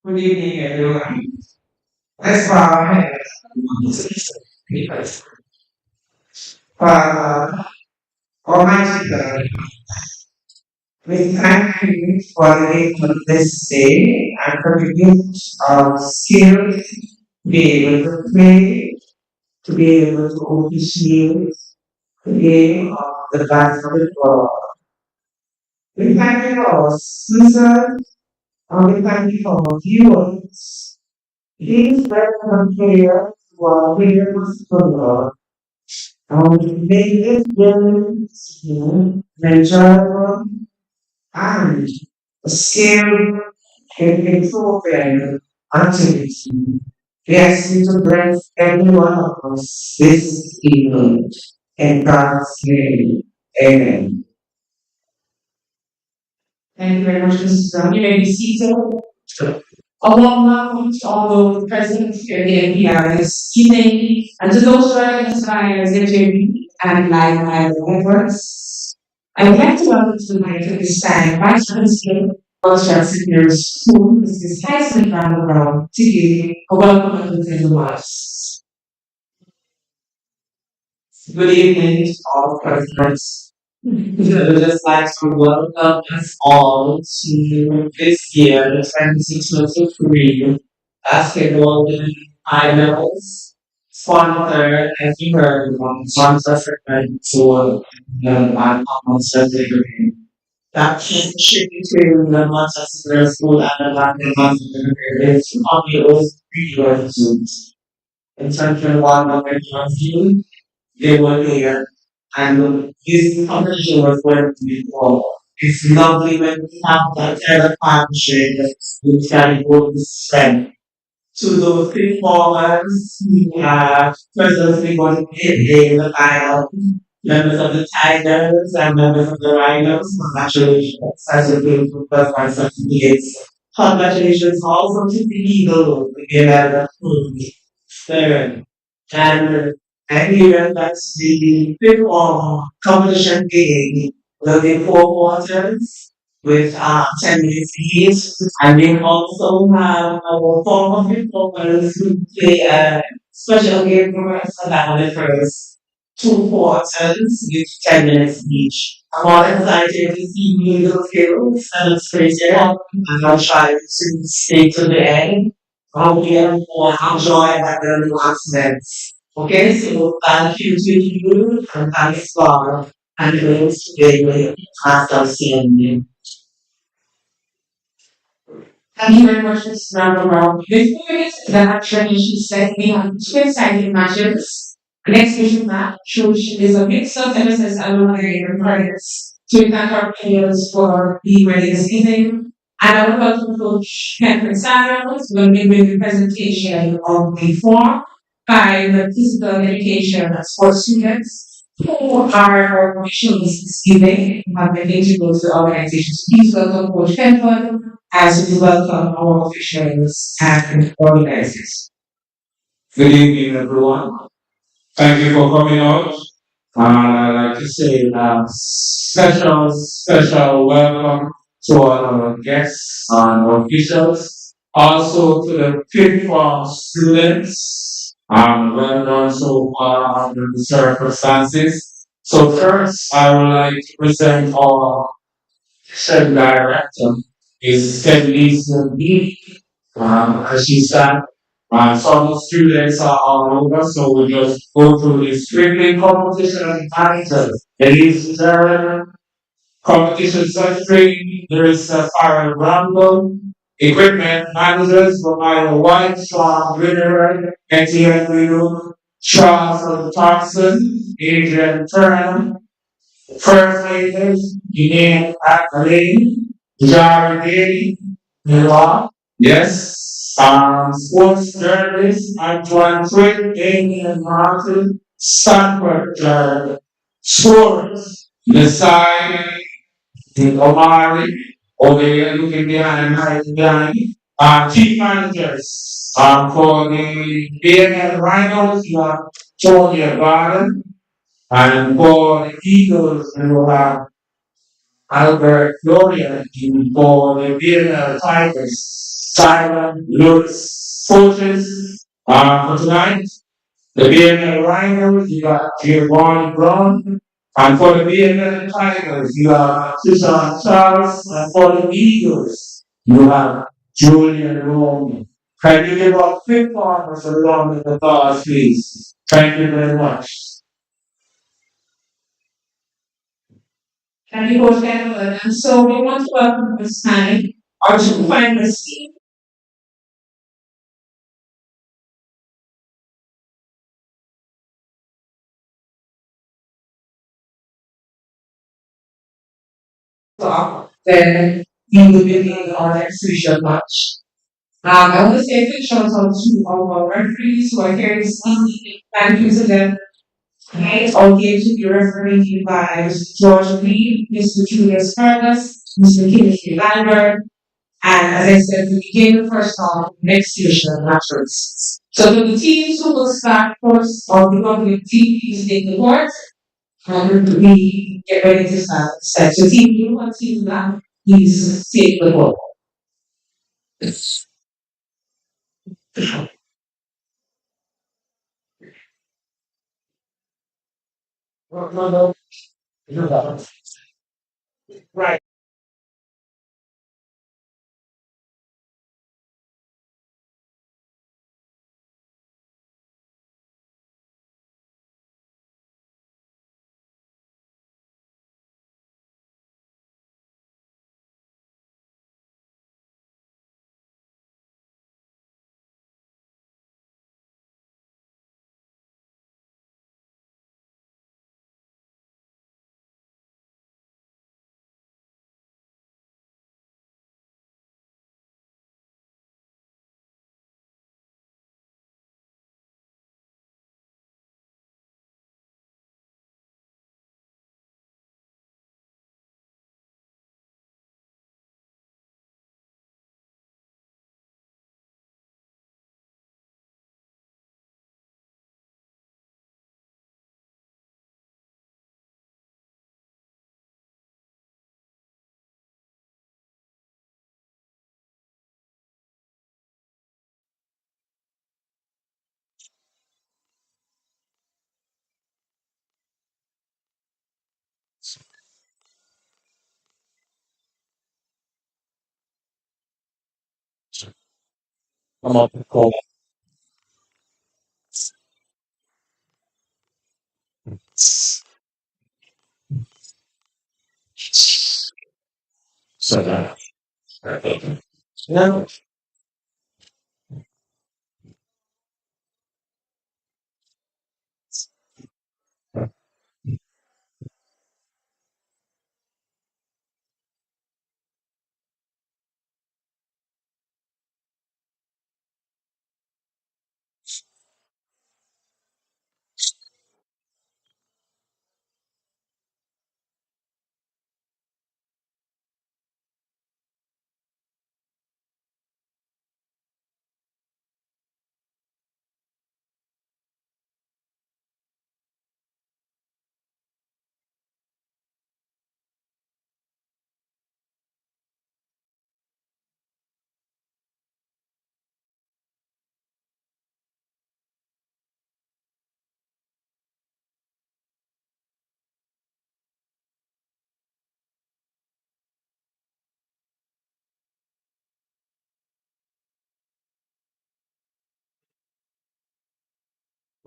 Good evening, everyone. Let's bow our heads. Father, Almighty God, we thank you for the gift of this day and for the gift of skill to be able to play, to be able to officiate the game of the basketball. We thank you for our sponsors, and we thank you for our viewers. These relevant players who are here for make this very enjoyable and skill and improving activity. We ask you to bless every one of us this evening in God's name. Amen. Thank you very much, Mrs. Brown. You may be seated. A warm welcome to all those present here at the NPR this evening, and to those joining us via Zoom and live by reference. I would like to welcome tonight at this time Vice Chancellor of Senior School, Mrs. Tyson Brown, to give a welcome and good remarks. Good evening to all present. I would just like to welcome us all to this year, the 2023 basketball finals, sponsored, as you heard, sponsored for the Manchester City. That came to the Manchester School and the Manchester City. Only those 3 years in 2021 of 2022, they were there. And this competition was going to be for. It's lovely when we have that kind of partnership that we can go to strength. To those performers who have presently going to be in the final, members of the Tigers and members of the Rhinos, congratulations. Such a beautiful performance of the kids. Congratulations also to the Eagles, again, as a third. And here that's the fifth competition game will be 4 quarters with 10 minutes each. And we also have our former performers who play a special game for us about the first 2 quarters with 10 minutes each. I'm all excited to see new little skills and it's crazy. And I'll try to stay to the end. I'll be able to enjoy that very last minutes. Okay, so thank you to you and thanks for and those today with us of seeing. Thank you very much, Mrs. Brown. Before we get to the action issue set, we have 2 exciting matches. The next issue match, which is a mix of MSS alumni and partners. So we thank our players for being ready this evening. And I would welcome Coach Henry Samuels, who will be with the presentation of the form by the physical education and sports students who are officials this evening and have been integral to the organization. So please welcome Coach Henry as we welcome our officials and organizers. Good evening, everyone. Thank you for coming out. I'd like to say special welcome to all our guests and officials. Also to the fifth form students. Well done so far under the circumstances. So first, I would like to present our shed director, is Lisa B. As she said, some students are all over, so we just go through the strictly competition titles. It is competition century, there is a fire rumble, equipment managers provide a white strong winner, NTN Reno, Charles Thompson, Adrian Turner, first ladies, Elaine Lane, Jared Daly, Mila, yes, sports journalist, Antoine Trick, Damien Martin, Stanford Jared, sports, Messiah, Omari, over there looking behind, hiding behind. Team managers for the BNL Rhinos, you have Tonya Garden, and for the Eagles, you will have Albert Florian for the BNL Tigers. Simon, Lewis, coaches for tonight. The BNL Rhinos, you got Giovanni Brown. And for the BNL Tigers, you have Susan Charles. And for the Eagles, you have Julian Rome. Can you give up quick partners along with the thoughts, please? Thank you very much. Thank you, Coach Campbell. And so we want to welcome this time our two finalists talk. Then we will begin our next official match. I want to say a quick shout out to our referees who are here this evening. Thank you to them. Tonight, our game to be refereed by Mr. George Reed, Mr. Julius Fergus, Mr. Kenneth Lambert, and as I said, we begin the first half next session afterwards. So for the teams who will start first, or the Republic team, please take the court, and we get ready to start the set. So team you want team that, please take the court. No, no, no. Right. I'm up to call. So that. No.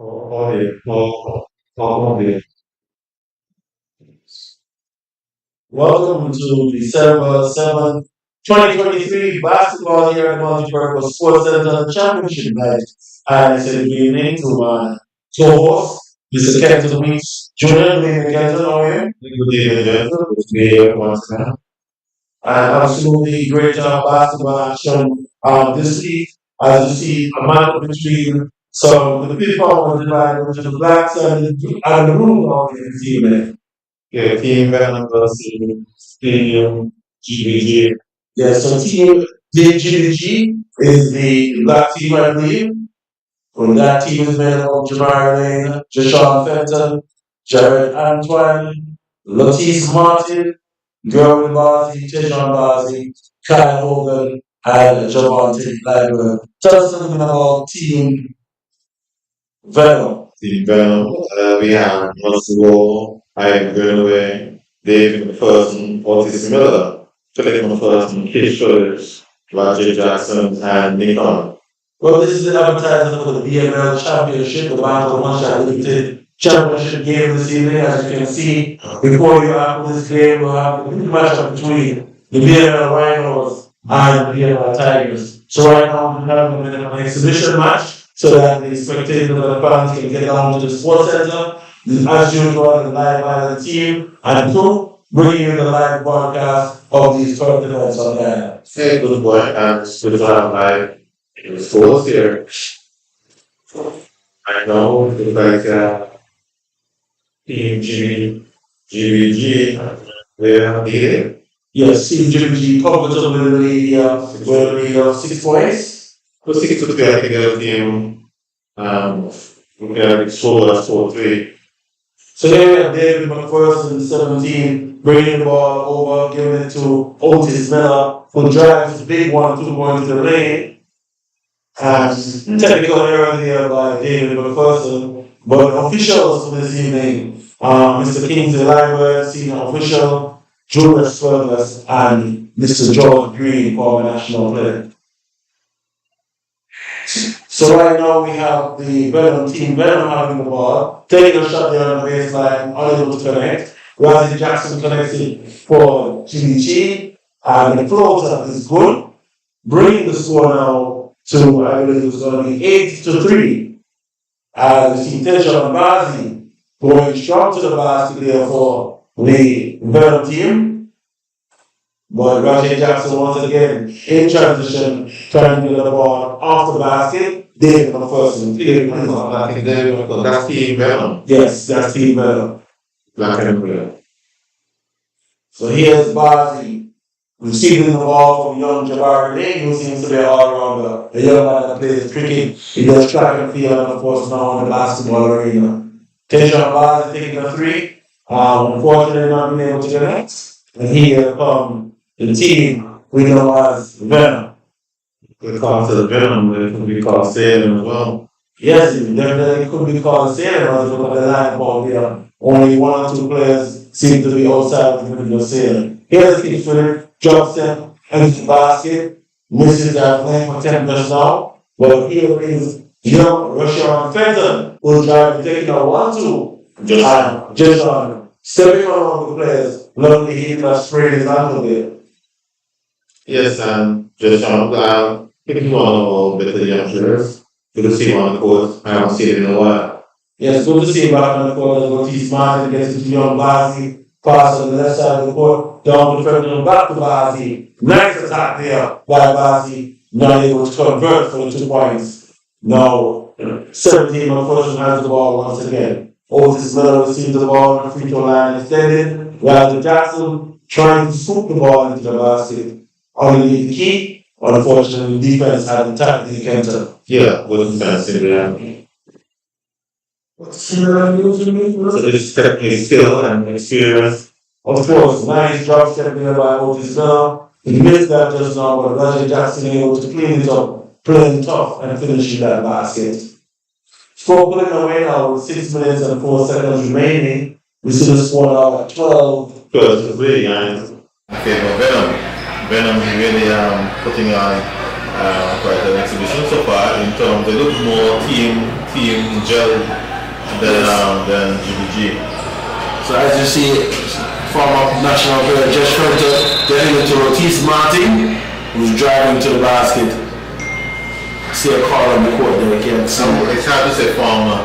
Oh, welcome to December 7th, 2023 basketball here at Multipurpose Sports Center Championship night. I say good evening to my co-host, Mr. Kenton Weeks Jr. Good evening, Kenton. How are you? Good evening, Kenton. Good to be here once again. And absolutely great basketball action this week. As you see, a match between some of the people on the line, which is the blacks and the room on the team. Yeah, team Venom versus team GBG. Yeah, so team GBG is the black team, I believe. And that team is made up of Jamar Lane, Jashawn Fenton, Jared Antoine, Latisse Martin, Gerwin Bozzi, Tejon Bozzi, Kyle Hogan, and Javante Library. Tell us something about Team Venom. Team Venom, we have Russell, Ivan Greenaway, David McPherson, Otis Miller, Philip McPherson, Keith Shoulders, Roger Jackson, and Nick Hunter. Well, this is the advertisement for the BML Championship, the Battle One Shot Limited Championship game this evening. As you can see, before you after this game, we'll have a big matchup between the BML Rhinos and the BML Tigers. So right now, we're having an exhibition match so that the spectators and the fans can get down to the sports center. As usual, the live by the team, and two, bringing you the live broadcast of these tournaments on there. Hey, good boy, and it's good to have my schools here. I know, it's like Team GVG, they're beating. Yes, Team GBG comfortably will lead of 6 points. For 6-3, I think the team, looking at the score, that's 4-3. So here we have David McPherson, 17, bringing the ball over, giving it to Otis Miller, who drives the big one, 2 points to the lane. And technical error there by David McPherson. But officials for this evening, Mr. Kingsley Library, senior official, Julius Fergus, and Mr. George Green, former national player. So right now we have the Venom team, Venom having the ball, taking a shot there on the baseline, unable to connect. Razzie Jackson connects it for GBG, and the floater is good, bringing the score now to, I believe it's going to be 8-3. And the Tejan Bazi going strong to the basket there for the Venom team. But Roger Jackson once again in transition, trying to get the ball off the basket. David McPherson. I think that's Team Venom. Yes, that's Team Venom. Black and blue. So here's Bazi receiving the ball from young Jabari Lee, who seems to be an all-rounder. A young man that plays cricket, he does track and field, and of course now in the basketball arena. Tejan Bazi taking a three. Unfortunately not being able to connect. And here come the team we know as Venom. The cost of the Venom, it could be called Salem as well. Yes, it definitely could be called Salem as look at the line ball here. Only 1 or 2 players seem to be outside the middle of Salem. Here's Keith Phillip, drops him into the basket, misses that lane for 10 just now. But here is young Rashawn Fenton, who's driving, taking a 1-2. Just on stepping around the players. Luckily, he did not sprain his ankle there. Yes, and just picking one of our better youngsters. Good to see him on the court. I haven't seen him in a while. Yes, good to see him back on the court as Otis Martin gets into young Bazi. Pass on the left side of the court, down to Ferdinand, back to Bazi. Nice attack there by Bazi. Not able to convert for the 2 points. Now, 17 McPherson has the ball once again. Otis Miller receives the ball on the free throw line extended. Razzie Jackson trying to swoop the ball into the basket. Underneath the key, unfortunately, the defense had the time to counter. Yeah, with defense in there. So this is technically skill and experience. Of course, nice drop step there by Otis Miller. He missed that just now, but Razzie Jackson able to clean it up, playing tough and finishing that basket. Score pulling away now with 6 minutes and 4 seconds remaining. We see the score now at 12. 12-3, and okay, but Venom is really putting on quite an exhibition so far in terms they look more team gel than GBG. So as you see, former national player just trying to get into Otis Martin, who's driving to the basket. See a call on the court there again. So it's hard to say former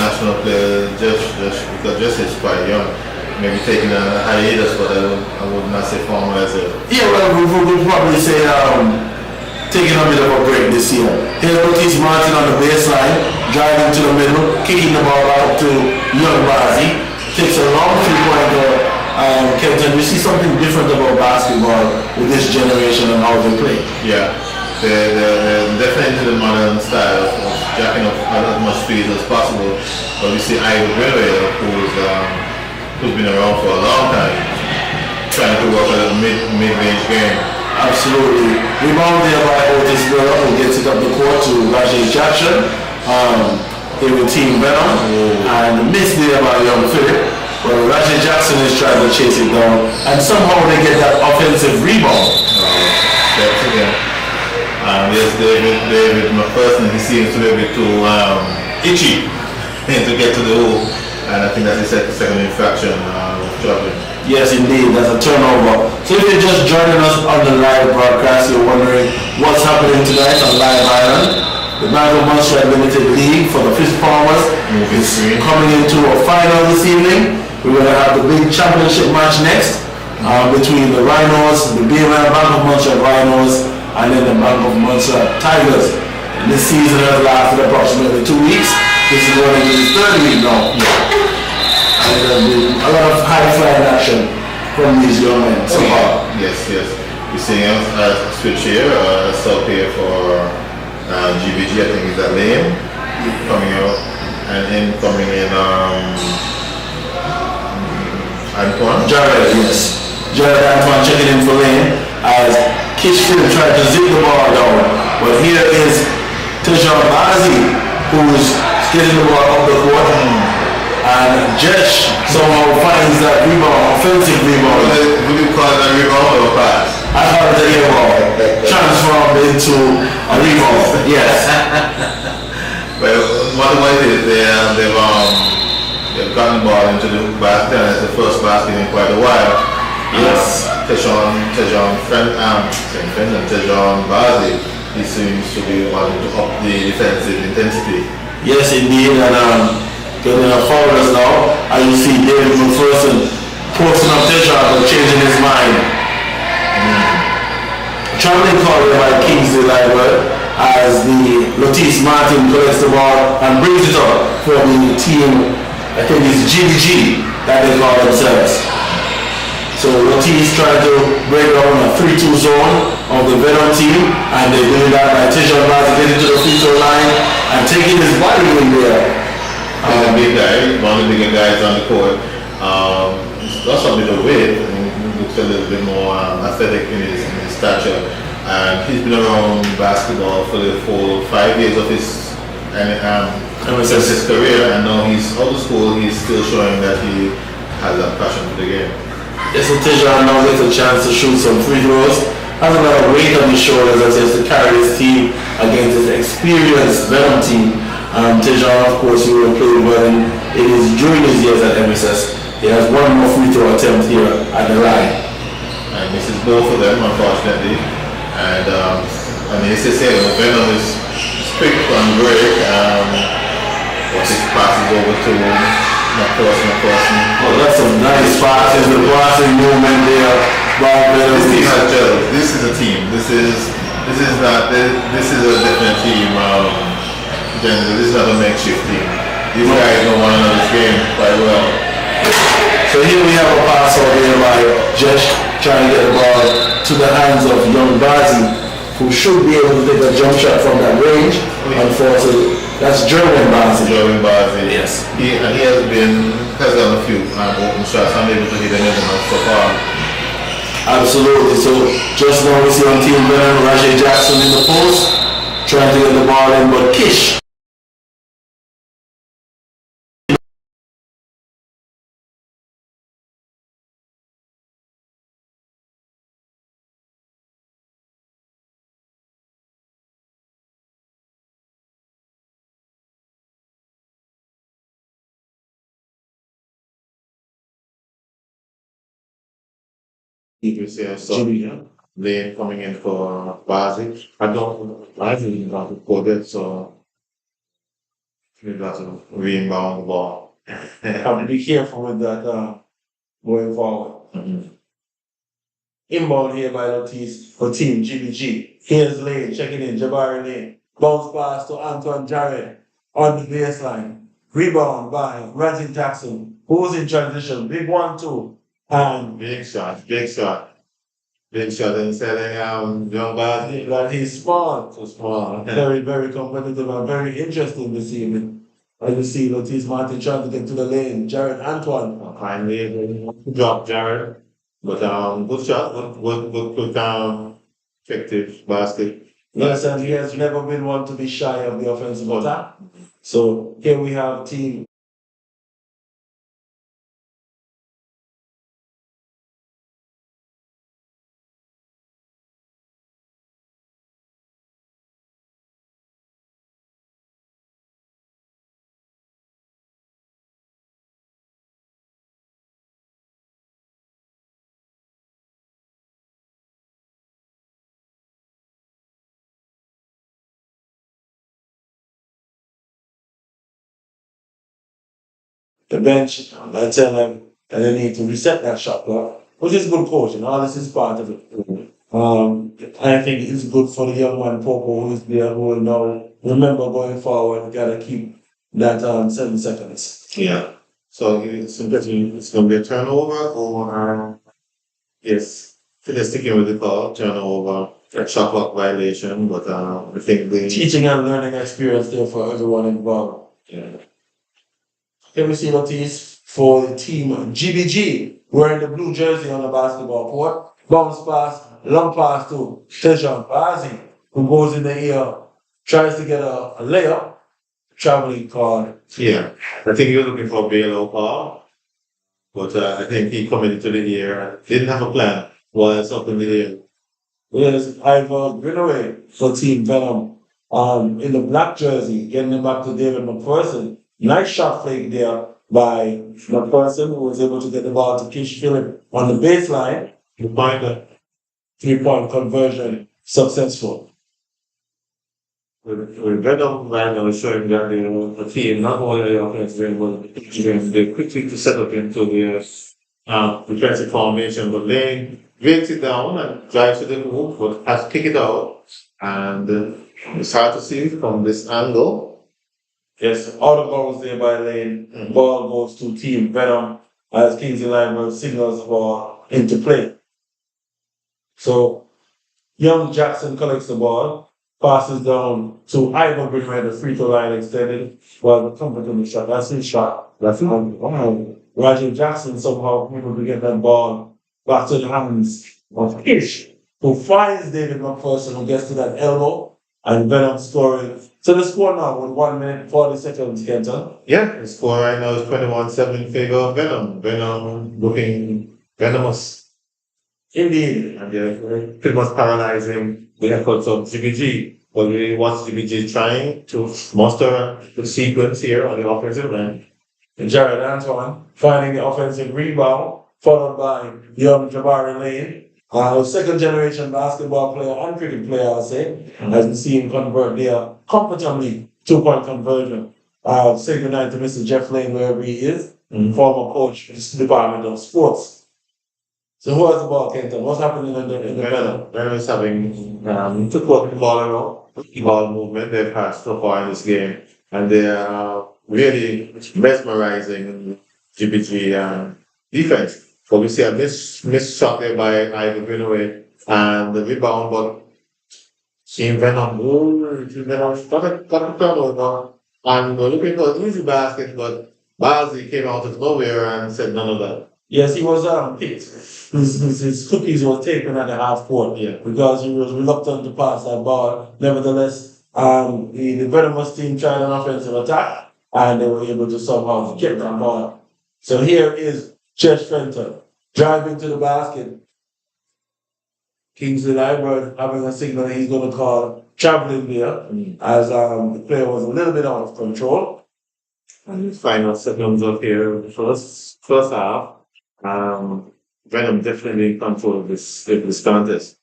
national player just because just is quite young. Maybe taking a hiatus, but I would not say formal as a... Yeah, well, we'll probably say taking a bit of a break this year. Here's Otis Martin on the baseline, driving to the middle, kicking the ball out to young Bazi. Takes a long 3-pointer. Kenton, we see something different about basketball with this generation and how they play. Yeah, they're definitely into the modern style of jacking up as much speed as possible. But we see Ivan Greenaway, who's been around for a long time, trying to work at a mid-range game. Absolutely. Rebound there by Otis Miller, who gets it up the court to Rajay Jackson. Here with Team Venom. And miss there by Young Philip. But Rajay Jackson is trying to chase it down. And somehow they get that offensive rebound. That's again. Yes, David McPherson, he seems to be a bit too itchy to get to the hole. And I think that's his second infraction struggling. Yes, indeed, that's a turnover. So if you're just joining us on the live broadcast, you're wondering what's happening tonight on Live Island. The Bank of Montreal Limited League for the Fish Farmers is coming into a final this evening. We're going to have the big championship match next between the Rhinos, the BML Bank of Montreal Rhinos, and then the Bank of Montreal Tigers. And this season has lasted approximately 2 weeks. This is going into the third week now. And there's been a lot of high-flying action from these young men so far. Yes. We're seeing a switch here, a sub here for GBG, I think is that name, coming out, and in coming in Antoine. Jared, yes. Jared Antoine checking in for Lane as Kitchfield tried to zip the ball down. But here is Tejan Bazi, who's getting the ball up the court. And Jesh somehow finds that rebound, offensive rebound. Would you call it a rebound or a pass? I call it a rebound. Transformed into a rebound. Yes. Well, what it is, they've gotten the ball into the basket, and it's the first basket in quite a while. Yes. Tejan Bazi, he seems to be wanting to up the defensive intensity. Yes, indeed, and getting a foul us now, and you see David McPherson posting up Tejan but changing his mind. Traveling call by Kingsley Library as the Lotisse Martin collects the ball and brings it up for the team, I think it's GBG that they call themselves. So Lotisse trying to break down a 3-2 zone of the Venom team, and they're doing that by Tejan Bazi getting to the free throw line and taking his body in there. Big guy, one of the bigger guys on the court. He's lost a bit of weight, and he looks a little bit more athletic in his stature. And he's been around basketball for the full 5 years of his career, and now he's out of school. He's still showing that he has that passion for the game. Yes, so Tejan now gets a chance to shoot some free throws. Has a lot of weight on his shoulders as he has to carry his team against his experienced Venom team. Tejan, of course, he will play well in his during his years at MSS. He has one more free throw attempt here at the line. And misses both of them, unfortunately. And he says here, Venom is quick on break. What his passes over to McPherson. Oh, that's some nice passes, the passing movement there by Venom. This team has gelled. This is a team. This is a definite team. This is not a makeshift team. These guys know one another's game quite well. So here we have a pass over here by Jesh trying to get the ball to the hands of young Bazi, who should be able to take a jump shot from that range. Unfortunately, that's German Bazi. Yes. He has done a few open shots. I'm able to hit them so far. Absolutely. So just now we see on Team Venom, Rajay Jackson in the post, trying to get the ball in, but Kish. You see, so Lane coming in for Bazi. I don't Bazi is not recorded, so we got to rebound the ball. Have to be careful with that going forward. Inbound here by Lotisse for Team GBG. Here's Lane checking in, Jabari Lane. Bounce pass to Antoine Jared on the baseline. Rebound by Rajay Jackson, who's in transition. Big 1-2. And Big shot. And selling young Bazi. that he's small. So small. Very, very competitive and very interesting this evening. As you see, Lotisse Martin trying to get to the lane. Jared Antoine. Finally, drop Jared. But good shot, good effective basket. Yes, and he has never been one to be shy of the offensive attack. So here we have team. The bench and tell them that they need to reset that shot clock, which is good coaching. All this is part of it. I think it's good for the young man, Popo, who's there, who will now remember going forward, you gotta keep that 7 seconds. Yeah. So it's going to be a turnover or yes, they're sticking with the call, turnover, shot clock violation, but I think the Teaching and learning experience there for everyone involved. yeah. Here we see notice for the team GBG wearing the blue jersey on the basketball court. Bounce pass, long pass to Tejan Bazi, who goes in the air, tries to get a layup, traveling card. Yeah, I think he was looking for a bailout call, but I think he coming into the year didn't have a plan. Was up in the air. Yes, I've been away for Team Venom in the black jersey, getting it back to David McPherson. Nice shot fake there by McPherson, who was able to get the ball to Kish Phillip on the baseline. Reminder. 3-point conversion successful. With Venom right now is showing that the team, not only the offense, but the defense, they quickly to settle into the defensive formation, but Lane breaks it down and drives to the hoop, but has to kick it out. And it's hard to see from this angle. Yes, out of bounds there by Lane. Ball goes to Team Venom as Kingsley Lambert signals the ball into play. So Young Jackson collects the ball, passes down to Ivan Bridgman, the free throw line extended, while the comfortable shot. That's his shot. That's Roger Jackson somehow able to get that ball back to the hands of Ish, who finds David McPherson, who gets to that elbow, and Venom scoring. So the score now with 1 minute 40 seconds, Kenton. Yeah, the score right now is 21-7 in favor of Venom. Venom looking venomous. Indeed. And they're pretty much paralyzing the efforts of GBG. But we watch GBG trying to muster the sequence here on the offensive end. Jared Antoine finding the offensive rebound, followed by young Jabari Lane, second generation basketball player and cricket player, I'll say, as we see him convert there comfortably 2-point conversion. Say goodnight to Mr. Jeff Lane, wherever he is, former coach of the Department of Sports. So who has the ball, Kenton? What's happening in the Venom? Venom is having took the ball around, ball movement they've had so far in this game, and they are really mesmerizing GBG defense. But we see a miss shot there by Ivan Greenaway and the rebound, but Team Venom, got a turnover, and we're looking for an easy basket, but Bazzi came out of nowhere and said none of that. Yes, he was picked. His cookies were taken at the half court because he was reluctant to pass that ball. Nevertheless, the Venomous team tried an offensive attack and they were able to somehow get that ball. So here is Jeff Fenton driving to the basket. Kingsley Library having a signal that he's going to call traveling there as the player was a little bit out of control. And final seconds of here, first half. Venom definitely in control of this contest.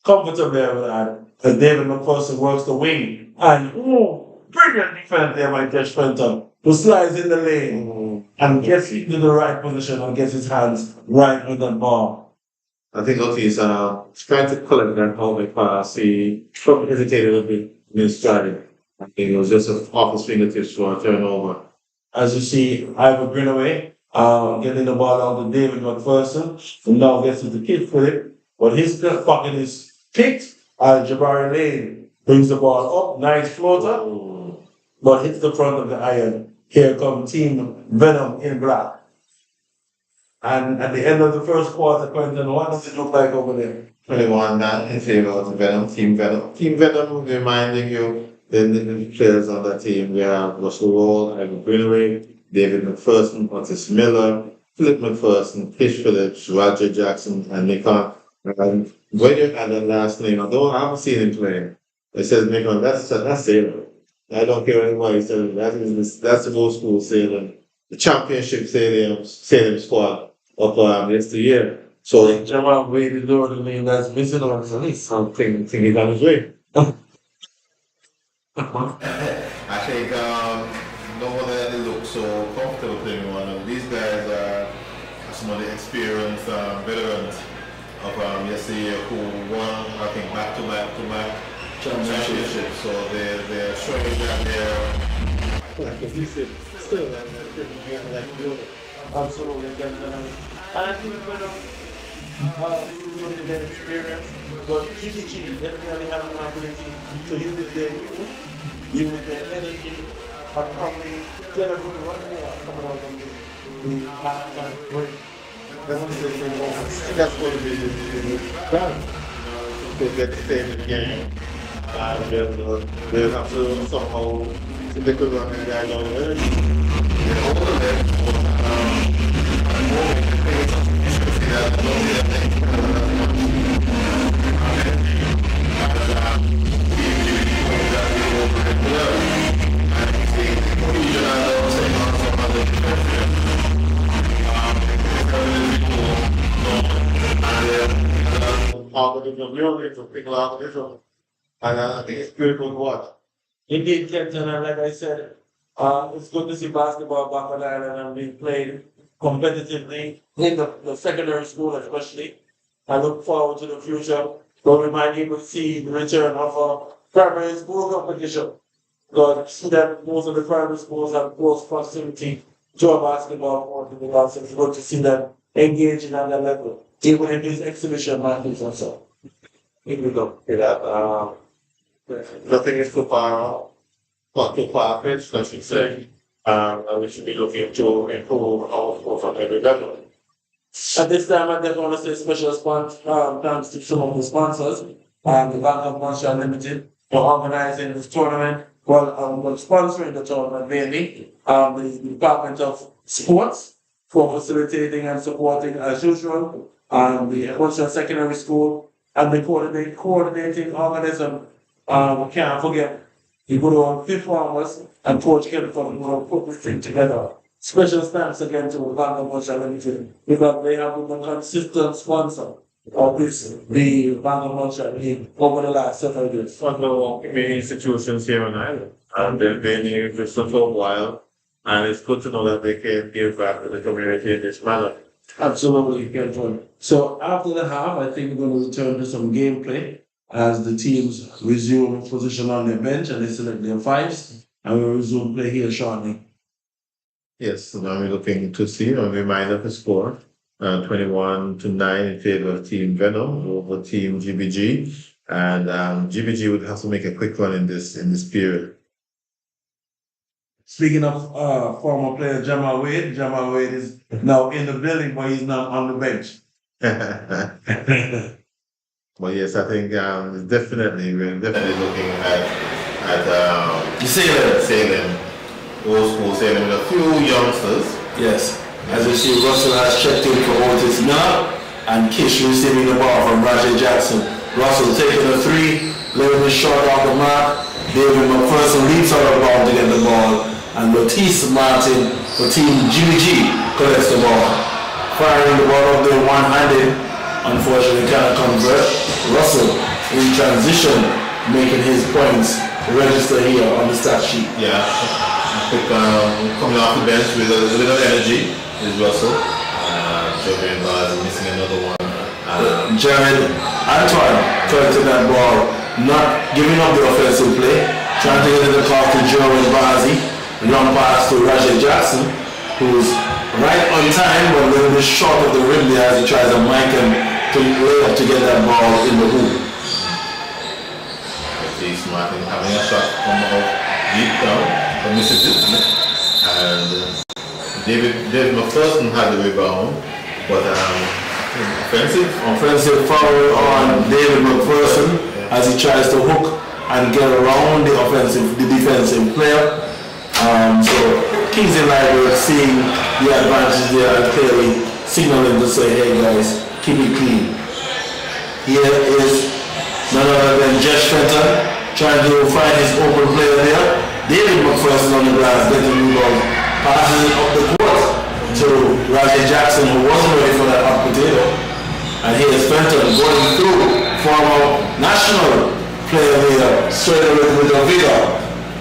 Comfortably with that. Because David McPherson works the wing. And brilliant defense there by Jeff Fenton, who slides in the lane and gets into the right position and gets his hands right on that ball. I think Otis trying to collect that home pass. He probably hesitated a little bit in his strategy. I think it was just off his fingertips for a turnover. As you see, Ivan Greenaway getting the ball out to David McPherson, and now gets to the kid Phillip, but his pocket is picked. Jabari Lane brings the ball up, nice floater, but hits the front of the iron. Here comes Team Venom in black. And at the end of the first quarter, Quentin, what does it look like over there? 21 9 in favor of Venom, Team Venom. Team Venom, reminding you the players on that team. We have Russell Wall, Ivan Greenway, David McPherson, Otis Miller, Philip McPherson, Fish Phillips, Roger Jackson, and Nikon. And when you add that last name, although I haven't seen him play, it says Nikon, that's it. I don't care what anybody says. That's the old school Salem, the championship Salem squad of yesteryear. So Jamal Wade is the only name that's missing on the list. something he's on his way. I think no one really looks so comfortable playing one of these guys are some of the experienced veterans of yesteryear who won I think back to back championships. So they're showing that they're Absolutely, definitely. And I think when their experience, but GTG definitely have an ability to use their energy, but probably get a good run here coming out of the halftime break. that's going to be the plan to get the same game. And they'll have to somehow they could run the guy down there. Algorithm, realism, people algorithm. And I think it's critical to watch. Indeed, Kenton, and like I said, it's good to see basketball back on Ireland and being played competitively in the secondary school especially. I look forward to the future where we might able to see the return of a primary school competition. Because I see that most of the primary schools have close proximity to a basketball court in the house. It's good to see them engaging at that level, even in these exhibition matches and so. Here we go. Nothing is too far, not too far fetched, I should say. And we should be looking to improve our sport on every level. At this time, I just want to say special thanks to some of the sponsors, the Bank of Montreal Limited, for organizing this tournament, sponsoring the tournament mainly, the Department of Sports for facilitating and supporting as usual, the Montreal Secondary School, and the coordinating organism, we can't forget the good old fifth farmers and Coach Kelly for put this thing together. Special thanks again to Bank of Montreal Limited because they have been a consistent sponsor of this, the Bank of Montreal League over the last several years. One of the main institutions here on Ireland, and they've been in existence for a while, and it's good to know that they can give back to the community in this manner. Absolutely, Kenton. So after the half, I think we're going to return to some gameplay as the teams resume position on their bench and they select their fives, and we'll resume play here shortly. Yes, so now we're looking to see a reminder of the score. 21-9 in favor of Team Venom over Team GBG. And GBG would have to make a quick run in this period. Speaking of former player Jamal Wade is now in the building, but he's not on the bench. But yes, I think we're definitely looking at Salem, old school Salem with a few youngsters. Yes, as you see, Russell has checked in for Otis now, and Kish receiving the ball from Roger Jackson. Russell taking a three, letting it short off the mark. David McPherson leaps out of the ball to get the ball, and Matisse Martin for Team GBG collects the ball. Firing the ball up there one-handed, unfortunately cannot convert. Russell in transition, making his points register here on the stat sheet. Yeah, I think coming off the bench with a little energy is Russell. Jovian is missing another one. Jared Antoine collecting that ball, not giving up the offensive play, trying to get it across to Jovian Bazi. Long pass to Roger Jackson, who's right on time but a little bit short of the rim there as he tries to mic him to lay up to get that ball in the hoop. He's Martin having a shot from deep down from Mississippi. And David McPherson had the rebound. But offensive. Offensive foul on David McPherson as he tries to hook and get around the defensive player. So Kings in Library seeing the advantage there and clearly signaling to say, hey guys, keep it clean. Here is none other than Josh Fenton trying to find his open player there. David McPherson on the glass getting the rebound, passes it up the court to Rajay Jackson, who wasn't ready for that hot potato. And here's Fenton going through former national player there, straight away with a vigor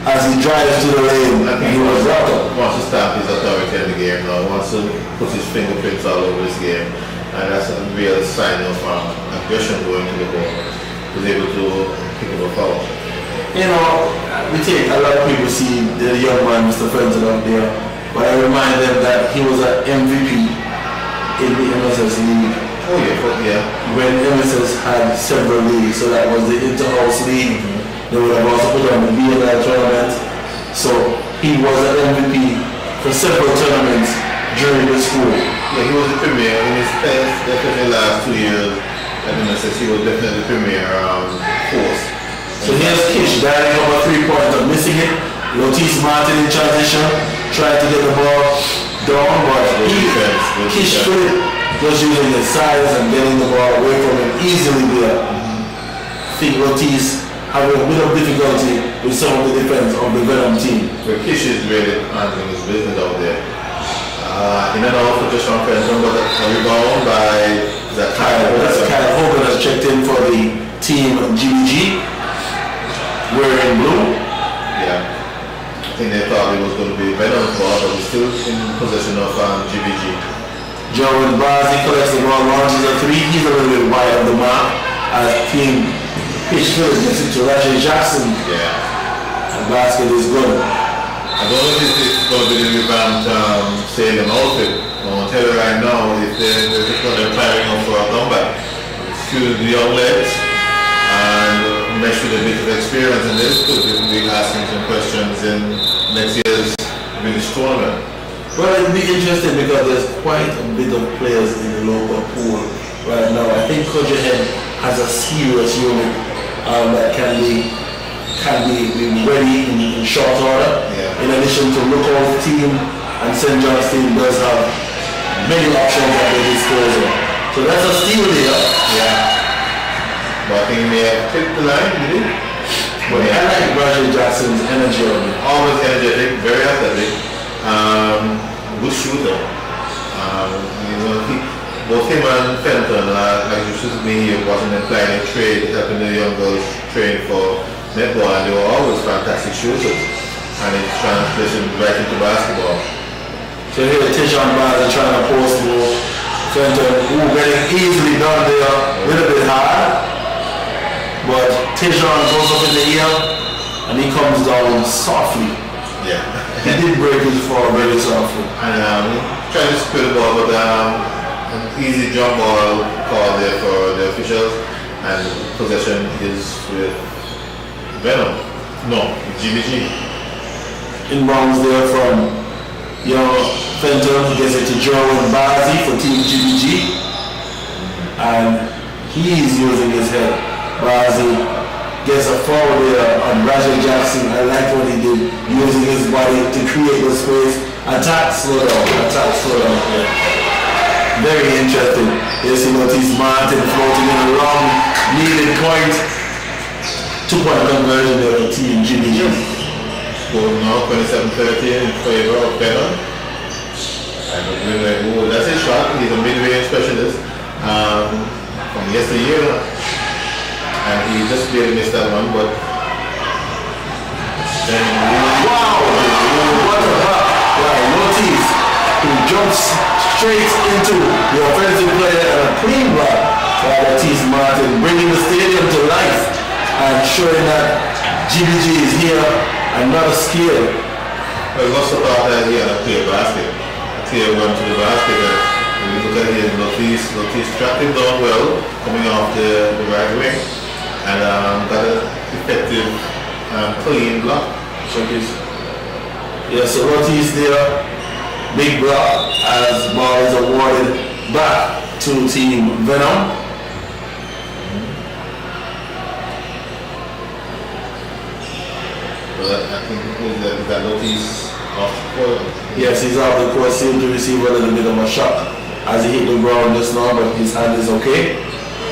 as he drives to the lane. I think he was wrapped up. Wants to stamp his authority in the game now, wants to put his fingerprints all over this game. And that's a real sign of aggression going to the ball. He's able to pick up a foul. You know, we take a lot of people see the young man, Mr. Fenton, out there, but I remind them that he was an MVP in the MSS League. Oh yeah. When MSS had several leagues, so that was the Inter-House League. They would have also put on the BNL tournament. So he was an MVP for several tournaments during the school. Yeah, he was the premier in his definitely last 2 years at MSS. He was definitely the premier force. So here's Kish diving over 3-pointer, missing it. Lotis Martin in transition, trying to get the ball down, but Kish Philip just using his size and getting the ball away from him easily there. I think Lotis having a bit of difficulty with some of the defense of the Venom team. Well, Kish is really handling his business out there. In and out for Joshua Fenton, but a rebound by Kyle Hogan has checked in for the team GBG. Wearing blue. Yeah. I think they thought it was going to be Venom's ball, but he's still in possession of GBG. Joe Brazzi collects the ball, launches a three. He's a little bit wide of the mark as team pitch field gets it to Rajay Jackson. Yeah. And basket is good. I don't know if this is going to be the revamped Salem outfit. I'll tell you right now, if they're just going to firing up for a comeback. Excuse the young legs and mesh with a bit of experience in this, because we will be asking some questions in next year's British tournament. Well, it'll be interesting because there's quite a bit of players in the local pool right now. I think Kojahead has a serious unit that can be ready in short order. Yeah. In addition to Lookout team, and St. John's team does have many options at their disposal. So that's a steal there. Yeah. But I think he may have clipped the line, did he? But I like Rajay Jackson's energy on it. Always energetic, very athletic, good shooter. Both him and Fenton, like you should be watching them playing in trade, helping the young girls train for netball, and they were always fantastic shooters. And it's translating right into basketball. So here Tishan Baz trying to post move. Fenton, getting easily done there, a little bit hard. But Tishan goes up in the air and he comes down softly. Yeah. He did break his fall very softly. And trying to split the ball, but an easy jump ball call there for the officials, and possession is with Venom. No, GBG. Inbounds there from Fenton, gets it to Joe Bazzi for Team GBG. And he's using his head. Bazzi gets a foul there on Rajay Jackson. I like what he did, using his body to create the space. Attack, slow down. Yeah. Very interesting. You see Lotis Martin floating in a long needed point. 2-point conversion there for Team GBG. Score now 27-30 in favor of Venom. That's his shot. He's a mid-range specialist from yesteryear. And he just barely missed that one, but then wow! What a block by Lotis, who jumps straight into the offensive player and a clean block by Lotis Martin, bringing the stadium to life and showing that GBG is here and not scared. Well, also thought that he had a clear basket. A clear run to the basket. And when you look at him, Lotis tracked him down well, coming off the right wing. And got an effective clean block. So Lotis there, big block as ball is awarded back to Team Venom. But I think that Loki's off the court. Yes, he's off the court, seemed to receive a little bit of a shock as he hit the ground just now, but his hand is okay.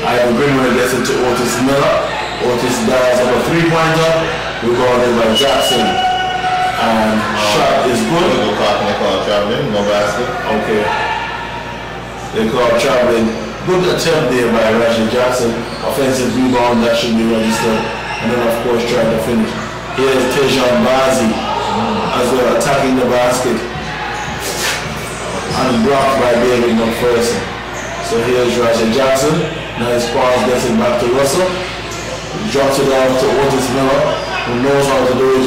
Ivan Greenwood gets into Otis Miller. Otis dives up a three-pointer, rebounded by Jackson. And shot is good. They call traveling, no basket. Okay. They call traveling. Good attempt there by Reggie Jackson. Offensive rebound, that should be registered. And then of course trying to finish. Here's Tejan Bazi as well, attacking the basket. And blocked by David McPherson. So here's Reggie Jackson. Nice pass, gets it back to Russell. Drops it off to Otis Miller, who knows how to do it.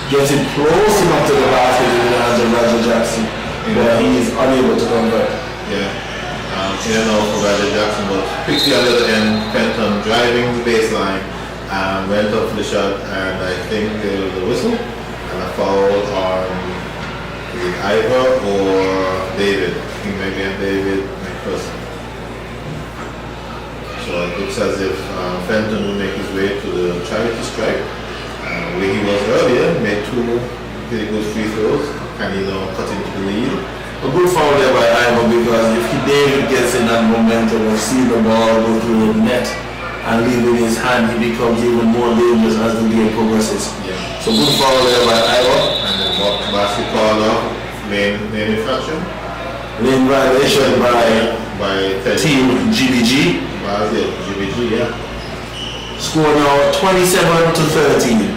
Gets it close enough to the basket in the hands of Reggie Jackson. But he is unable to convert. Yeah. In and out for Reggie Jackson, but quickly at the other end, Fenton driving the baseline and went up for the shot, and I think there was a whistle and a foul on Ivor or David. I think maybe on David McPherson. So it looks as if Fenton will make his way to the charity stripe. Where he was earlier, made two pretty good free throws, and he now cut into the lead. A good foul there by Ivor, because if David gets in that momentum and see the ball go through the net and leave in his hand, he becomes even more dangerous as the game progresses. Yeah. So good foul there by Ivor. And then basketball off, lane infraction. Lane violation by Team GBG. GBG, yeah. Score now 27 to 13.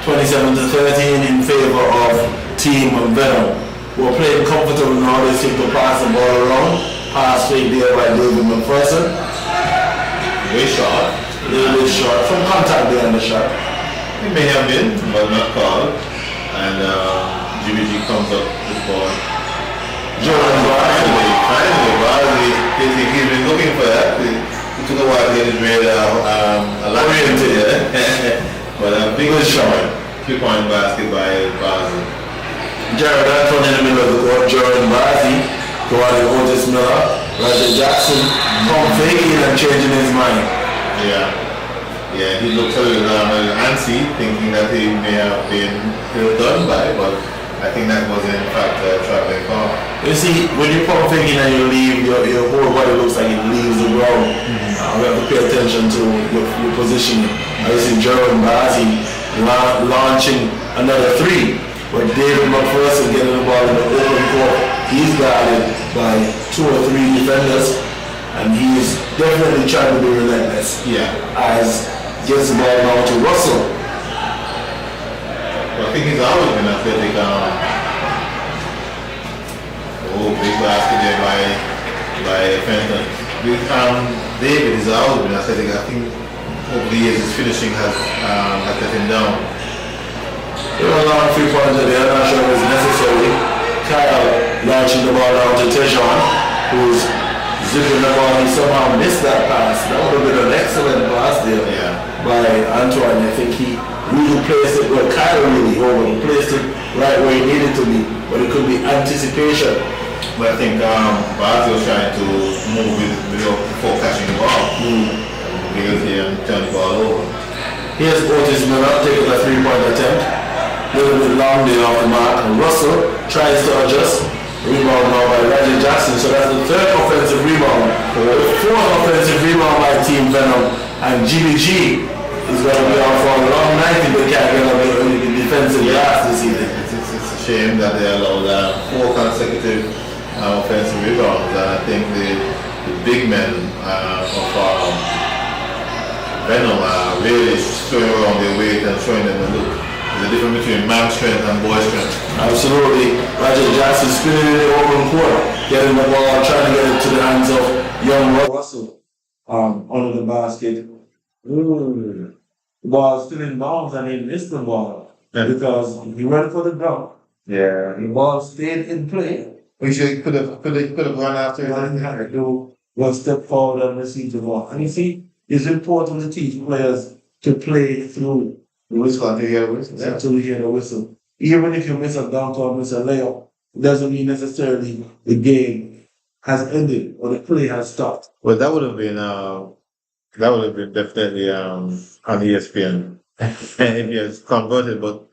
27 to 13 in favor of Team Venom. We're playing comfortable now. They seem to pass the ball around. Pass fake there by David McPherson. Way short. A little bit short. Some contact there on the shot. It may have been, but not called. And GBG comes up with the ball. Finally, he's been looking for that. It took a while to get his radar oriented. But a big shot. 3-point basket by Bazi. Jared Anton in the middle of the court. Jordan Bazi going to Otis Miller. Roger Jackson pump faking and changing his mind. Yeah, he looked a little antsy, thinking that he may have been done by, but I think that was in fact a traveling car. You see, when you pump faking and you leave, your whole body looks like it leaves the ground. We have to pay attention to your positioning. I see Jordan Bazi launching another three, but David McPherson getting the ball in the open court. He's guarded by 2 or 3 defenders, and he's definitely trying to be relentless. Yeah. As gets the ball now to Russell. Well, I think he's always been athletic. Big basket there by Fenton. David has always been athletic. I think over the years his finishing has let him down. There were a lot of 3-pointers there. I'm not sure it was necessary. Kyle launching the ball down to Tejan, who's zipping the ball. He somehow missed that pass. That would have been an excellent pass there by Antoine. I think he really placed it, well, Kyle really placed it right where he needed to be, but it could be anticipation. But I think Bazi was trying to move before catching the ball. Because he turned the ball over. Here's Otis Miller taking a 3-point attempt. A little bit long there off the mark. And Russell tries to adjust. Rebound now by Reggie Jackson. So that's the 3rd offensive rebound. The 4th offensive rebound by Team Venom. And GBG is going to be out for a long night if they can't get on the defensive glass this evening. It's a shame that they allowed 4 consecutive offensive rebounds. And I think the big men of Venom are really showing around their weight and showing them the look. There's a difference between man strength and boy strength. Absolutely. Roger Jackson spinning in the open court, getting the ball, trying to get it to the hands of young Russell under the basket. The ball still in bounds and he missed the ball because he went for the dunk. Yeah. The ball stayed in play. We should could have run after All he had to do was step forward and receive the ball. And you see, it's important to teach players to play through the whistle until you hear the whistle. until you hear the whistle. Even if you miss a dunk or miss a layup, it doesn't mean necessarily the game has ended or the play has stopped. Well, that would have been definitely on ESPN if he has converted, but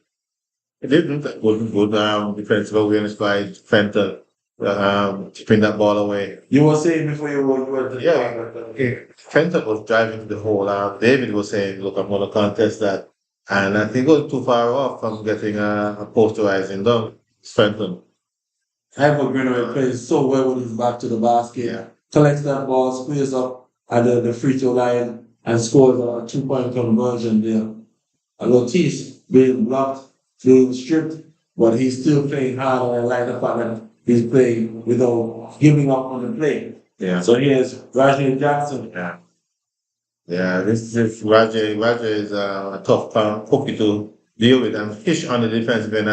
it didn't. Good defensive awareness by Fenton, keeping that ball away. You were saying before you were the Yeah, Fenton was driving the whole. David was saying, "Look, I'm going to contest that," and I think it was too far off from getting a posterizing done. Fenton. Ever Greenaway plays so well with his back to the basket, Yeah. collects that ball, squeezes up at the free throw line, and scores a 2-point conversion there. And Otis being blocked, being stripped, but he's still playing hard, and I like the fact that he's playing without giving up on the play. Yeah. So here's Rajay Jackson. Yeah. Yeah, this is Roger. Roger is a tough cookie to deal with, and Fish on the defensive end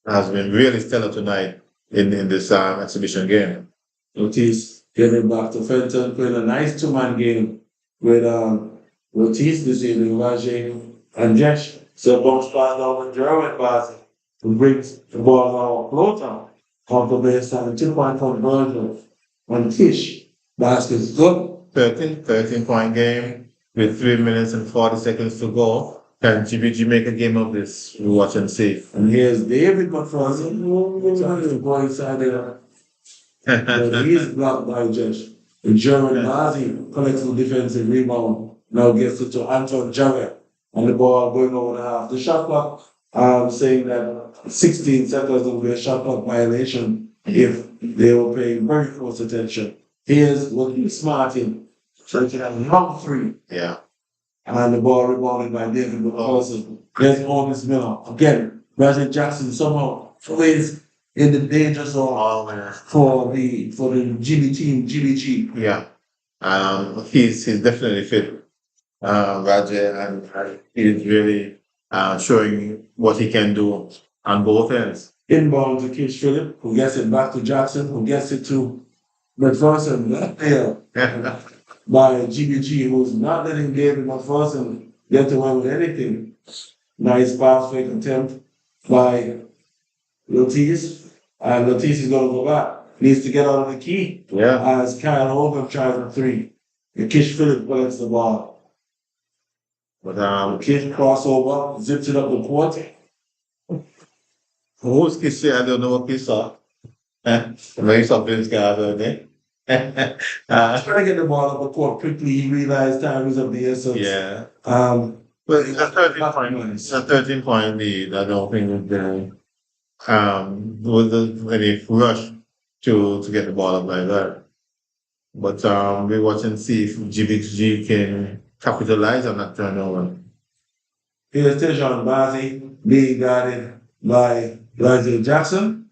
has been really stellar tonight in this exhibition game. Otis getting back to Fenton, playing a nice two-man game with Otis this evening, Rajay and Jesh. So bounce pass down with Jeremy pass, who brings the ball now floater off the baseline, 2-point conversion on Fish. Basket is good. 13 point game with 3 minutes and 40 seconds to go. Can GBG make a game of this? We watch and see. And here's David McPherson trying to go inside there. But he's blocked by Jesh. And Jeremy Nazi collects the defensive rebound. Now gets it to Anton Jarrett. And the ball going over the half. The shot clock saying that 16 seconds will be a shot clock violation if they were paying very close attention. Here's Lucas Martin. So he has a long three. Yeah. And the ball rebounded by David McPherson. There's August Miller. Again, Rajay Jackson somehow plays in the danger zone for the GB team, GBG. Yeah. He's definitely fit, Roger, and he's really showing what he can do on both ends. Inbound to Kish Phillip, who gets it back to Jackson, who gets it to McPherson left there by GBG, who's not letting David McPherson get away with anything. Nice pass fake attempt by Lotis, and Lotis is going to go back. Needs to get out of the key. Yeah. As Kyle Hogan tries a three. And Kish Phillip collects the ball. But Kish crossover, zips it up the court. who's Kiss? I don't know what Kiss saw. Very something guy there. Trying to get the ball up the court quickly, he realized time is of the essence. Yeah. Um, Well, it's a 13 point. It's a 13-point lead. I don't think that was any rush to get the ball up like that. But we watch and see if GBG can capitalize on that turnover. Here's Tejon Bazi being guarded by Rajay Jackson.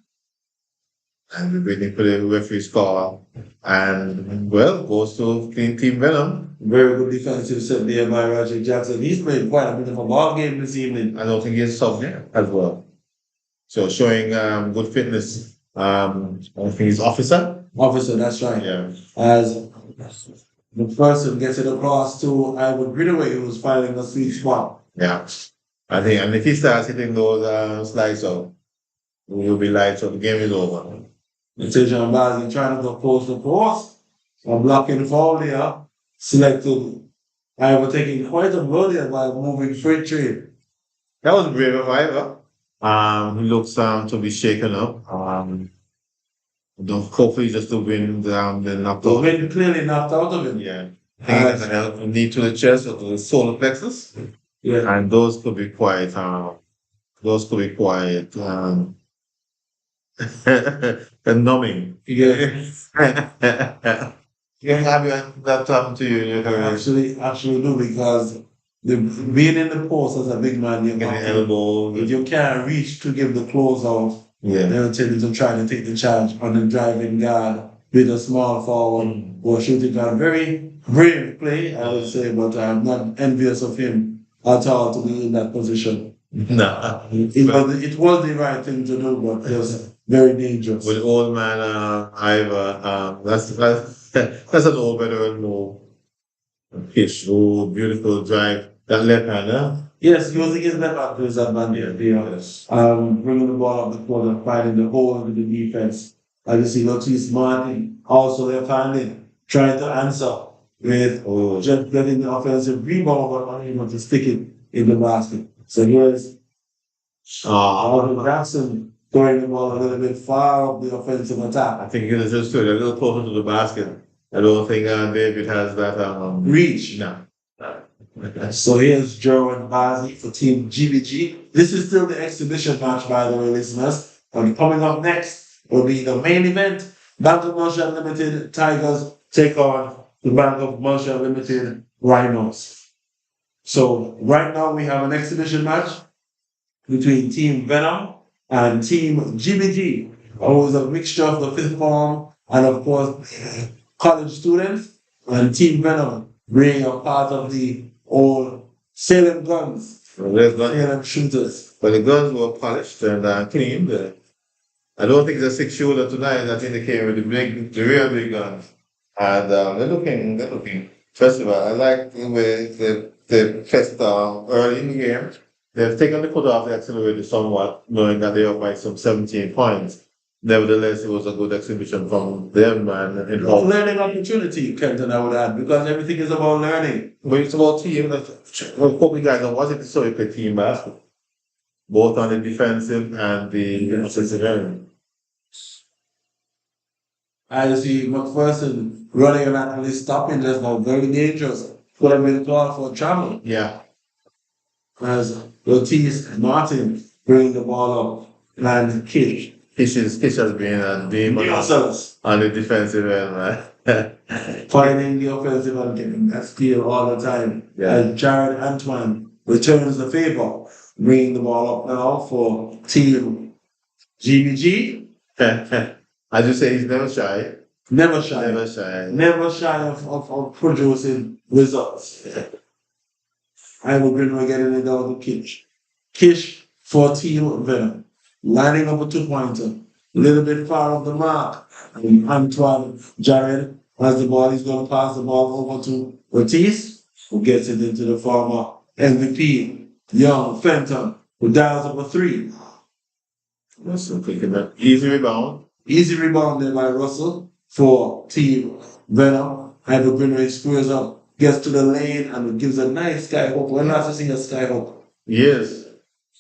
And we're waiting for the referee's call. And well, goes to Clean Team Venom. Very good defensive set there by Rajay Jackson. He's played quite a bit of a ball game this evening. I don't think he's sub as well. So showing good fitness. I think he's officer. Officer, that's right. Yeah. As the person gets it across to Ivan Greenaway, who's finding a sweet spot. Yeah. I think, and if he starts hitting those slides out, we'll be light, so the game is over. Tejon Bazi trying to go close to post. A blocking foul there. Selected. Ivan taking quite a blow there by moving freight trade. That was brave of Ivor. He looks to be shaken up. Hopefully just to win the knocked The out. wind clearly knocked out of him. Yeah. I think it's a knee to the chest or to the solar plexus. Yeah. And those could be quite numbing. Yeah. You have that happen to you in your career. Actually do, because being in the post as a big man, Getting elbow. if you can't reach to give the closeout, Yeah. they'll tell you to try to take the charge on the driving guard with a small forward or shooting guard. Very brave play, I would say, but I'm not envious of him at all to be in that position. No. It was the right thing to do, but just very dangerous. With old man Ivor, that's an old veteran move. Pitch, beautiful drive. That left hand, huh? Yes, using his left hand to his advantage. Yes. Bringing the ball up the court and finding the hole in the defense. As you see, Otis Martin also left-handed, trying to answer with just getting the offensive rebound, but unable to stick it in the basket. So here's Alvin Jackson throwing the ball a little bit far up the offensive attack. I think it's just a little closer to the basket. I don't think David has that Reach. No. So here's Jerwin Bazzi for Team GBG. This is still the exhibition match, by the way, listeners. And coming up next will be the main event. Bank of Montreal Limited Tigers take on the Bank of Montreal Limited Rhinos. So right now we have an exhibition match between Team Venom and Team GBG, who is a mixture of the fifth form and of course college students, and Team Venom being a part of the old Salem guns, Salem shooters. But the guns were polished and cleaned. I don't think it's a 6-shooter tonight. I think they came with the real big guns. And they're looking. First of all, I like the way they pressed early in the game. They've taken the foot off the accelerator somewhat, knowing that they are by some 17 points. Nevertheless, it was a good exhibition from them. And learning opportunity, Kenton, I would add, because everything is about learning. But it's about team. Couple guys that wasn't historically team basketball, both on the defensive and the offensive end. I see McPherson running and actually stopping just now, very dangerous. Could have been called for travel. Yeah. As Otis Martin bringing the ball up and Kish. Kish has been a demon on the defensive end, man. Finding the offensive and getting that steal all the time. Yeah. And Jared Antoine returns the favor, bringing the ball up now for Team GBG. As you say, he's never shy. Never shy. Never shy. Never shy of producing results. I will bring getting it down to Kish. Kish for Team Venom. Lining up a 2-pointer. A little bit far off the mark. And Antoine Jared has the ball. He's going to pass the ball over to Ortiz, who gets it into the former MVP, Young Fenton, who dials up a 3. Russell picking up. Easy rebound. Easy rebound there by Russell for Team Venom. Hydro Greenway screws up, gets to the lane, and gives a nice sky hook. We're not seeing a sky hook. Yes.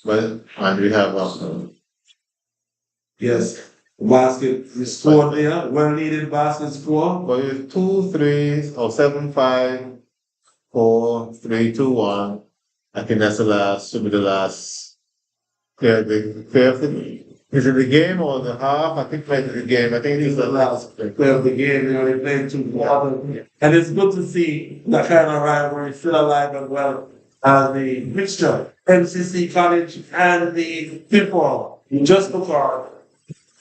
And we have yes. Basket is scored there. Well needed basket score. But it's 2 3 or 7 5 4 3 2 1. I think that's the last. Should be the last. Yeah, is it the game or the half? I think maybe the game. I think it's the last play of the game. They only played 2 quarters. And it's good to see that kind of rivalry still alive as well as the mixture, MCC College and the people, just because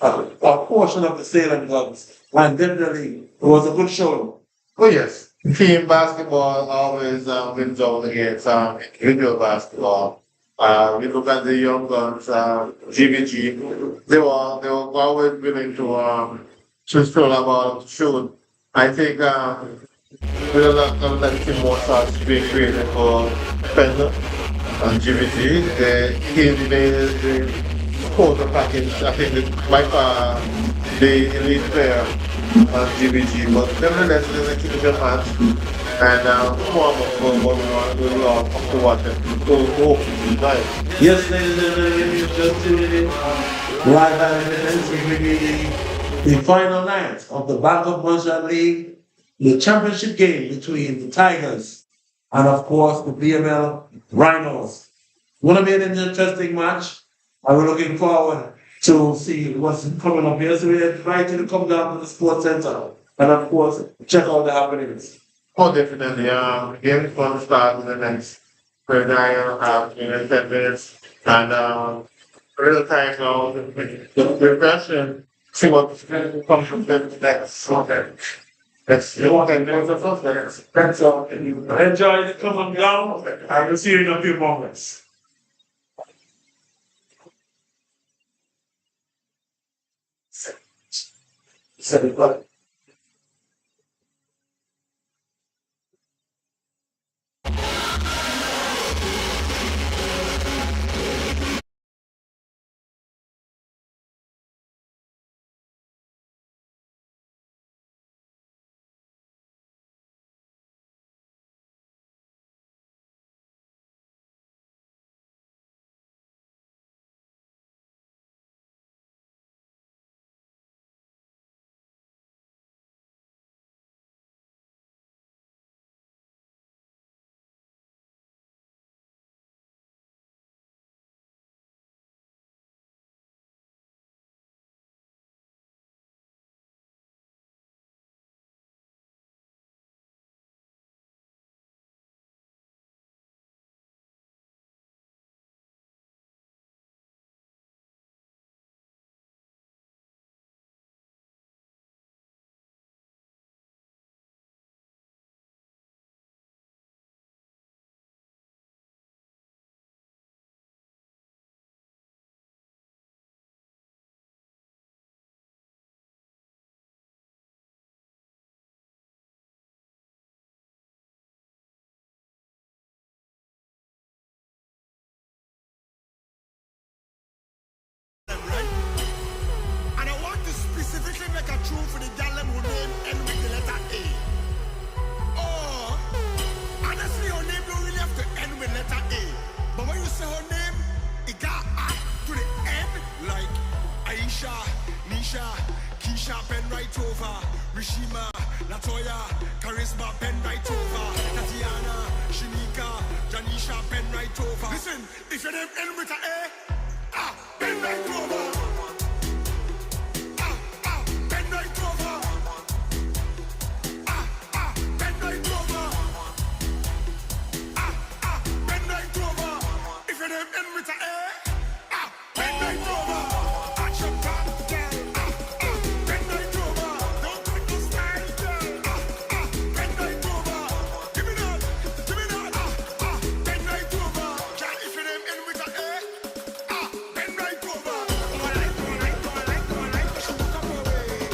a portion of the Salem Guns. And definitely, it was a good show. Oh, yes. Team basketball always wins out against individual basketball. We look at the young guns, GBG. They were always willing to throw the ball to shoot. I think with a lot of more shots being created for Fender and GBG, he made the quarter package. I think by far the elite player on GBG, but nevertheless, it's a typical match. And warm up for what we want to watch it. So, nice. Yes, ladies and gentlemen, you just tuned in. Live at events will be the final night of the Bank of Montreal League, the championship game between the Tigers and, of course, the BML Rhinos. Going to be an interesting match, and we're looking forward to see what's coming up here. So we invite you to come down to the Sports Center and, of course, check out the happenings. Oh, definitely. The game is going to start in the next 9.5 minutes, 10 minutes. And a little time now, the refreshing, see what comes from the next. Okay. That's all. Enjoy the coming down. I will see you in a few moments. Rishima, Latoya, Charisma, Ben right over. Tatiana, Shinika, Janisha, Ben right over. Listen, if your name end with a A, Ben right over. Ben right over. Ben right over. Ben right over. If your name end with a A, Ben right over. Action part, girl. Ben right over. Don't take no style, girl. Ben right over. Give me that. Ben right over. Girl, if your name end with a A, Ben right over. She took up her waist.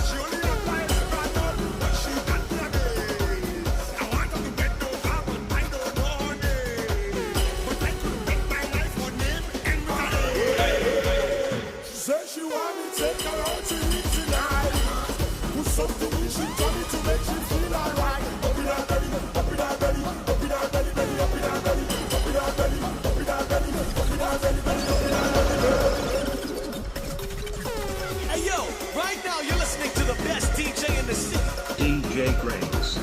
She only had five straddle, but she got the days. I want her to bend over, but I don't know her name. But I could bet my life on name and with a A. She said she want me take her out to eat tonight. Put something in she told me to make she feel alright. Up in her belly, up in her belly, up in her belly, belly, up in her belly, up in her belly, up in her belly, up in her belly, belly, up in her belly. Hey yo, right now you're listening to the best DJ in the city. DJ Graves.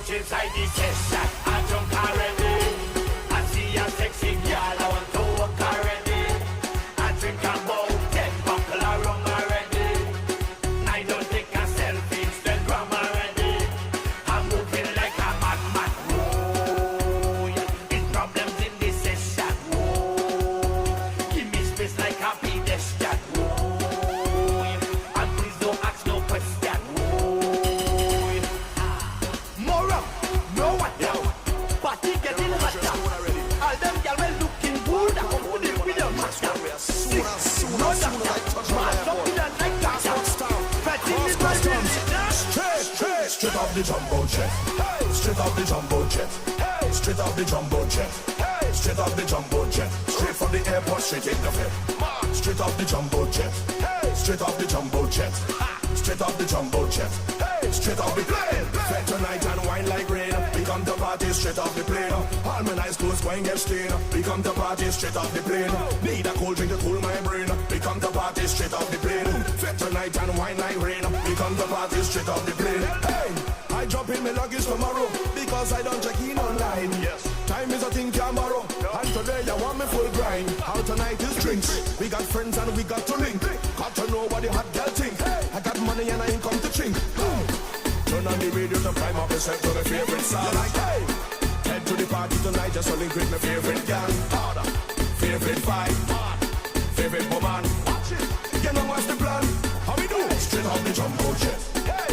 Inside the session, I drunk already. I see a sexy girl, I want to walk already. I drink about 10 buckle of rum already. I don't take a selfie, Instagram already. I'm moving like a madman. Whoa, it's problems in this session. Whoa, give me space like a pedestrian. Whoa, and please don't ask no question. Whoa, more rum. No one now, party getting hotter. All them girls well looking good. I come to the video master. No doctor, mask up in a night doctor. Fatty me by the Straight off the jumbo jet. Straight off the jumbo jet. Straight off the jumbo jet. Straight off the jumbo jet. Straight from the airport, straight in the fit. Straight off the jumbo jet. Straight off the jumbo jet. Straight off the jumbo jet. Straight off the plane. Fed tonight and wine like rain. We come to party straight off the plane. All my nice clothes going get stained. We come to party straight off the plane. Need a cold drink to cool my brain. We come to party straight off the plane. Fed tonight and wine like rain. We come to party straight off the plane. Hey, I drop in my luggage tomorrow because I don't check in online. Yes. Time is a thing can borrow. And today I want me full grind. How tonight is drinks. We got friends and we got to link. Got to know what the hot girl think. I got money and I ain't come to chink. Turn on the radio to prime up yourself to my favorite song. Like, hey, head to the party tonight just to link with my favorite gang. Favorite vibe, favorite woman. You know what's the plan? How we do? Straight off the jumbo jet.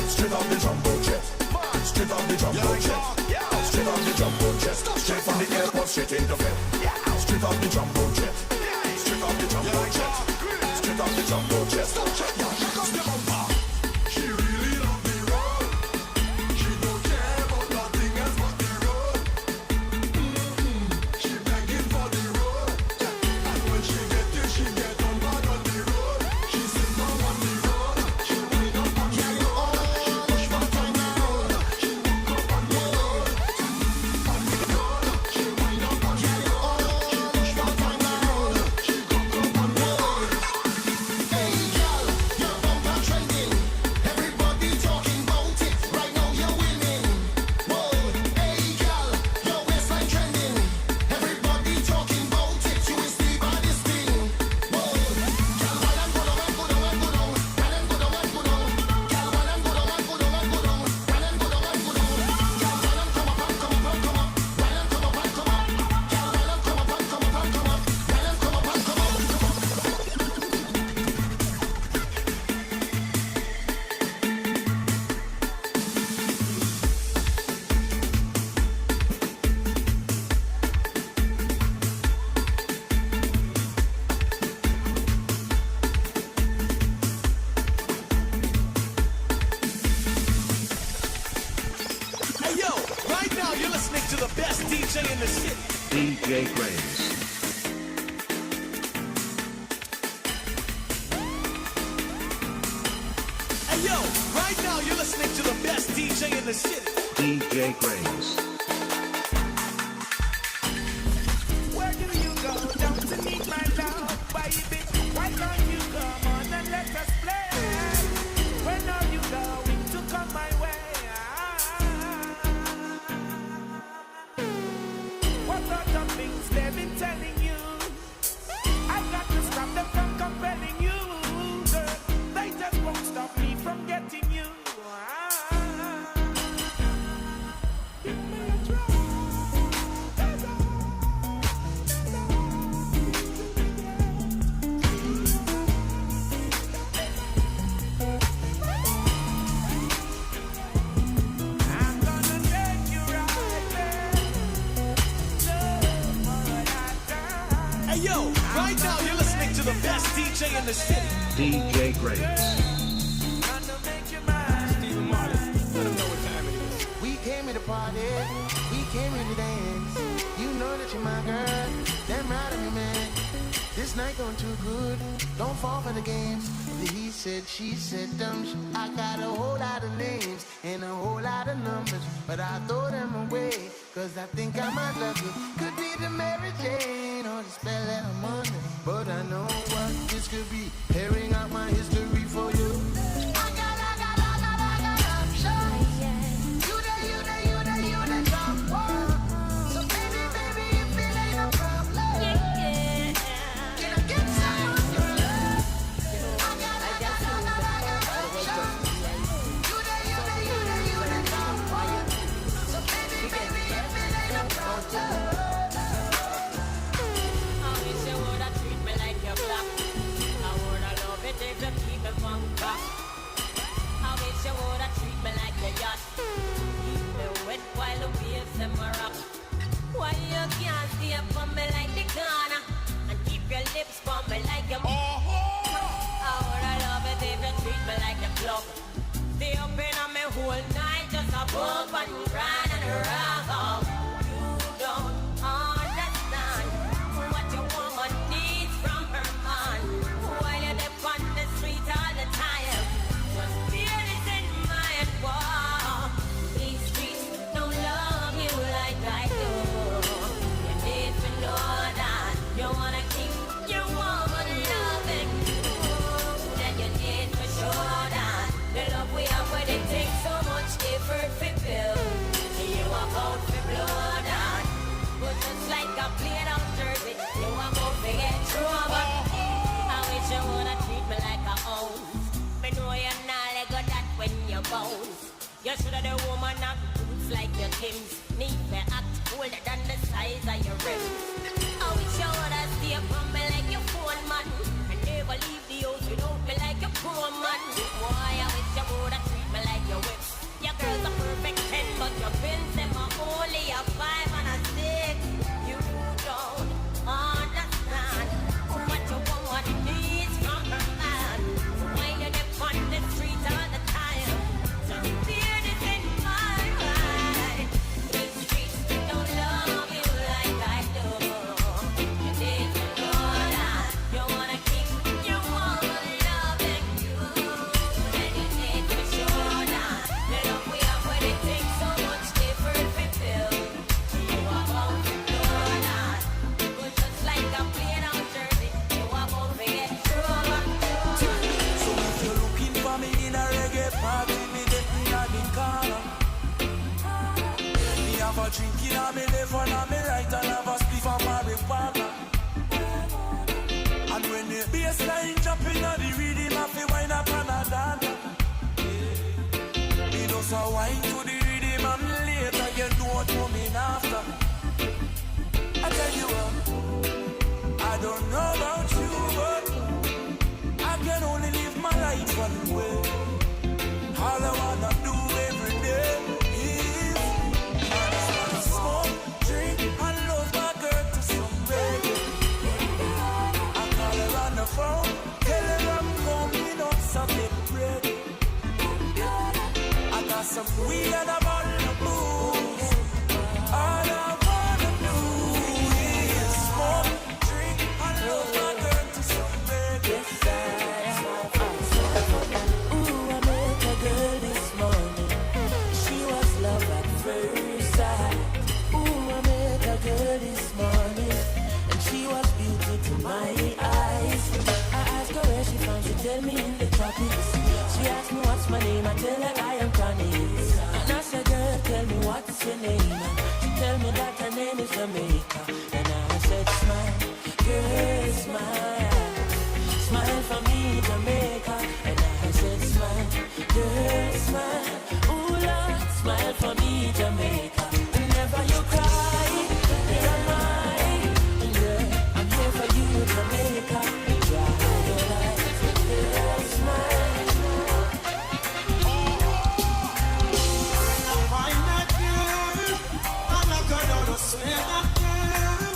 Straight off the jumbo jet. Straight off the jumbo jet. Straight off the jumbo jet. Straight from the airport, straight into bed. Straight off the jumbo jet. Straight off the jumbo jet. the city. DJ Graves. Hey yo, right now you're listening to the best DJ in the city. DJ Graves. Where do you go down to meet my love, baby? Why don't you come on and let us play? When are you going to come my way? What sort of things they've been telling you? I got to stop them from compelling you, girl. They just won't stop me from getting you. Hey yo, right now you're listening to the best DJ in the city. DJ Graves. We came here to party, we came here to dance. You know that you're my girl, damn right I'm your man. This night going too good, don't fall for the games. The he said, she said, dumb shit. I got a whole lot of names and a whole lot of numbers, but I throw them away, cause I think I might love you. Could be the Mary Jane or the spell that I'm under, but I know what this could be, tearing out my history for you. I got options. You the top one. So baby, if it ain't a problem, can I get some of your love? I got options. You the top one. So baby, if it ain't a problem. I wish you woulda treat me like your black. I woulda love it if you keep me from back. I wish you woulda treat me like your yacht. Keep me wet while the waves them a rock. Why you can't stay up on me like the corner and keep your lips for me like your I woulda love it if you treat me like a club. Stay up in on me whole night just a bump and grind and rock. You don't understand what your woman needs from her man. While you're there on the street all the time, just feel it in my wall. These streets don't love you like I do. You need to know that you wanna keep your woman loving you. Then you need to show that the love we have when it takes so much effort to build. You are about to blow that, but just like a played out jersey, you are about to get trouble. I wish you woulda treat me like a own. Me know you're not let go that when you bounce. You shoulda the woman have boots like your Tim's. Need me act older than the size of your rims. I wish you woulda stay from me like your phone man, and never leave the house without me like your poor man. Why I wish you woulda treat me like your whip. Your girl's a perfect 10, but your pins them are only a 5 and a 6. You don't understand what your woman needs from her man. When you're there on the street all the time, so fear this in my mind. These streets don't love you like I do. You need to know that you wanna keep your woman loving you. Then you need to show that the love we have when it takes so much effort to build. You are about to know that, but just like a plain out jersey, you are about to get trouble. So if you're looking for me in a reggae party, me get me at the corner. Me have a drink in a me left and a me right, and have a spliff of marijuana. And when the bassline jumping on the rhythm, I feel wine up and a dance. Me just a wine to the rhythm and later you know what coming after. I tell you what, I don't know about you, but I can only live my life one way. All I wanna do every day is I just wanna smoke, drink, and love my girl to some reggae. I call her on the phone, tell her I'm coming up, so get ready. I got some weed and I'm on the booze. I me in the tropics. She asked me what's my name, I tell her I am Connie. And I said, girl, tell me what's your name. And she tell me that her name is Jamaica. And I said, smile, girl, smile. Smile for me, Jamaica. And I said, smile, girl, smile. Ooh, Lord, smile for me, Jamaica. Whenever you cry, here am I. Yeah, I'm here for you, Jamaica. Dry your eyes, girl, smile. Find that girl, I'm not gonna swear that girl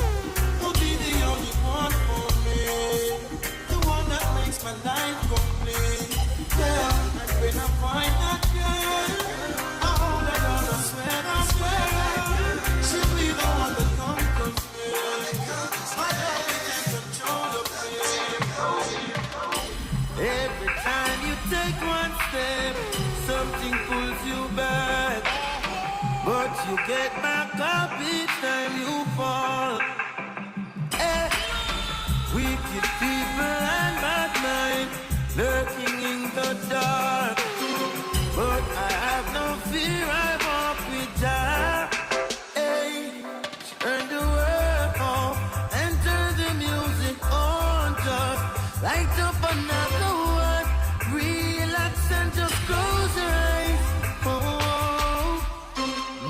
will be the only one for me, the one that makes my life complete. Yeah, and when I find that girl, I hold her down, I swear, she'll be the one that conquers me. My love will take control of me. Every time you take one step, something pulls you back. But you get back up each time you fall. Eh, wicked people and bad mind lurking in the dark. But I have no fear, I walk with Jah. Hey, turn the world off and turn the music on. Just light up another one. Relax and just close your eyes. Oh,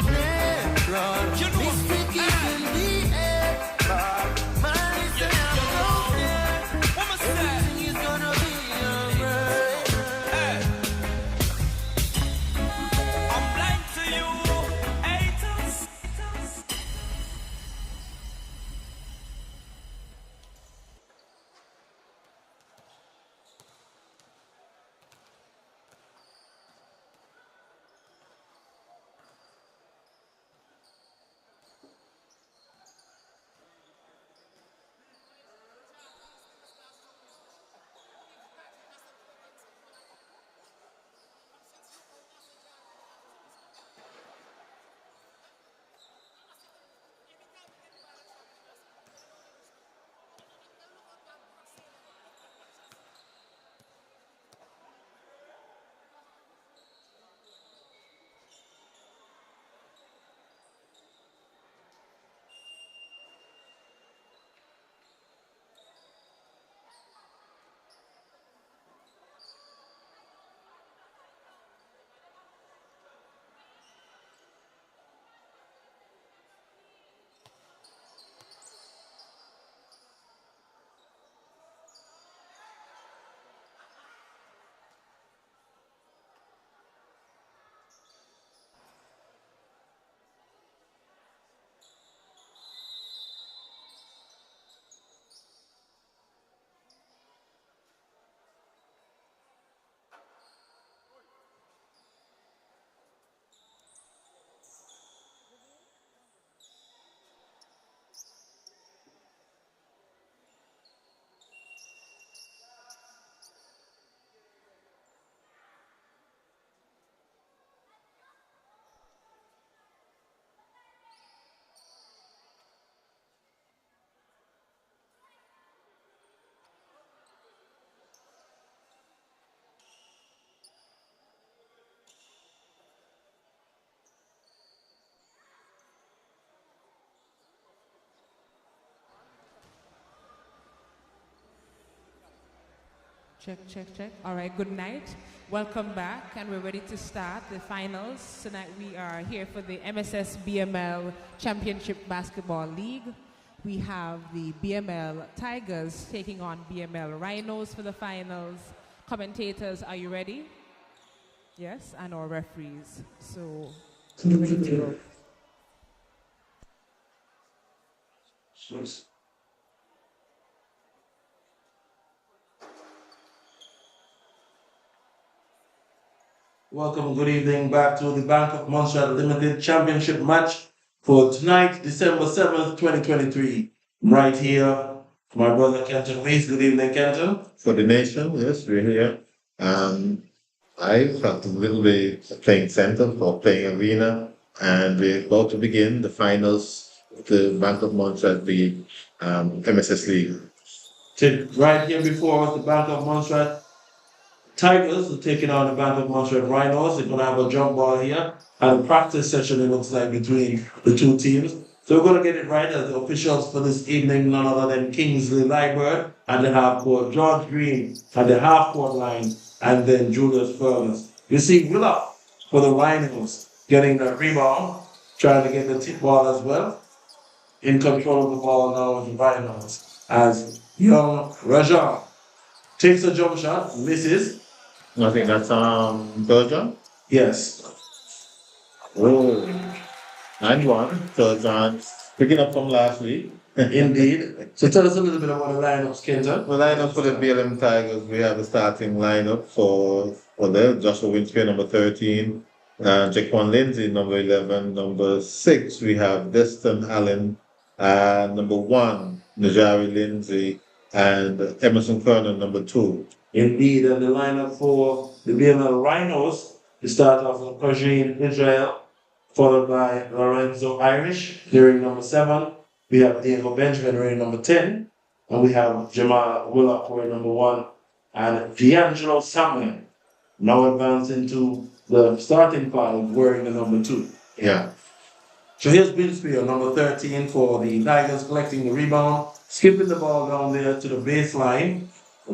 never. Mystic is in the air. Man, is say I'm so there. Everything is gonna be alright. I'm blind to you, haters. Check, check, check. All right, good night. Welcome back, and we're ready to start the finals. Tonight we are here for the MSS BML Championship Basketball League. We have the BML Tigers taking on BML Rhinos for the finals. Commentators, are you ready? Yes, and our referees. So, ready to go. Welcome, good evening back to the Bank of Montreal Limited Championship match for tonight, December 7th, 2023. I'm right here for my brother Kenton Weiss. Good evening, Kenton. For the nation, yes, we're here. I felt a little bit playing center for playing arena, and we're about to begin the finals of the Bank of Montreal League, MSS League. Right here before us, the Bank of Montreal Tigers are taking on the Bank of Montreal Rhinos. They're going to have a jump ball here and a practice session, it looks like, between the two teams. So we're going to get it right as the officials for this evening, none other than Kingsley Liebert and the half court, George Green at the half court line, and then Julius Furnace. You see Willa for the Rhinos getting the rebound, trying to get the tip ball as well. In control of the ball now is the Rhinos as young Raja takes a jump shot, misses. I think that's Belgium. Yes. Oh, and one. So John's picking up from last week. Indeed. So tell us a little bit about the lineups, Kenton. The lineup for the BLM Tigers, we have the starting lineup for the Joshua Winspear, number 13, Jaquan Lindsay, number 11, number 6, we have Destin Allen, and number 1, Najari Lindsay, and Emerson Kernan, number 2. Indeed, and the lineup for the BML Rhinos, we start off with Kajin Israel, followed by Lorenzo Irish, wearing number 7. We have Diego Benjamin wearing number 10, and we have Jamal Willock wearing number 1, and D'Angelo Samuel now advancing to the starting five wearing the number 2. Yeah. So here's Winspear, number 13 for the Tigers, collecting the rebound, skipping the ball down there to the baseline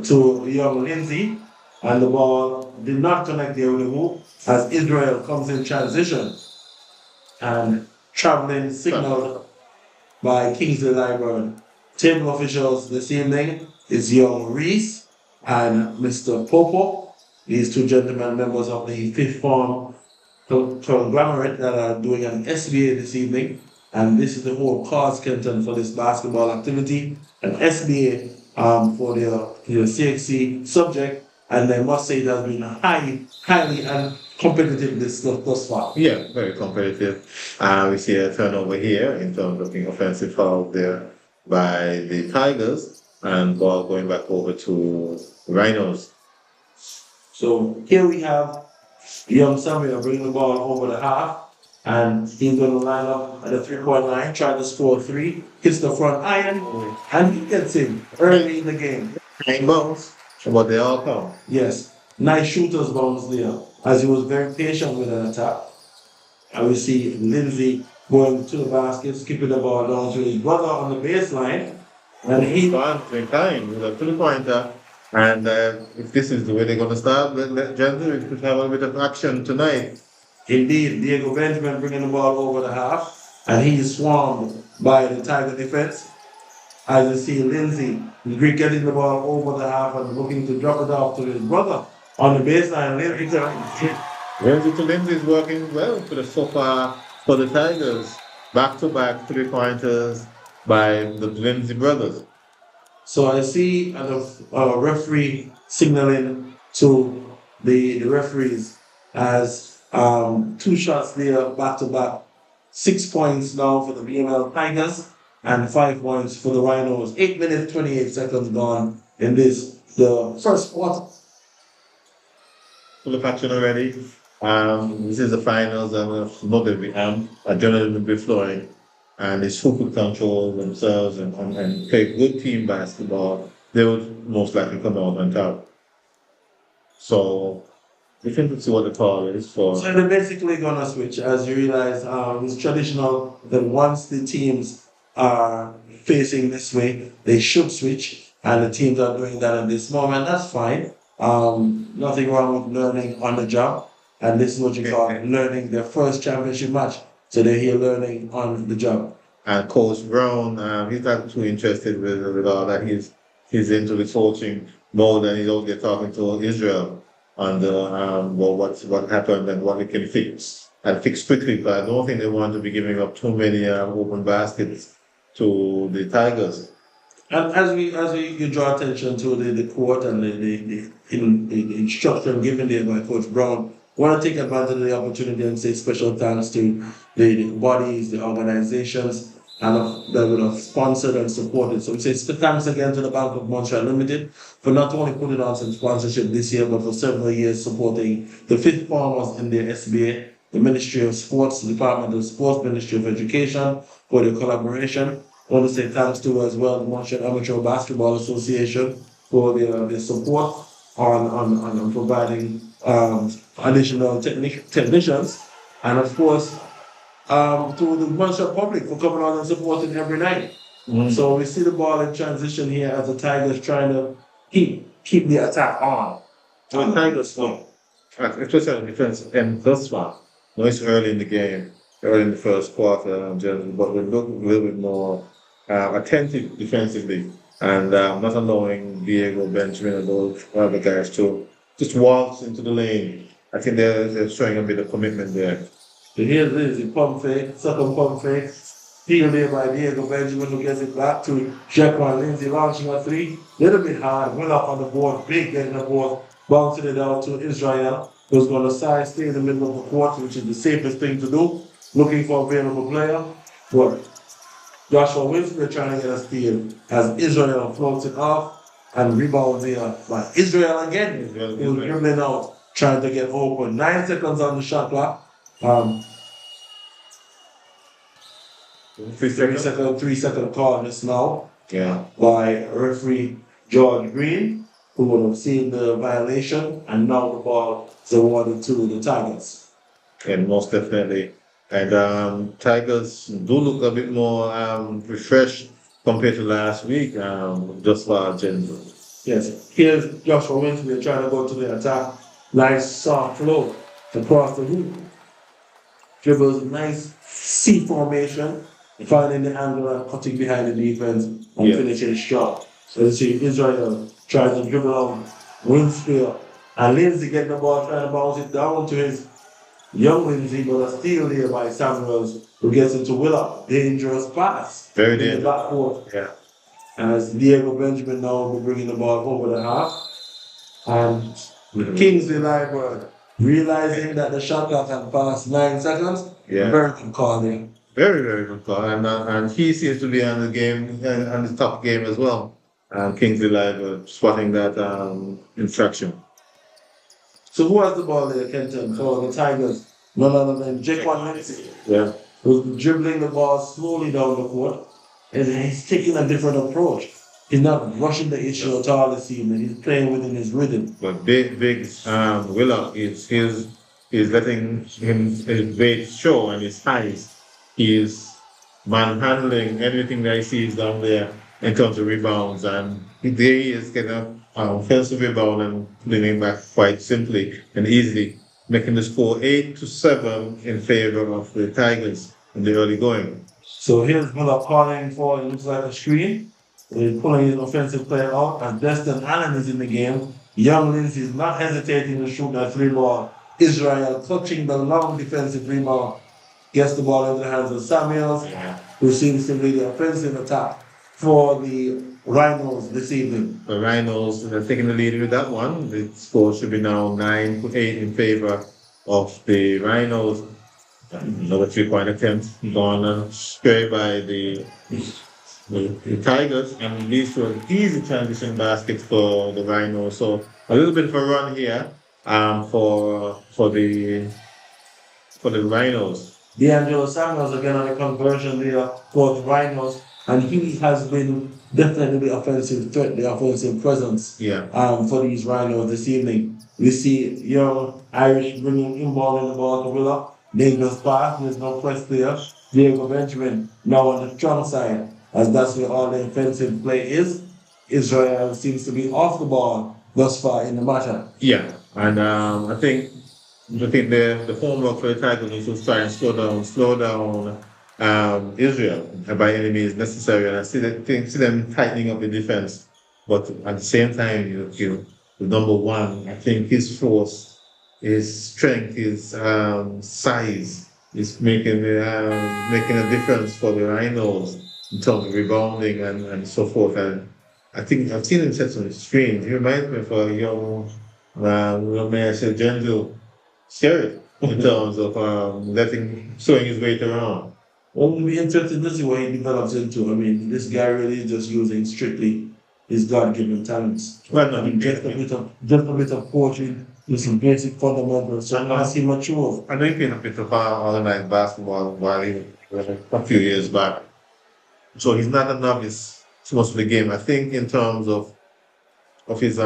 to young Lindsay, and the ball did not connect there with the hoop as Israel comes in transition and traveling signaled by Kingsley Library. Table officials this evening is young Reese and Mr. Popo. These two gentlemen, members of the fifth form conglomerate that are doing an SBA this evening. And this is the whole cause, Kenton, for this basketball activity. An SBA for their CXC subject. And I must say it has been highly and competitive thus far. Yeah, very competitive. We see a turnover here in terms of being offensive foul there by the Tigers, and ball going back over to Rhinos. So here we have young Samuel bringing the ball over the half, and he's going to line up at the 3-point line, try to score 3, hits the front iron, and he gets in early in the game. 9 bounce, but they all count. Yes, nice shooter's bounce there, as he was very patient with an attack. And we see Lindsay going to the basket, skipping the ball down to his brother on the baseline, and he answering time with a 3-pointer. And if this is the way they're going to start, gentlemen, we could have a bit of action tonight. Indeed, Diego Benjamin bringing the ball over the half, and he is swarmed by the Tiger defense. As you see Lindsay getting the ball over the half and looking to drop it off to his brother on the baseline. Lindsay to Lindsay is working well for the so far for the Tigers. Back-to-back 3-pointers by the Lindsay brothers. So I see a referee signaling to the referees as 2 shots there back-to-back. 6 points now for the BML Tigers and 5 points for the Rhinos. 8 minutes, 28 seconds gone in the first quarter. Full of action already. This is the finals, and not that we have. Adrenaline will be flowing. And it's who could control themselves and play good team basketball, they would most likely come out on top. So we can see what the call is for. So they're basically gonna switch, as you realize. It's traditional that once the teams are facing this way, they should switch, and the teams are doing that at this moment. That's fine. Nothing wrong with learning on the job, and this is what you call learning their first championship match. So they're here learning on the job. And Coach Brown, he's not too interested with all that. He's into the coaching more than he's out there talking to Israel on the what happened and what we can fix and fix quickly. But I don't think they want to be giving up too many open baskets to the Tigers. And as you draw attention to the quote and the instruction given there by Coach Brown, I want to take advantage of the opportunity and say special thanks to the bodies, the organizations, and that would have sponsored and supported. So we say thanks again to the Bank of Montreal Limited for not only putting on some sponsorship this year, but for several years supporting the fifth formers in their SBA, the Ministry of Sports, the Department of Sports, Ministry of Education for their collaboration. I want to say thanks to as well the Montreal Amateur Basketball Association for their support. on providing additional technicians, and of course to the Munster public for coming out and supporting every night. So we see the ball in transition here as the Tigers trying to keep the attack on. The Tigers, no. Especially on defense and thus far. No, it's early in the game, early in the first quarter, generally, but we look a little bit more attentive defensively and not allowing Diego Benjamin and those other guys to just waltz into the lane. I think they're showing a bit of commitment there. So here's Lindsay pump fake, second pump fake. Steal there by Diego Benjamin who gets it back to Jacqueline Lindsay launching a three. Little bit hard, went up on the board, big getting the board, bouncing it out to Israel, who's going to side stay in the middle of the court, which is the safest thing to do. Looking for available player. But Joshua Winston trying to get a steal as Israel floats it off and rebounds here by Israel again. He's dribbling out, trying to get open. 9 seconds on the shot clock. 3 second call just now. Yeah. By referee George Green, who would have seen the violation, and now the ball is awarded to the Tigers. And most definitely. And Tigers do look a bit more refreshed compared to last week, just for general. Yes. Here's Joshua Winston trying to go to the attack. Nice soft flow across the hoop. Dribbles nice C formation, finding the angle and cutting behind the defense and finishing the shot. So you see Israel tries to dribble out Winsfield and Lindsay getting the ball, trying to bounce it down to his young Lindsay, but a steal there by Samuels, who gets into Willa. Dangerous pass. Very dangerous. In the backcourt. Yeah. As Diego Benjamin now will be bringing the ball over the half. And Kingsley Library, realizing that the shot clock had passed 9 seconds, very good call there. Very, very good call. And he seems to be on the game, on the top game as well. Kingsley Library spotting that infraction. So who has the ball there, Kenton, for the Tigers? None other than Jaquan Lindsay. Yeah. Who's dribbling the ball slowly down the court. And he's taking a different approach. He's not rushing the issue at all this evening. He's playing within his rhythm. But big Willa is letting his weight show and his size. He is manhandling everything that he sees down there in terms of rebounds, and there he is getting an offensive rebound and putting it back quite simply and easily, making the score 8-7 in favor of the Tigers in the early going. So here's Miller calling for, it looks like a screen. He's pulling his offensive player out, and Destin Allen is in the game. Young Lindsay is not hesitating to shoot that three ball. Israel clutching the long defensive rebound. Gets the ball into the hands of Samuels, who seems to be the offensive attack for the Rhinos this evening. The Rhinos are taking the lead with that one. The score should be now 9-8 in favor of the Rhinos. Another 3-point attempt gone straight by the Tigers, and leads to an easy transition basket for the Rhinos. So a little bit of a run here for the Rhinos. D'Angelo Samuels again on the conversion there for the Rhinos, and he has been definitely the offensive threat, the offensive presence for these Rhinos this evening. We see young Irish bringing in the ball to Willa. Dangerous pass, there's no press there. Diego Benjamin now on the strong side, as that's where all the offensive play is. Israel seems to be off the ball thus far in the matter. Yeah, and I think the homework for the Tigers is to try and slow down Israel by any means necessary. And I see them tightening up the defense, but at the same time, the number one, I think his force, his strength, his size is making a difference for the Rhinos in terms of rebounding and so forth. And I think I've seen him set some screens. He reminds me of a young, may I say, gentle Sheriff in terms of showing his weight around. Well, it'll be interesting to see what he develops into. I mean, this guy really is just using strictly his God-given talents. Well, no, just a bit of coaching, with some basic fundamentals. So as he matures. I know he played a bit of organized basketball while he was a few years back. So he's not a novice to most of the game. I think in terms of his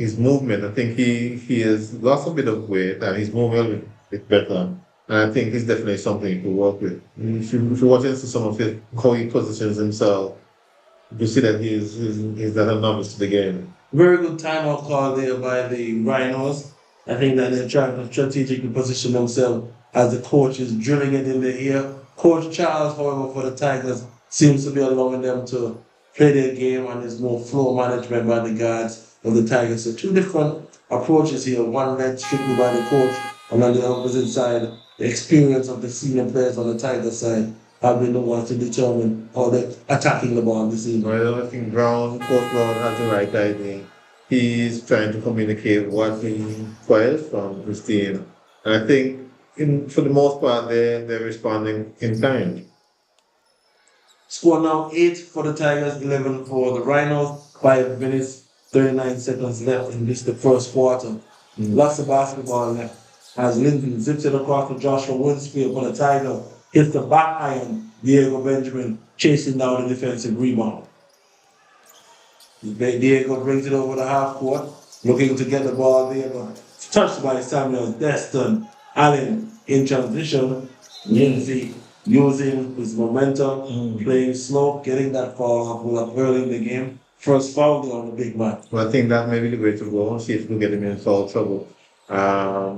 his movement. I think he has lost a bit of weight and he's moving a little bit better. And I think he's definitely something to work with. If you watch into some of his how he positions himself, you see that he's not a novice to the game. Very good timeout call there by the Rhinos. I think that they're trying to strategically position themselves as the coach is drilling it in their ear. Coach Charles, however, for the Tigers, seems to be allowing them to play their game and there's more flow management by the guards of the Tigers. So two different approaches here. One led strictly by the coach, and on the opposite side, the experience of the senior players on the Tigers side have been the ones to determine how they're attacking the ball this evening. Well, I think Coach Brown has the right idea. He's trying to communicate what he requires from his team. And I think for the most part they're responding in kind. Score now 8 for the Tigers, 11 for the Rhinos. 5 minutes, 39 seconds left in this the first quarter. Lots of basketball left. As Linton zips it across to Joshua Winsfield for the Tigers. Hits the back iron. Diego Benjamin chasing down the defensive rebound. Diego brings it over the half court, looking to get the ball there, but it's touched by Samuel Deston. Allen in transition. Lindsay using his momentum, playing slow, getting that foul up early in the game. First foul on the big man. Well, I think that may be the way to go. See if we get him in foul trouble. I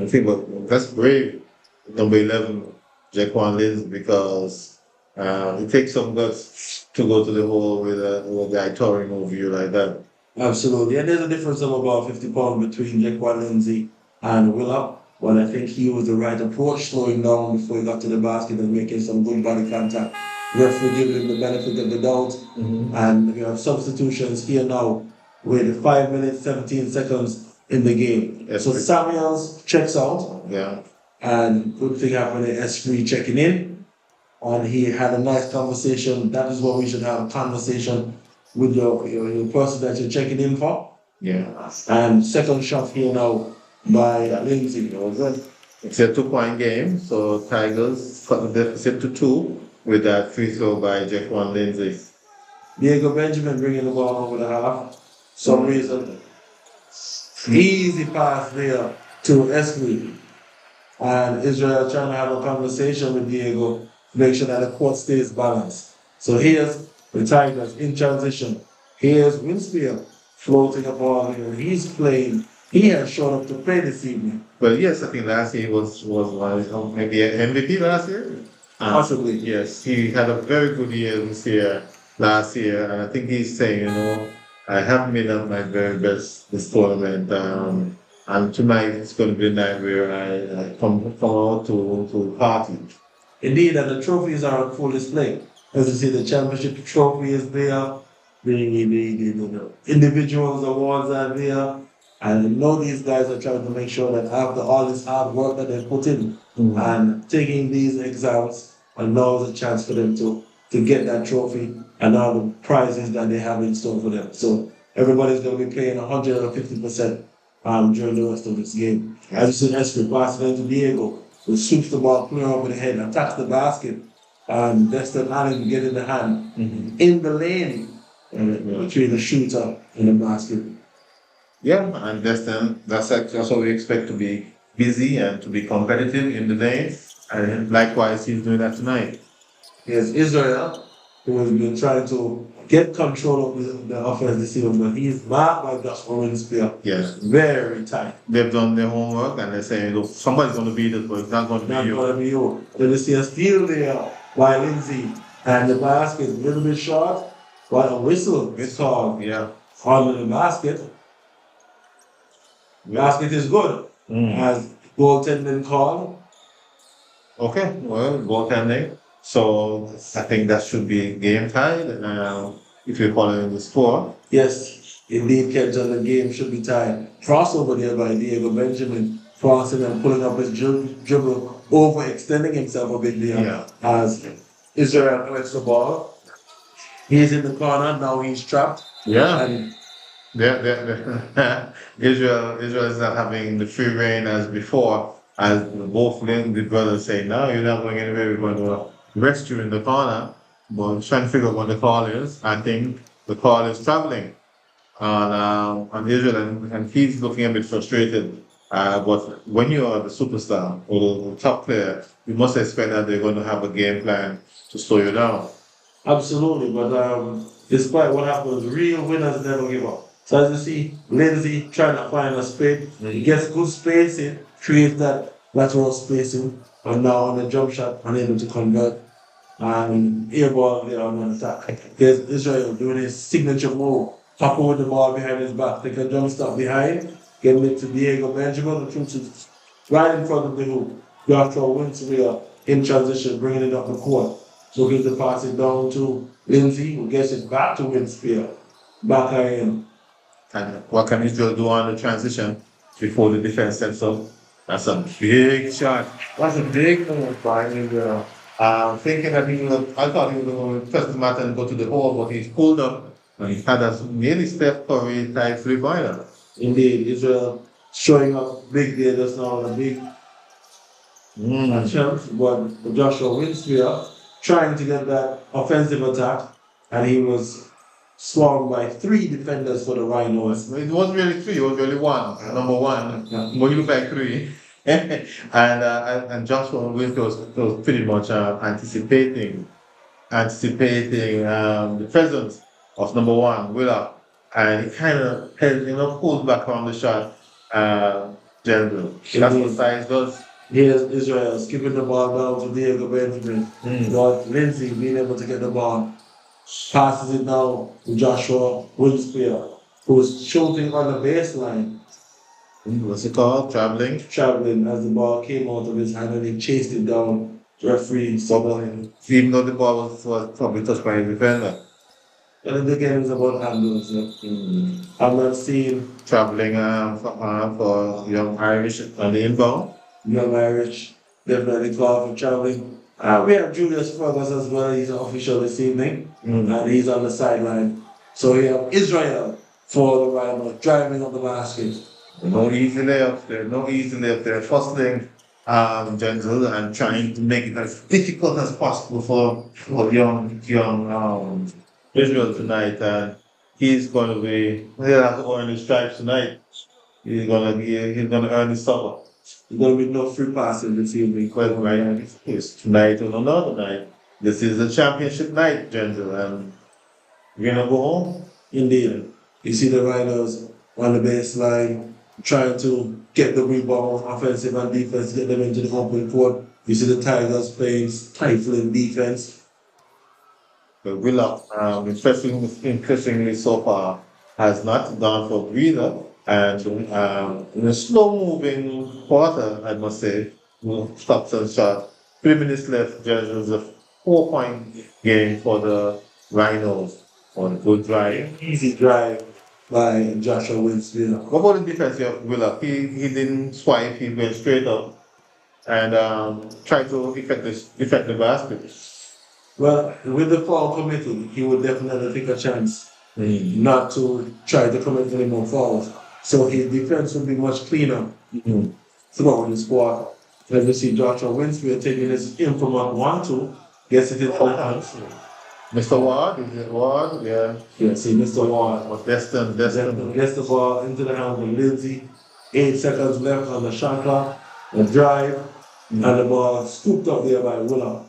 think that's brave. Number 11, Jaquan Lins, because it takes some guts to go to the hole with a guy towering over you like that. Absolutely. And there's a difference of about 50 pounds between Jaquan Lindsay and Willop. But I think he was the right approach, slowing down before he got to the basket and making some good body contact. Referee giving him the benefit of the doubt. And we have substitutions here now with 5 minutes, 17 seconds in the game. Yes, so Samuels checks out. Yeah. And good thing happened in S3 checking in. And he had a nice conversation. That is what we should have, a conversation with your person that you're checking in for. Yeah. And second shot here now by Lindsay. It's a 2-point game, so Tigers cut the deficit to 2 with that free throw by Jaquan Lindsay. Diego Benjamin bringing the ball over the half. Some reason. Easy pass there to Eskley. And Israel trying to have a conversation with Diego to make sure that the court stays balanced. So here's the Tigers in transition. Here's Winsfield floating a ball here. He's playing. He has shown up to play this evening. Well, yes, I think last year was maybe an MVP last year. Possibly. Yes, he had a very good year last year, and I think he's saying, I haven't been at my very best this tournament, and tonight it's going to be a night where I come out to party. Indeed, and the trophies are on full display. As you see, the championship trophy is there, the individuals awards are there, and I know these guys are trying to make sure that after all this hard work that they put in and taking these exams, and now is a chance for them to get that trophy and all the prizes that they have in store for them. So everybody's going to be playing 150% during the rest of this game. As you see, Esri passing into Diego, who swoops the ball clear over the head, attacks the basket, and Destin Allen get in the hand in the lane between the shooter and the basket. Yeah, and that's what we expect, to be busy and to be competitive in the lane. And likewise, he's doing that tonight. Yes, Israel, who has been trying to get control of the offense this season, but he's marked by Joshua Winsfield. Yes. Very tight. They've done their homework and they're saying, look, somebody's going to beat us, but it's not going to be you. Not going to be you. Then you see a steal there by Lindsay, and the basket a little bit short, but a whistle is called on the basket. Basket is good. As goaltending called. Okay, well, goaltending. So I think that should be game tied if you're following the score. Yes, indeed, Kenton, the game should be tied. Crossover there by Diego Benjamin, crossing and pulling up his dribble, overextending himself a bit there as Israel collects the ball. He's in the corner, now he's trapped. Yeah. And Israel is not having the free reign as before, as both the brothers say, no, you're not going anywhere, we're going to rest you in the corner. But trying to figure out what the call is. I think the call is traveling. on Israel, and he's looking a bit frustrated. But when you are the superstar or the top player, you must expect that they're going to have a game plan to slow you down. Absolutely, but despite what happens, real winners never give up. So as you see, Lindsay trying to find a space, he gets good spacing, creates that lateral spacing, and now on the jump shot, unable to convert. And air ball there on the attack. There's Israel doing his signature move, popping with the ball behind his back, take a jump stop behind, getting it to Diego Benjamin, the truth is right in front of the hoop. Joshua Winspear in transition, bringing it up the court. So he's to pass it down to Lindsay, who gets it back to Winspear. Back in. And what can Israel do on the transition before the defense sets up? That's a big shot. That's a big move by Israel. Thinking that I thought he was going to press the mat and go to the hole, but he's pulled up and he had a nearly Steph Curry type three-pointer. Indeed, Israel showing up big there just now, a big chance, but Joshua Winspear trying to get that offensive attack, and he was swarmed by 3 defenders for the Rhinos. It wasn't really 3, it was really 1, number 1. When you look like 3. and Joshua Winspear was pretty much anticipating the presence of number 1, Willa, and he kind of pulled back on the shot. General. That's what size does. Here's Israel skipping the ball down to Diego Benjamin. But Lindsay being able to get the ball. Passes it now to Joshua Winspear, who's shooting on the baseline. What's it called? Traveling? Traveling as the ball came out of his hand and he chased it down. Referee saw him. Even though the ball was probably touched by a defender. And the game is about handles. I'm not seeing traveling for young Irish on the inbound. Young Irish definitely called for traveling. We have Julius Fergus as well. He's an official this evening, and he's on the sideline. So we have Israel for the Rhinos driving up the basket. No easy layup there. No easy layup there. Hustling Gentle and trying to make it as difficult as possible for young Israel tonight. And he's going to be he'll have to earn his stripes tonight. He's going to earn his supper. There's going to be no free passing this evening. Well, right, it's tonight or another night. This is the championship night, Gentle, and we're going to go home. Indeed. You see the Rhinos on the baseline trying to get the rebound, offensive and defense, get them into the open court. You see the Tigers playing stifling defense. But Willock, interestingly so far, has not gone for breather. And in a slow-moving quarter, I must say, stops and shot. 3 minutes left, General's a 4-point game for the Rhinos on a good drive. Easy drive by Joshua Winspear. What about the defense of Willock? He didn't swipe, he went straight up and tried to effect the basket. Well, with the foul committee, he would definitely take a chance not to try to commit any more fouls. So his defense will be much cleaner throughout the squad. Let me see Joshua Winspear taking his in from 1-2, gets it in the hands. Mr. Ward, is it Ward? Yeah. Yeah, see Mr. Ward. Was Destin. Gets the ball into the hands of Lindsay. 8 seconds left on the shot clock. The drive, and the ball scooped up there by Willa.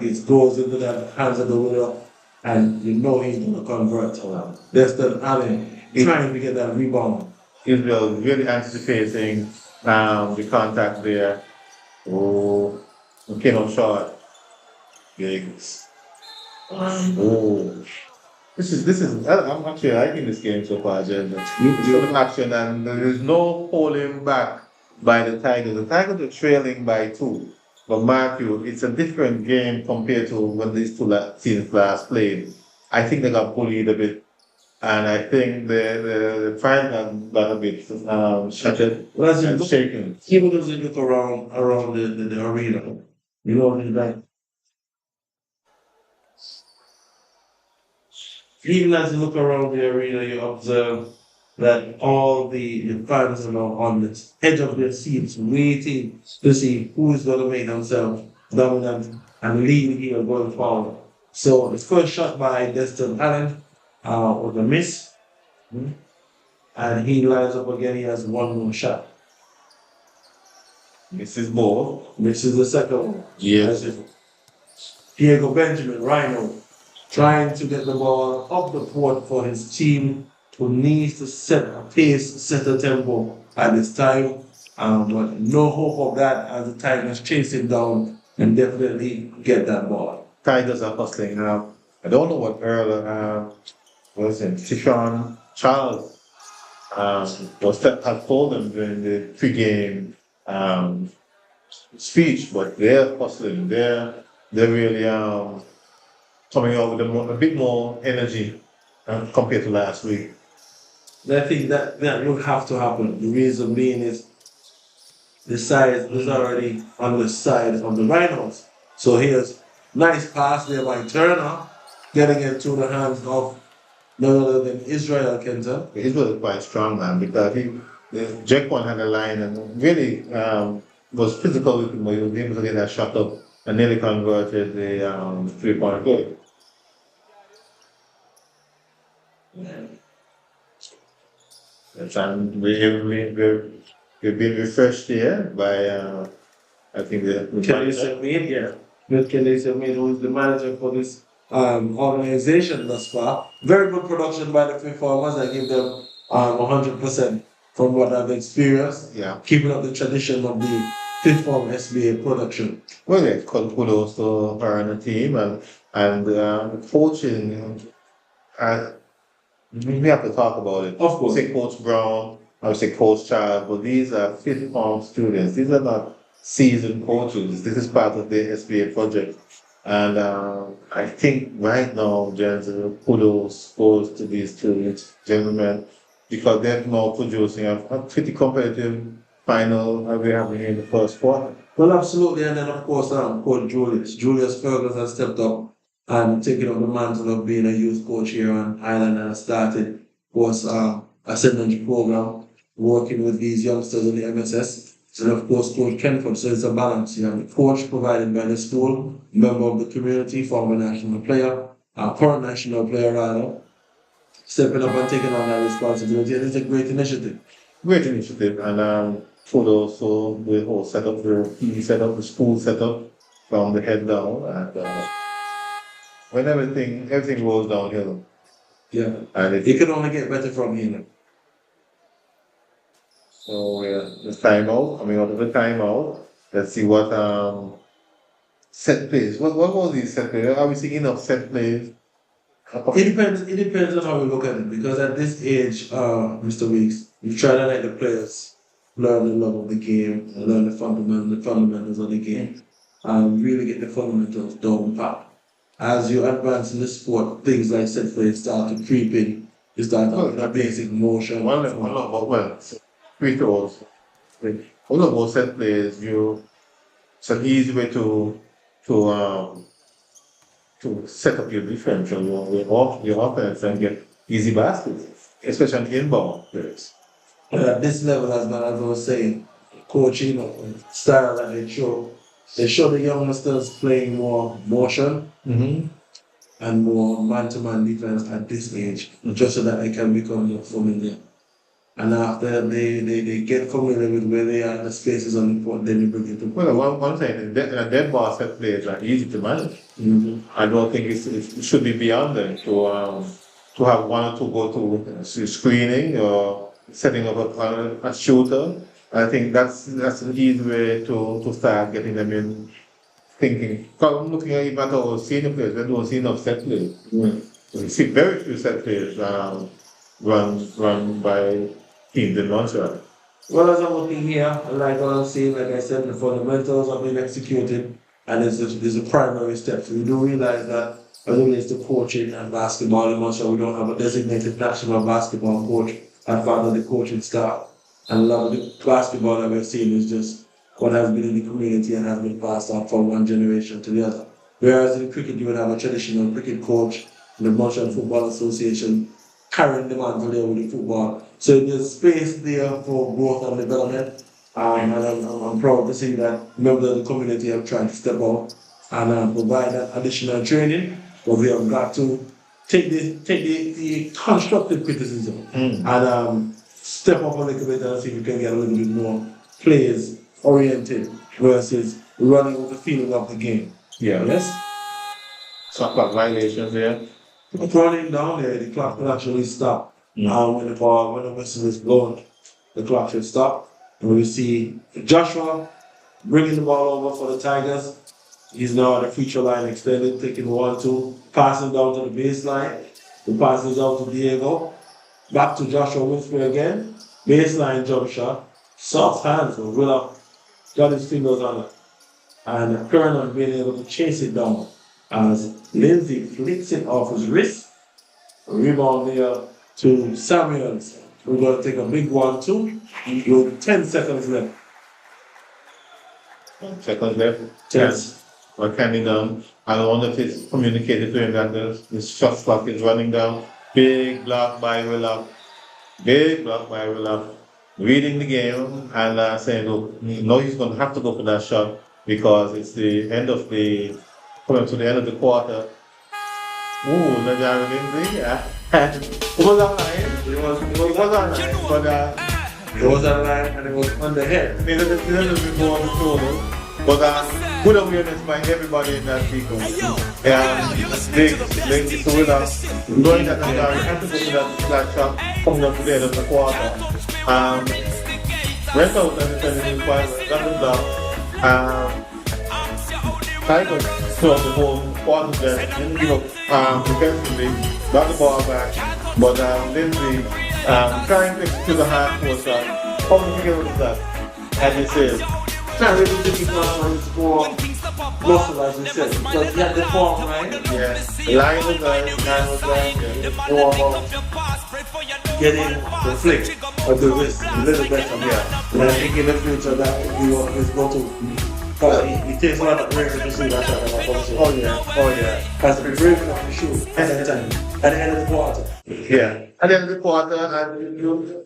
It goes into the hands of the Willa, and you know he's going to convert. Destin Allen trying to get that rebound. Israel really anticipating the contact there. Oh, came up short. Gigs. Oh, this is. I'm actually liking this game so far, Jen. Some action, and there is no pulling back by the Tigers. The Tigers are trailing by 2. But mark you, it's a different game compared to when these two teams last played. I think they got bullied a bit. And I think the pride got a bit shattered and shaken. Even as you look around the arena, you know, like, even as you look around the arena, you observe that all the fans are now on the edge of their seats, waiting to see who is going to make themselves dominant and lead here going forward. So the first shot by Destin Allen was a miss. And he lines up again, he has one more shot. Mrs. Moore. Misses the second one. Yes. As if Diego Benjamin, Rhino, trying to get the ball up the court for his team, who needs to set a pace, set a tempo at this time. But no hope of that as the Tigers chase him down and definitely get that ball. Tigers are hustling now. I don't know what Earl, was it, Tishon Charles, had told them during the pregame speech, but they're hustling. They're really coming out with a bit more energy compared to last week. I think that will have to happen. The reason being is the side is already on the side of the Rhinos. So here's nice pass there by Turner, getting it to the hands of none other than Israel Kenton. Israel is quite strong, man, because Jaquan had a line and really was physical with him, but he was able to get that shot up and nearly converted the 3-point goal. Yes, and we've been refreshed here by I think the Kelly Semeid, yeah. With Kelly Semeid, who is the manager for this organization thus far. Very good production by the performers. I give them 100% from what I've experienced. Yeah. Keeping up the tradition of the fifth form SBA production. Well, yeah, kudos to her and the team and coaching. We have to talk about it. Of course. I would say Coach Brown, I would say Coach Charles, but these are fifth form students. These are not seasoned coaches. This is part of the SBA project. And I think right now, gents, kudos goes to these two gentlemen because they're now producing a pretty competitive final we have in the first quarter. Well, absolutely. And then, of course, Coach Julius. Julius Ferguson has stepped up and taken up the mantle of being a youth coach here on Island and started was a synergy program working with these youngsters in the MSS. And of course, Coach Kenford. So it's a balance. You have the coach provided by the school, member of the community, former national player, current national player rather, stepping up and taking on that responsibility. And it's a great initiative. Great initiative, and kudos to the whole setup, the school setup from the head down, and when everything goes downhill. Yeah, and it can only get better from here. So it's time out. Coming out of the timeout. Let's see what set plays. What was these set plays? Are we seeing enough set plays? It depends on how we look at it because at this age, Mr. Weeks, you try to let the players learn the love of the game, and learn the fundamentals of the game, and really get the fundamentals down pat. As you advance in the sport, things like set plays start to creep in. You start having a basic motion. Free throws. All of those set plays, it's an easy way to set up your defense and your offense and get easy baskets, especially inbound players. At this level, as I was saying, coaching style that they show the youngsters playing more motion and more man-to-man defense at this age, just so that they can become more familiar. And after they get familiar with where they are, the spaces on the court, then you bring it to play. Well, one thing, dead ball set plays are easy to manage. I don't think it should be beyond them to have one or two go to screening or setting up a shooter. I think that's an easy way to start getting them in thinking. Because I'm looking at even at our senior players, they don't see enough set plays. You see very few set plays run by teams in Montreal. Well, as I'm looking here, like what I'm seeing, like I said, the fundamentals are being executed, and there's a primary step. So we do realize that as it relates to coaching and basketball in Montreal, we don't have a designated national basketball coach as part of the coaching staff. And a lot of the basketball that we're seeing is just what has been in the community and has been passed on from one generation to the other. Whereas in cricket, you would have a traditional cricket coach, the Montreal Football Association, carrying the mantle there with the football. So there's space there for growth and development. And I'm proud to see that members of the community have tried to step out and provide that additional training. But we have got to the constructive criticism and step up a little bit and see if we can get a little bit more players oriented versus running with the feeling of the game. Yeah. Yes? Some clock violations there. Running down there, the clock will actually stop. When the whistle is blown, the clock should stop. And we see Joshua bringing the ball over for the Tigers. He's now at the feature line extended, taking 1-2, passing down to the baseline. The pass is out to Diego. Back to Joshua Winfrey again. Baseline jump shot. Soft hands. Willa got his fingers on it. And Kernan being able to chase it down as Lindsay flicks it off his wrist. Rebound there to Samuels. We're going to take a big 1-2 with 10 seconds left. Seconds left. Yes. Or can done. I don't wonder if it's communicated to him that the shot clock is running down. Big block by Willock. Big block by Willock. Reading the game and saying, look, no, he's going to have to go for that shot because it's the end of the, coming to the end of the quarter. Ooh, Najara Lindsay. It was on line. It was on line, but it was on line and it was on the head. It was a little bit more on the shoulder. But good awareness by everybody in that sequence. They so with us, knowing that Najara had to go to that flat shot coming up to the end of the quarter. Went out and defended his five, got him down. Tigers throughout the whole quarter there, didn't give up defensively, got the ball back, but Lindsay trying to execute the half court shot, coming together with that, and he says, Can't really difficult for him to score muscle, as we said, because he had the form, right? Yeah, the line was there, It's more about getting the flick of the wrist a little better. Yeah. And I think in the future that we will always go to. It takes a lot of bravery to shoot that shot at that position. Oh yeah. Has to be brave enough to shoot at the time, at the end of the quarter. Yeah, at the end of the quarter, and you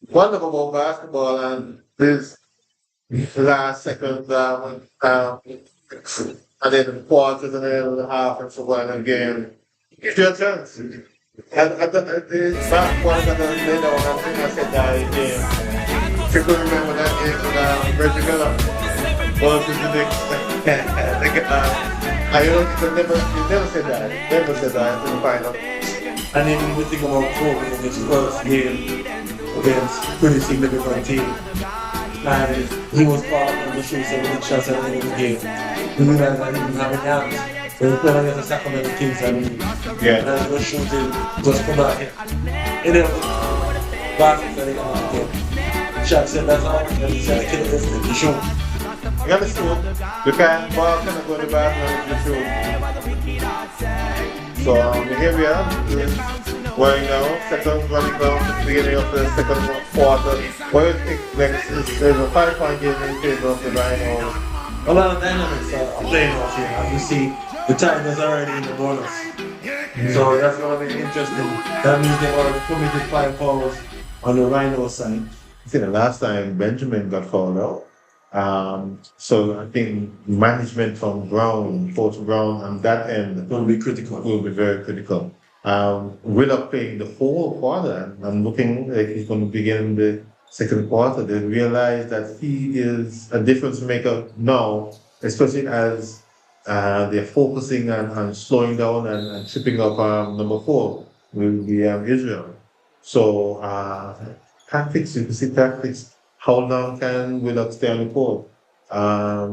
wonder about basketball and this last second, and then the quarters and then the half and so on again. Give you a chance. And at the basketball that I played on, I think I said that game. If you could remember that game with Reggie Miller. Well, to the next. I don't you never said that. Never said that in the final. And then we think about Kobe in his first game against a pretty significant team. And he was part of the shoot 7 shots at the end of the game. We realized that he didn't have any hands. So we played against the Sacramento Kings and he was shooting just come out here. And then basket at the end of the game. Shaq said that's all. And he said, I can't just take the shoot. You got the shoot. You can ball kind of go to the back and the shoot. So here we are. Right now, second running down, beginning of the second quarter. What do you think next is there's a 5-point game in favor of the Rhinos? A lot of dynamics are playing out here. As you see, the Tigers are already in the bonus. So that's going to be interesting. That means they've already committed 5 fouls on the Rhino side. See, the last time Benjamin got fouled out. So I think management from Brown, Coach Brown, on that end will be critical. Will be very critical. Willock playing the whole quarter. I'm looking like he's going to begin the second quarter. They realize that he is a difference maker now, especially as they're focusing on slowing down and tripping up number 4 with the Israel. So tactics, you can see tactics. How long can Willock stay on the court? How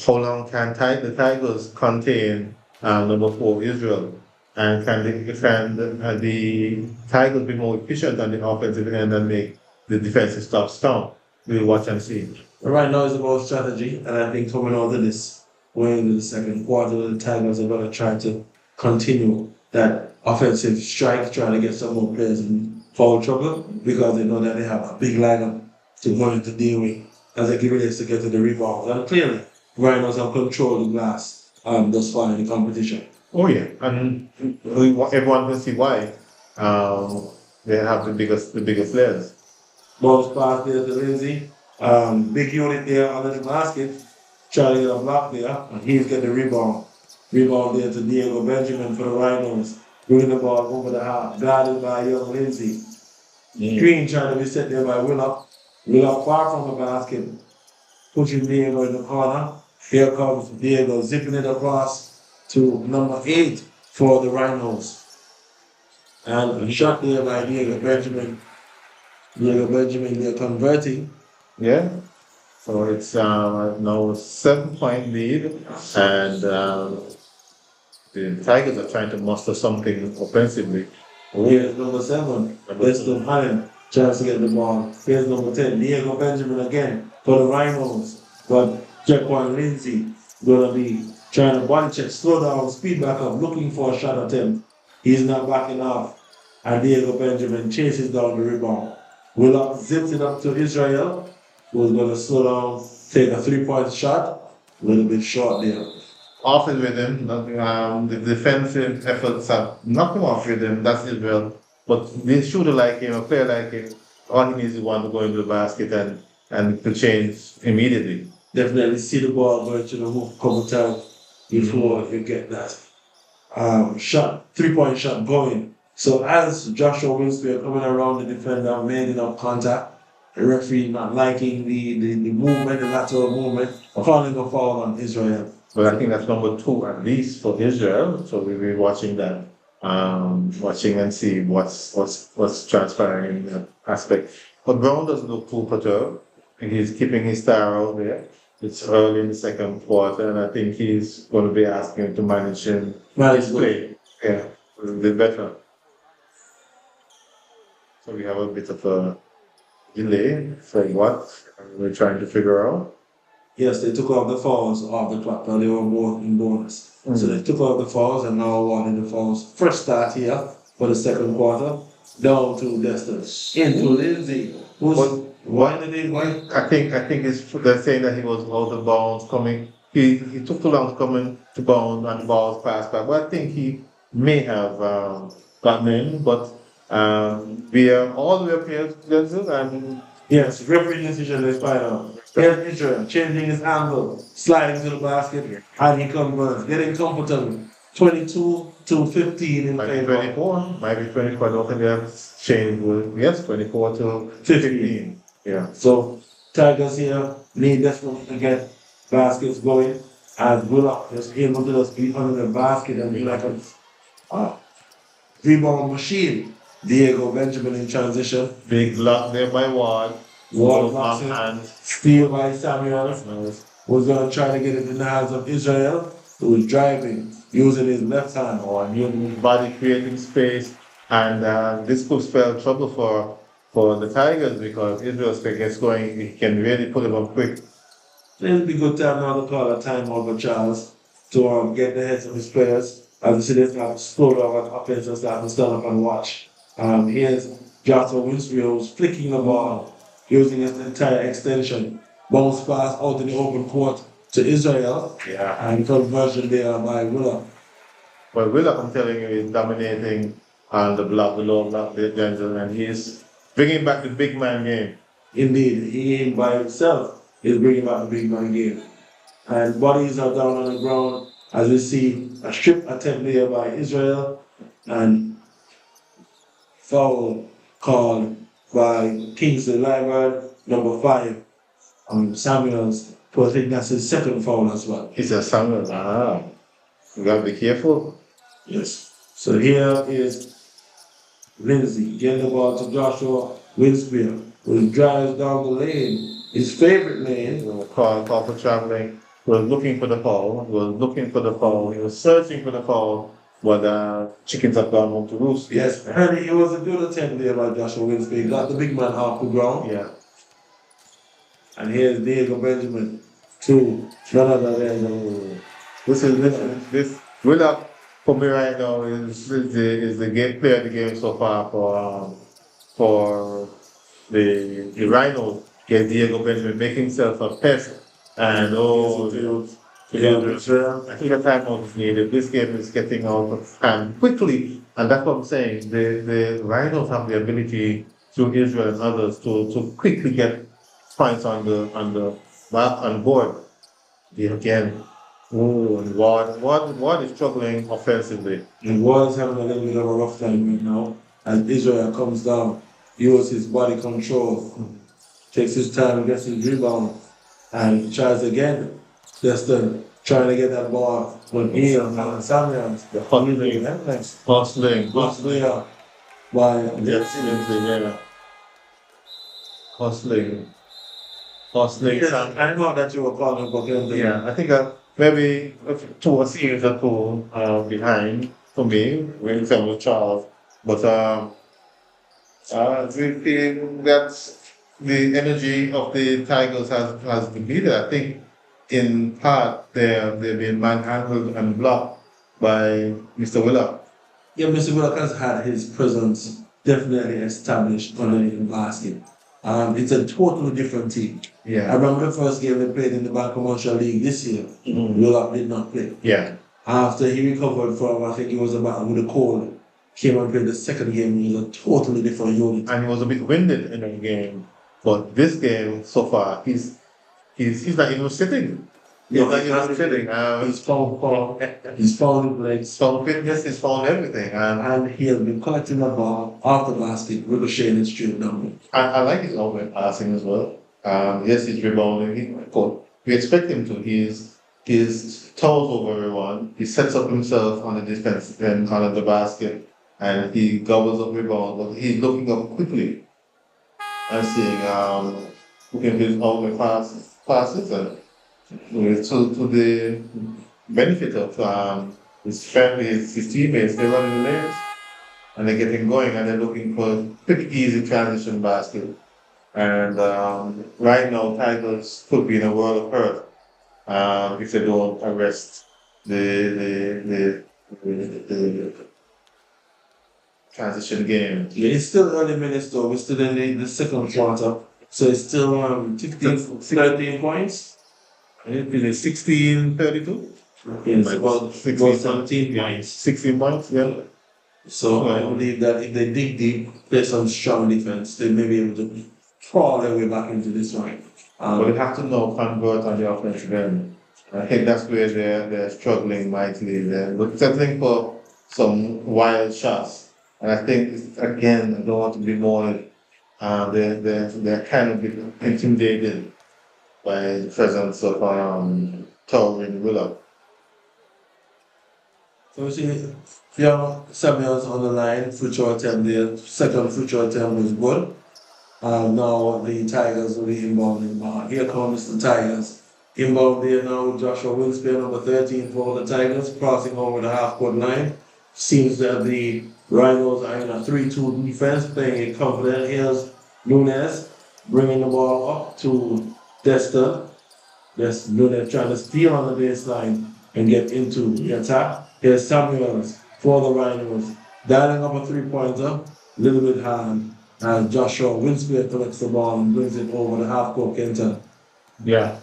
long can the Tigers contain number 4 Israel? And can the Tigers be more efficient on the offensive end and make the defensive stuff strong? We'll watch and see. Right now it's about strategy, and I think coming out of this, going into the second quarter, the Tigers are going to try to continue that offensive strike, trying to get some more players in foul trouble, because they know that they have a big lineup to go into deal with as they get ready to get to the rebounds. And clearly, Rhinos have controlled the glass thus far in the competition. Oh yeah, and everyone can see why. They have the biggest players. Bounce pass there to Lindsay. Big unit there under the basket. Trying to get a block there, and he's getting the rebound. Rebound there to Diego Benjamin for the Rhinos. bringing the ball over the half, guarded by young Lindsay. Green trying to be set there by Willock. Willock far from the basket, pushing Diego in the corner. Here comes Diego zipping it across to number 8 for the Rhinos. And a shot there by Diego Benjamin. Diego Benjamin, they're converting. Yeah. So it's now 7 point lead, and the Tigers are trying to muster something offensively. Here's number 7, Weston Allen, chance to get the ball. Here's number 10, Diego Benjamin again for the Rhinos. But Jaquan Lindsay gonna be trying to body check, slow down, speed back up, looking for a shot attempt. He's not backing off. And Diego Benjamin chases down the rebound. Willock zips it up to Israel, who's gonna slow down, take a 3-point shot. A little bit short there. Off his rhythm, the defensive efforts have nothing off rhythm, that's Israel. But the shooter like him, a player like him, all he needs is one to go into the basket and to change immediately. Definitely see the ball going to the hoop a couple times before you get that shot, 3-point shot going. So as Joshua Winspear coming around the defender, made enough contact, the referee not liking the movement, the lateral movement, calling a foul on Israel. But I think that's number 2 at least for Israel. So we'll be watching that, watching and see what's transpiring in that aspect. But Brown doesn't look too perturbed. He's keeping his star out there. It's early in the second quarter, and I think he's going to be asking him to manage his play. Yeah, a bit better. So we have a bit of a delay. So what we're trying to figure out. Yes, they took off the fouls off the clock, but they were both in bonus. So they took off the fouls and now awarding the fouls. Fresh start here for the second quarter. Down to Destin. Into Lindsay. Why did they why? I think they're saying that he was out of bounds coming. He took too long coming to bounds and the ball was passed back. But I think he may have gotten in, but we are all the way up here, Denzel, and yes, referee decision is final. Here's Israel changing his angle, sliding to the basket, and he converts, getting comfortable. 22 to 15 in favor. 24, might be 24. I don't think they have changed. Yes, 24 to 15. Yeah. So Tigers here need desperately to get baskets going, and Willock is able to just be under the basket and be like a rebound machine. Diego Benjamin in transition. Big block there by Ward. Ward blocks it. Steal by Samuel. Who's going to try to get it in the hands of Israel, who is driving, using his left hand. Or using his body, creating space. And this could spell trouble for the Tigers because Israel gets going, he can really put it on quick. It'll be a good time now to call a timeout for Charles to get the heads of his players. As you see, they start to slow down at offense and start to stand up and watch. Here's Joshua Winspear who's flicking the ball, using his entire extension. Bounce pass out in the open court to Israel. Yeah. And conversion there by Willock. Well, Willock, I'm telling you, is dominating on the block, the low block, the Denzel, and he's bringing back the big man game. Indeed, he by himself is bringing back the big man game. And bodies are down on the ground as we see a strip attempt there by Israel and foul called by Kingsley Lyman, number 5, Samuels. I think that's his second foul as well. It's a Samuel. You gotta be careful. Yes. So here is Lindsay getting the ball to Joshua Winspear, who drives down the lane, his favorite lane. Call for traveling. He was looking for the foul. He was searching for the foul. But chickens have gone home to roost. Yes, and it was a good attempt there by Joshua Winspear. He got the big man off the ground. Yeah. And here's Diego Benjamin to none other than this Willock for me right now is the game player of the game so far for the Rhinos. Get Diego Benjamin making himself a pest and I think a timeout is needed. This game is getting out of hand quickly, and that's what I'm saying. The Rhinos have the ability through Israel and others to quickly get points on board. Again, Oh, and Ward is struggling offensively. And Ward's having a little bit of a rough time right now. As Israel comes down, uses his body control, takes his time, gets his rebound, and tries again. Just trying to get that ball when he and Samuel, The hustling, hustling, hustling up by yes, yeah, hustling, hustling. I know that you were calling for him. Yeah, I think maybe two a series or two behind for me with Samuel Charles, but we feel that the energy of the Tigers has been beat. I think in part they've been manhandled and blocked by Mr. Willer. Yeah, Mr. Willock has had his presence definitely established underneath the basket. It's a totally different team. I Yeah, remember the first game they played in the Bank Commercial League this year. Mhm. Willock did not play. yeah. After he recovered from, I think it was about with a cold, came and played the second game. He was a totally different unit. And he was a bit winded in the game, but this game so far he's not even sitting. He's No, not he's even not sitting. He's found form, he's found legs, Found fitness, he's found everything, and he has been collecting the ball off the basket, ricocheting it straight down. I like his outlet passing as well. Yes, he's rebounding. We expect him to. He's towers over everyone. He sets up himself on the defense and on the basket, and he gobbles up rebounds. But he's looking up quickly and seeing looking his outlet passes, and to the benefit of his family, his teammates. They're running the lanes and they're getting going, and they're looking for a quick, easy transition basket. And right now, Tigers could be in a world of hurt if they don't arrest the transition game. Yeah, it's still early minutes though. We're still in the second quarter. So it's still 16, 13 points. It is 16-32. It's about 17 yeah. points. 16 points, yeah. So I believe that if they dig deep, play some strong defense, they may be able to crawl their way back into this one. But they have to now convert on the offensive end. I think that's where they're struggling mightily. They're settling for some wild shots. And I think, again, I don't want to be more, they're kind of intimidated by the presence of towering Willow. So we see Samuels on the line, future attempt there. Second future attempt was good. Now the Tigers will be inbounding. Here comes the Tigers. Inbound there now, Joshua Wilspear, number 13 for the Tigers, crossing over the half-court line. Seems that the Rhinos are in a 3-2 defense, playing it confident. Here's Nunes bringing the ball up to Desta. That's Nunes trying to steal on the baseline and get into the attack. Here's Samuels for the Rhinos, dialing up a three-pointer, a little bit hard. And Joshua Wilspear collects the ball and brings it over the half-court counter. Yeah.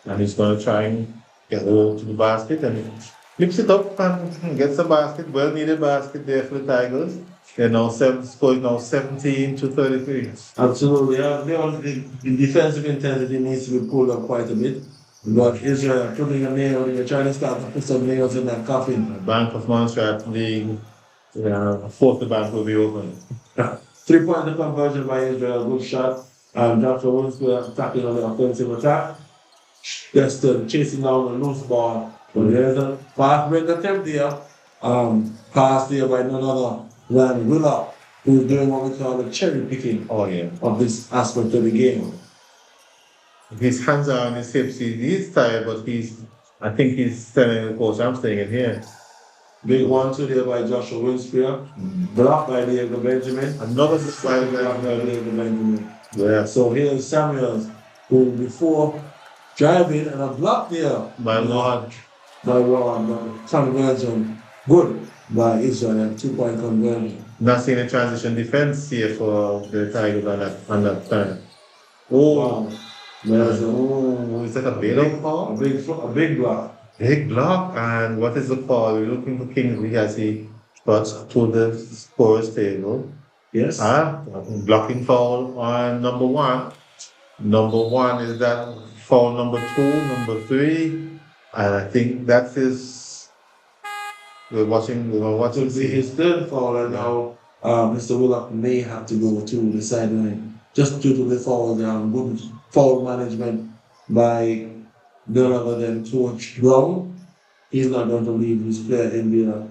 And he's going to try and get to the basket and flips it up and gets the basket. Well needed basket there for the Tigers. They're now scoring now 17-33. Absolutely. The defensive intensity needs to be pulled up quite a bit. But Israel putting a nail, they're trying to start to put some nails in that coffin. Bank of Montreal League, fourth the bank will be open. 3-point conversion by Israel, good shot. Joshua Wilspear attacking on the offensive attack. Just chasing down the loose ball. But there's a fast break attempt there. Pass there by none other than Willow, who's doing what we call the cherry picking of this aspect of the game. His hands are on his hips. He's tired, but I think he's telling the coach, I'm staying in here. Big 1-2 there by Joshua Wilspear. Blocked by Diego Benjamin. Another blocked by Diego Benjamin. Yeah. So here's Samuels, who before driving and a block there by Ward. Conversion good by Israel, 2-point conversion. Not seeing a transition defense here for the Tigers on that time. Wow. Is that a bailout call? A big block. Big block, and what is the call? We're looking for Kingsley as he cuts to the scorer's table. Yes. Blocking foul on number 1. Number 1 is that foul number 2, number 3. And I think that is we're watching Will be his third foul, and now Mr. Willock may have to go to the sideline just due to the foul, good foul management by none other than Coach Brown. He's not going to leave his player in there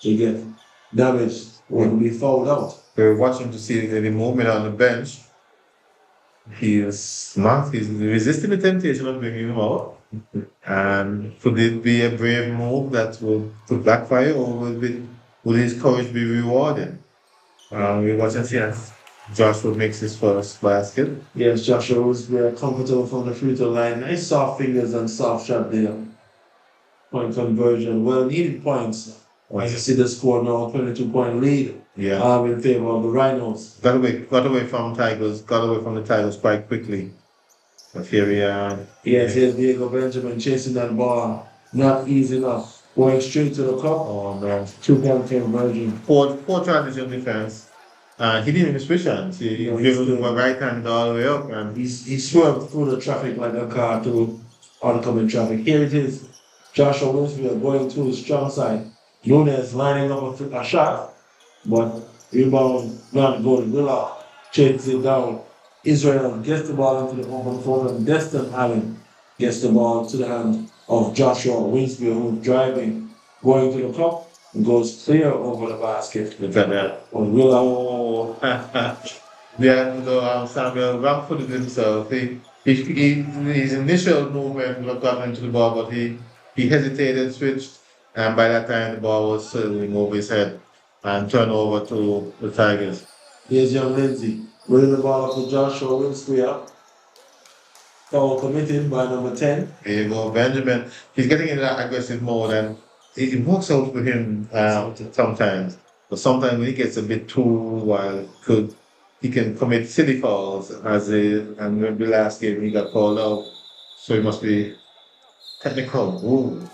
to get damaged or to be fouled out. we're watching to see the movement on the bench. He's resisting the temptation of bringing him out. And could it be a brave move that will backfire, or will his courage be rewarded? We watch and see as Joshua makes his first basket. Yes, Joshua was very comfortable from the free throw line. Nice soft fingers and soft shot there. Point conversion. Well needed points. As you see the score now, 22-point lead. Yeah. In favor of the Rhinos. Got away from the Tigers quite quickly. But here we are. Yes, here's Diego Benjamin chasing that ball. Not easy enough. Going straight to the cup. Oh no. 2-point conversion. Poor transition defense. He didn't even switch hands. He dribbled my right hand all the way up, and He swerved through the traffic like a car through oncoming traffic. Here it is. Joshua Winsfield going to his strong side. Nunes lining up a shot, but rebound not good. Willa chases it down. Israel gets the ball into the open floor, and Destin Allen gets the ball to the hand of Joshua Winsfield, who's driving, going to the cup, and goes clear over the basket. look at that. On Willa. Oh, Samuel wrong-footed himself. His initial movement would have gotten into the ball, but he hesitated, switched, and by that time the ball was circling over his head and turned over to the Tigers. Here's young Lindsay. Winning the ball up to Joshua Winsfield. Foul committed by number 10. There you go, Benjamin. He's getting into that aggressive mode, and it works out for him sometimes. But sometimes when he gets a bit too wild, he can commit silly fouls. And the last game he got called out, so he must be technical. Ooh.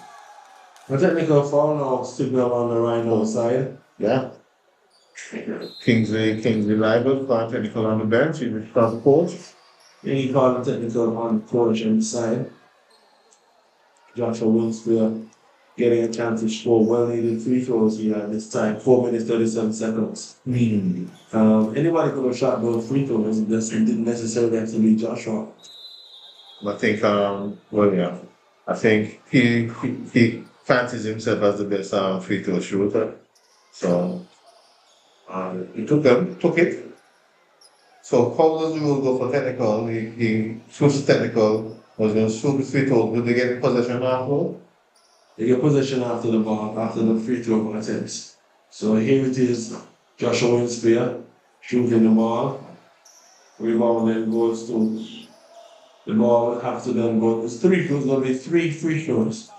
A technical foul now signal on the Rhino side. Yeah. Kingsley liable for technical on the bench. He was the coach. And he called a technical on the coach inside. Joshua Winsfield getting a chance to score well-needed free throws here at this time. 4 minutes, 37 seconds. Anybody could have shot those free throws. It didn't necessarily have to be Joshua. I think, I think he fancies himself as the best free throw shooter. So he took it. So how does the rule go for technical? He shoots technical, was going to shoot the free throw. Will they get possession after? They get possession after the ball, after the free throw attempts. So here it is, Joshua Winsfield shooting the ball. Rebound then goes to the ball after then go. It's three throws, there'll be 3 free throws.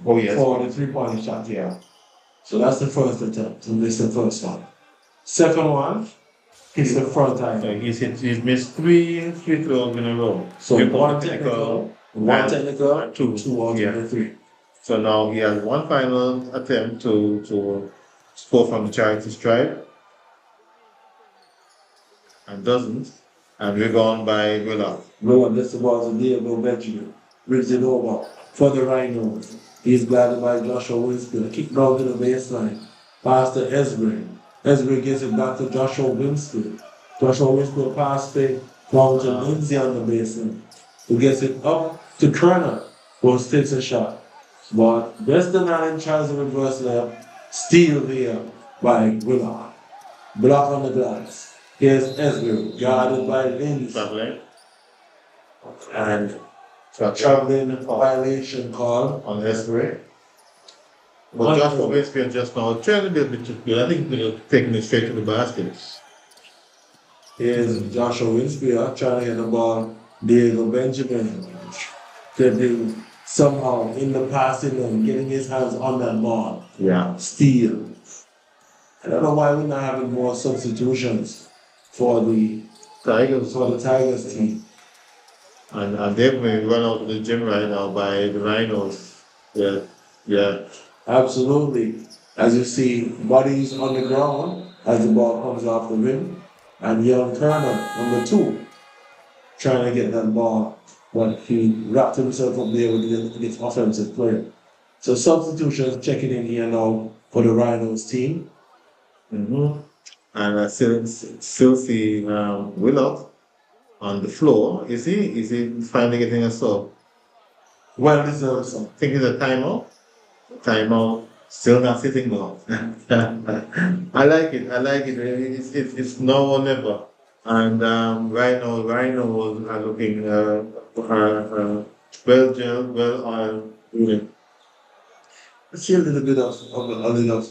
Oh yes. For the 3-point shot here. So that's the first attempt, and this is the first one. Second one, he's the front time. He's missed 3 free throws in a row. So one technical, two alternate 3. So now he has one final attempt to score from the charity stripe, and doesn't. And we're gone by Willa. Willa gets the ball to Diego Benjamin. Brings it over for the Rhinos. He's guarded by Joshua Winsfield. Kick down to the baseline. Pass to Esbury. Esbury gives it back to Joshua Winsfield. Joshua Winsfield pass fake down to Lindsay on the baseline. Who gets it up to Kerner. Who takes a shot. But Destin Allen tries a reverse layup. Steal there by Willa. Block on the glass. Here's Esbury, guarded by Lindsay. And traveling violation call on Esbury. But Joshua Winsfield just now trying to be a bit too good. I think they're taking it straight to the basket. Here's Joshua Winsfield trying to get the ball. Diego Benjamin getting somehow in the passing and getting his hands on that ball. Yeah. Steal. I don't know why we're not having more substitutions for the Tigers team. And they've been run out of the gym right now by the Rhinos. Yeah. Absolutely. As you see, bodies on the ground as the ball comes off the rim. And young Kerner, number 2, trying to get that ball but he wrapped himself up there with this offensive player. So substitutions checking in here now for the Rhinos team. Mm-hmm. And I still see Willow on the floor. Is he finally getting a sub? Well deserved some. I think it's a timeout. Timeout. Still not sitting well. I like it. I like it. It's now or never. And right now, Rhinos are looking well gelled, well oiled. I see a little bit of a little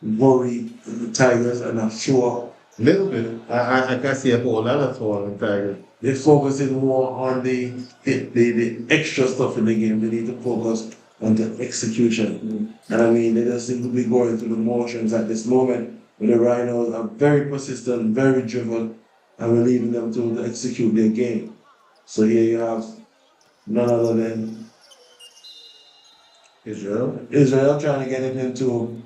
worry in the Tigers, and I'm sure Little bit. I can see a whole lot of fall in Tiger. they're focusing more on the extra stuff in the game. They need to focus on the execution. And I mean, they just seem to be going through the motions at this moment. But the Rhinos are very persistent, very driven, and we're leaving them to execute their game. So here you have none other than Israel trying to get it into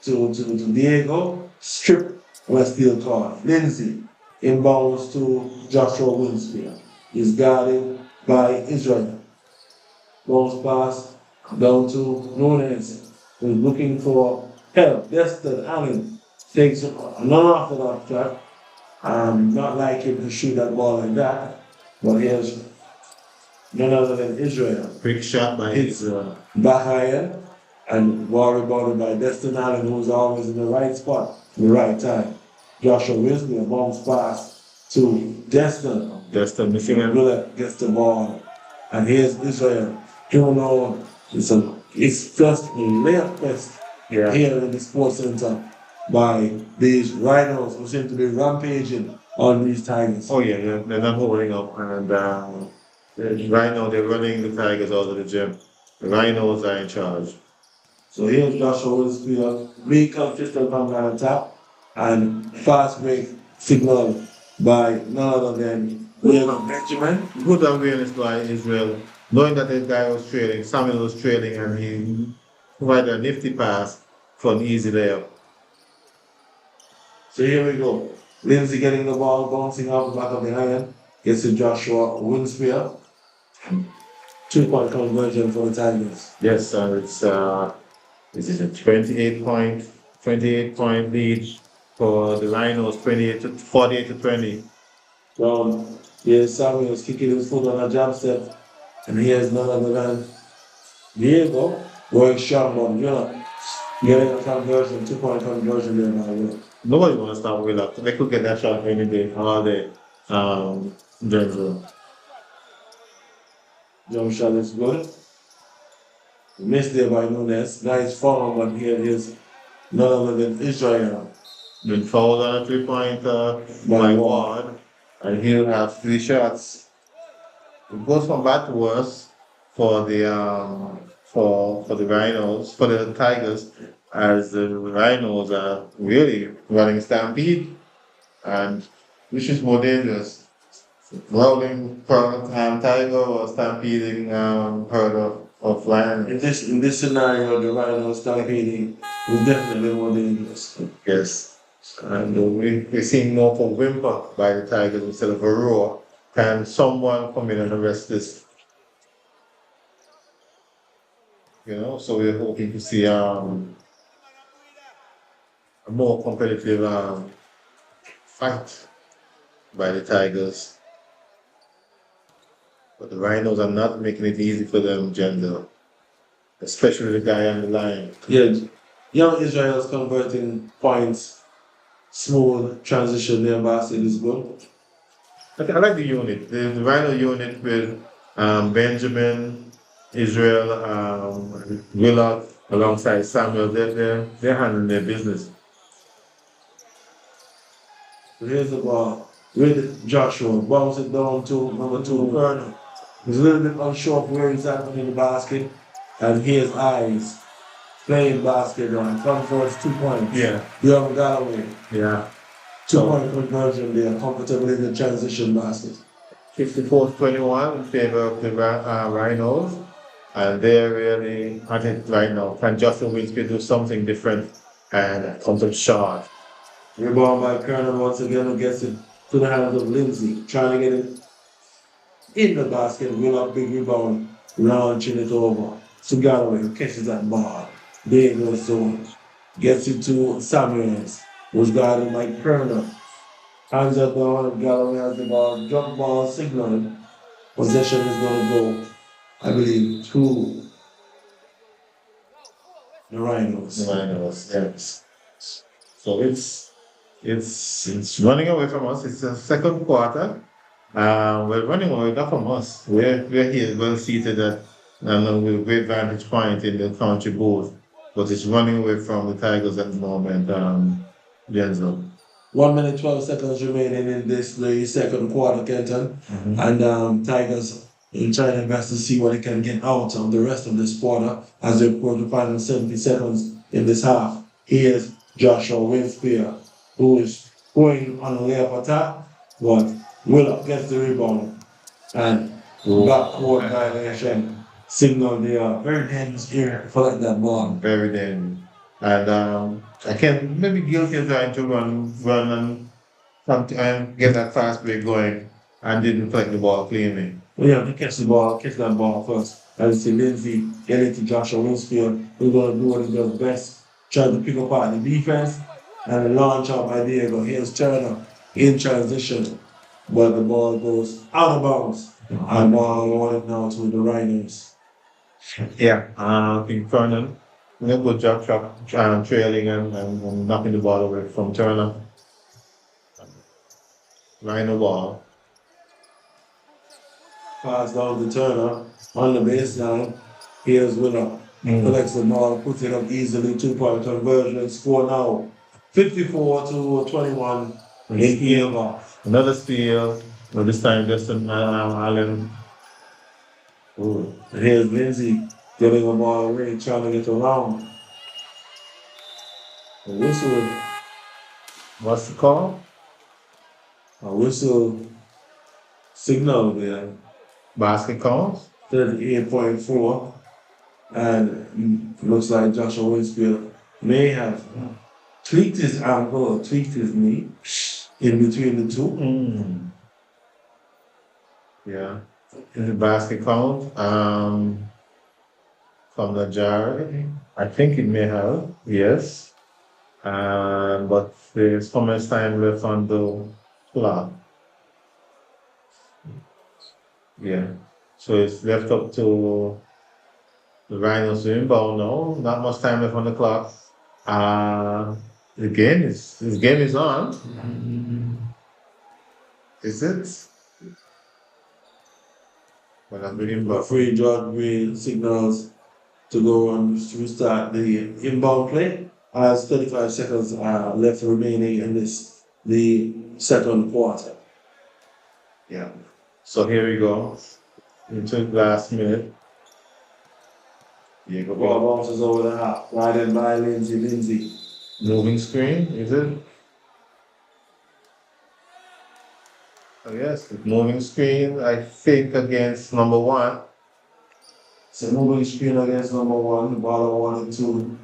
to Diego, strip West Field card. Lindsay inbounds to Joshua Winspear. He's guarded by Israel. Bounce pass down to Nunes, who's looking for help. Destin Allen takes non-orthodox shot. Not like him to shoot that ball like that, but here's none other than Israel. Quick shot by Israel. Bahaya and ball rebounded by Destin Allen, who's always in the right spot, the right time. Joshua Winslow, a bounce pass to Destin. Destin missing him. Miller gets the ball. And here's Israel. You know, it's just a layup fest here in the Sports Center by these Rhinos who seem to be rampaging on these Tigers. Oh yeah, they're not holding up. And right now they're running the Tigers out of the gym. The Rhinos are in charge. So here's Joshua Winspear, really consistent from the attack, and fast break signal by none other than William Benjamin. Good awareness by Israel, knowing that the guy was trailing, Samuel was trailing, and he provided a nifty pass for an easy layup. So here we go. Lindsay getting the ball, bouncing off the back of the iron, gets to Joshua Winspear. 2-point conversion for the Tigers. Yes, and it's a 28 point lead for the Rhinos, 48 to 20. Here's Samuels kicking his foot on a jab step, and here's none other than Diego going shot on getting a conversion, 2-point conversion there now. Nobody wants to stop Willock. They could get that shot any day, all day. Denver. Jump shot is good. Missed there by Nunes. Nice foul, but here is none other than Israel. Been fouled on a 3-pointer by Ward, and he'll have 3 shots. It goes from bad to worse for the Rhinos, for the Tigers, as the Rhinos are really running stampede, and which is more dangerous. Rolling Tiger or stampeding herd of Lions. In this scenario, the Rhinos stampeding is definitely more dangerous. Yes. And we're seeing more of a whimper by the Tigers instead of a roar. Can someone come in and arrest this? So we're hoping to see a more competitive fight by the Tigers. But the Rhinos are not making it easy for them, Gender. Especially the guy on the line. Yeah, young Israel's converting points, smooth transition there, basket is good. I like the unit. The Rhino unit with Benjamin, Israel, Willock, alongside Samuel. They're handling their business. Here's the ball with Joshua. Bounce it down to number 2, Vernon. He's a little bit unsure of where he's at in the basket. And here's Eyes playing basketball and converts 2 points. Yeah. Young Galloway. Yeah. 2-point conversion there, comfortably in the transition basket. 54-21 in favor of the Rhinos. And they're really at it right now. Can Justin Winspear do something different and comes up short? Rebound by Colonel once again, who gets it to the hands of Lindsay, trying to get it in the basket, will up big rebound, launching it over. So Galloway catches that ball. There goes zone. Gets it to Samuels, who's guarding Mike Kerner. Hands up down, Galloway has the ball, drop ball signal. Possession is going to go, I believe, to the Rhinos. The Rhinos, yes. So it's running away from us. It's the second quarter. We're running away not from us. We're here well seated at with a great vantage point in the country board, but it's running away from the Tigers at the moment. Denzel. 1 minute 12 seconds remaining in this the second quarter, Kenton. And Tigers in trying their best to see what they can get out of the rest of this quarter as they approach the final 70 seconds in this half. Here's Joshua Winspear, who is going on a layup attack, but Willop gets the rebound and backcourt violation signal there. Very dangerous here for that ball. Very dangerous. And I can maybe guilty of trying to run and get that fast break going and didn't collect the ball cleanly. We have to catch that ball first. As you see Lindsay get into Joshua Winsfield, we're going to do what he does best, try to pick apart the defense and the launch out by Diego. Here's Turner in transition, but the ball goes out of bounds. And ball going now to the Rhinos. Yeah, I think Vernon did a good job trailing and knocking the ball away from Turner. Rhino ball. Pass down to Turner on the baseline. Here's Willop. Collects the ball, puts it up easily, 2-point conversion, score now 54-21 in Kieva. Another steal, but this time Justin Allen. And here's Lindsay getting the ball away, trying to get around. A whistle. What's the call? A whistle signal there. Basket calls? 38.4. And looks like Joshua Winsfield may have tweaked his ankle or tweaked his knee in between the two. Yeah. In the basket count, from the jar, I think it may have, yes. But there's so much time left on the clock. Yeah. So it's left up to the Rhinos to inbound now. Not much time left on the clock. The game is on. Is it? Well, I'm doing But free George Green signals to go on to start the inbound play as 35 seconds are left remaining in the second quarter. Yeah. So here we go. Into the last minute. The ball bounces over the half, guided by Lindsay. Moving screen, is it? Oh, yes, moving screen, I think against number 1. It's a moving screen against number 1, the ball 1 and 2.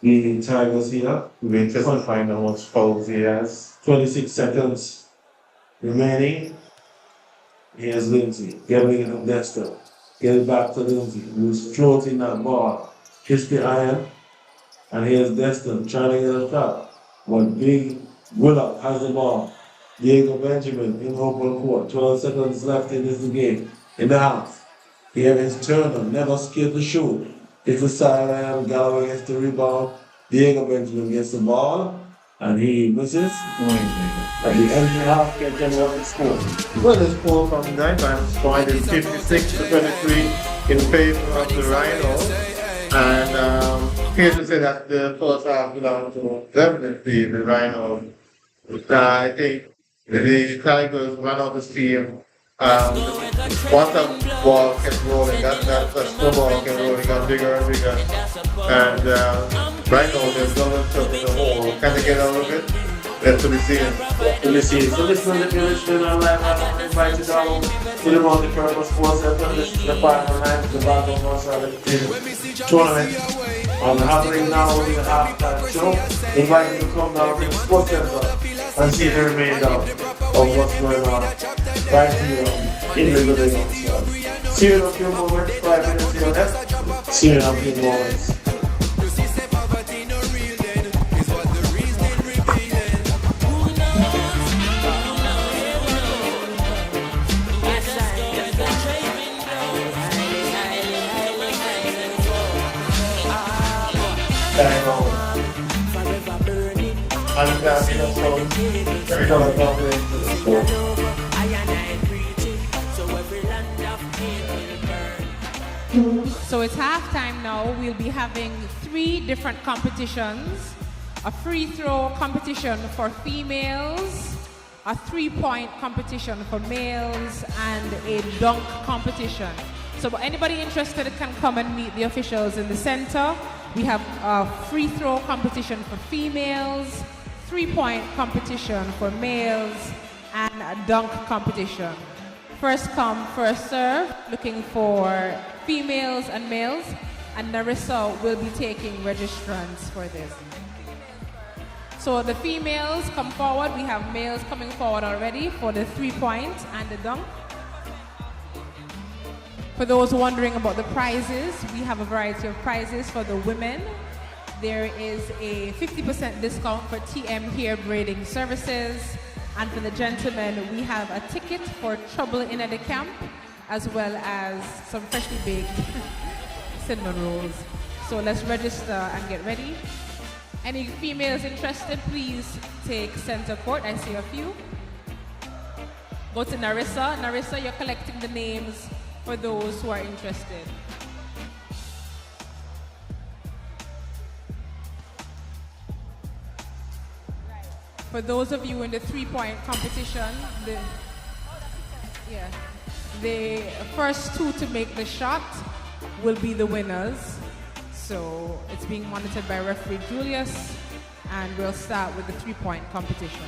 The Tigers here. We'll be interested to find out what fouls he has. 26 seconds remaining. Here's Lindsay, getting it from Dexter. Get it back to Lindsay, who's floating that ball. Hits the iron. And here's Destin trying to get a shot. But Big Willop has the ball. Diego Benjamin in open court. 12 seconds left in this game. In the half. Here is Turner, never scared to shoot. It's a sideline. Galloway gets the rebound. Diego Benjamin gets the ball. And he misses. At the end of the half, can tell what the score. Well, the score from the Diamonds pointed 56 to 23 in favor of the Rhinos. And here to say that the first half belonged to definitely the Rhinos. I think the Tigers ran out of steam. Once the ball kept rolling, that snowball kept rolling, got bigger and bigger. And right now, there's no one in the hole. Can they get out of it? That's what we see. So this one, if you're listening online, I invite you down to the multi-purpose sports center. This is the final night of the Battle of North tournament. Happening now in the halftime show. Invite you to come down to the sports center and see the remainder of what's going on right here in the living room. So, see you in a few moments, 5 minutes here left. See you in a few moments. Bang on. I'm passing the phone. Very good. So it's halftime now. We'll be having 3 different competitions. A free throw competition for females, a 3-point competition for males, and a dunk competition. So anybody interested can come and meet the officials in the center. We have a free throw competition for females, 3-point competition for males, and a dunk competition. First come, first serve, looking for females and males, and Narissa will be taking registrants for this. So the females come forward. We have males coming forward already for the 3-point and the dunk. For those wondering about the prizes, we have a variety of prizes for the women. There is a 50% discount for TM hair braiding services. And for the gentlemen, we have a ticket for Trouble in the Camp, as well as some freshly baked cinnamon rolls. So let's register and get ready. Any females interested, please take center court. I see a few. Go to Narissa. Narissa, you're collecting the names for those who are interested. For those of you in the 3-point competition, the first 2 to make the shot will be the winners. So it's being monitored by referee Julius, and we'll start with the 3-point competition.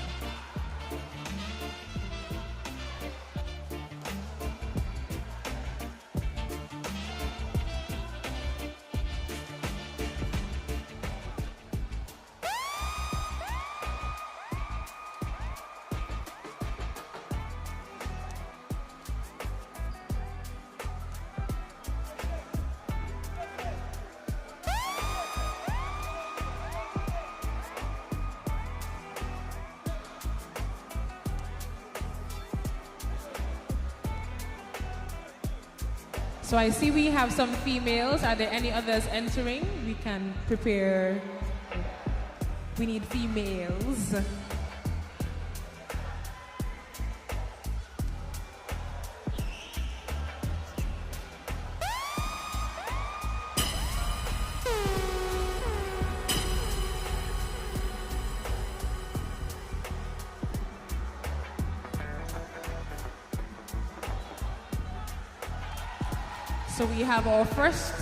So I see we have some females. Are there any others entering? We can prepare. We need females. So we have our first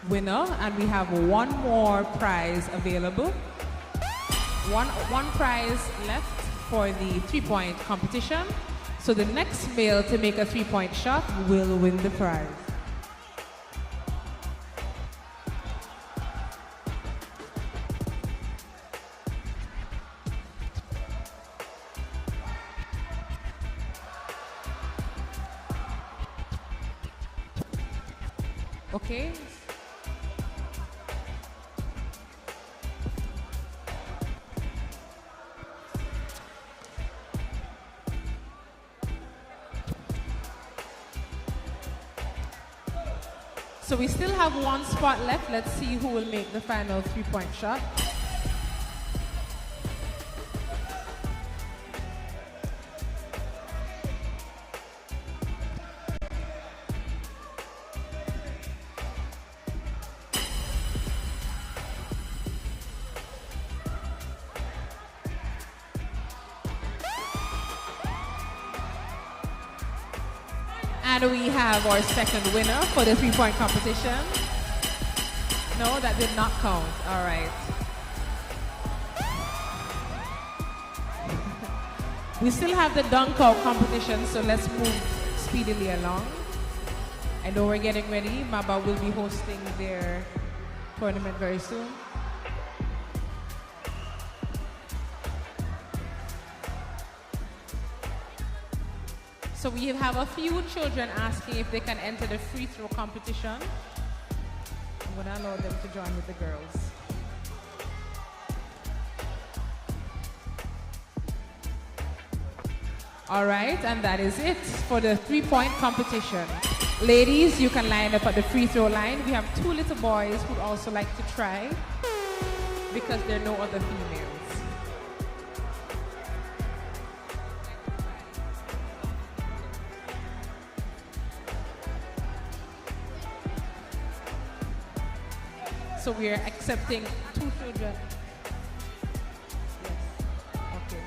winner, and we have one more prize available. One prize left for the 3-point competition. So the next male to make a 3-point shot will win the prize. Okay. So we still have one spot left. Let's see who will make the final 3-point shot. And we have our second winner for the 3-point competition. No, that did not count. All right. We still have the dunk out competition, so let's move speedily along. I know we're getting ready. Maba will be hosting their tournament very soon. So we have a few children asking if they can enter the free throw competition. I'm going to allow them to join with the girls. All right, and that is it for the three-point competition. Ladies, you can line up at the free throw line. We have two little boys who'd also like to try because there are no other females. So we are accepting two children. Yes. Okay.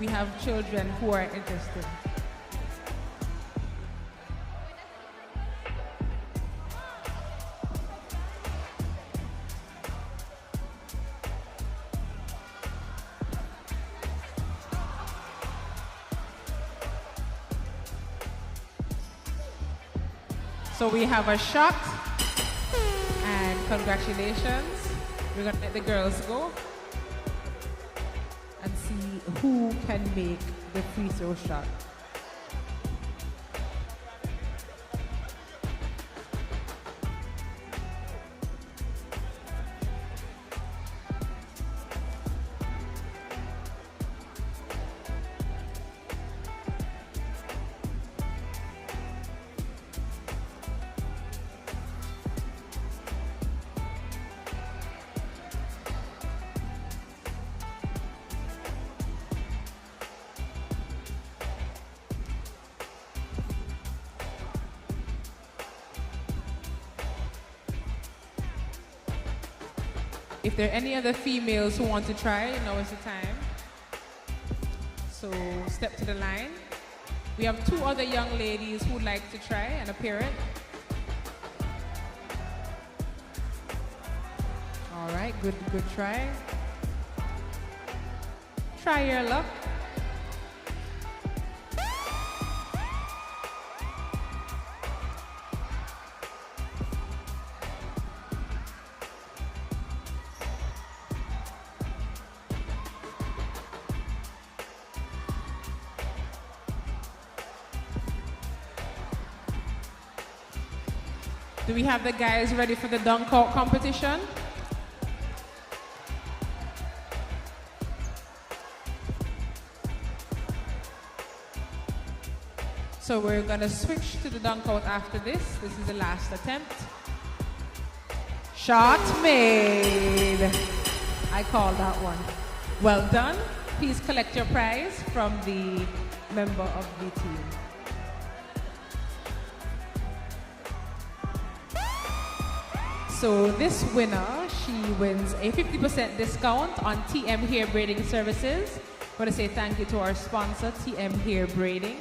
We have children who are interested. So we have a shot. Congratulations. We're going to let the girls go and see who can make the free throw shot. If there are any other females who want to try, now is the time. So step to the line. We have two other young ladies who would like to try and a parent. All right, good try. Try your luck. Do we have the guys ready for the dunk out competition? So we're gonna switch to the dunk out after this. This is the last attempt. Shot made. I call that one. Well done. Please collect your prize from the member of the team. So this winner, she wins a 50% discount on TM Hair Braiding Services. I want to say thank you to our sponsor, TM Hair Braiding.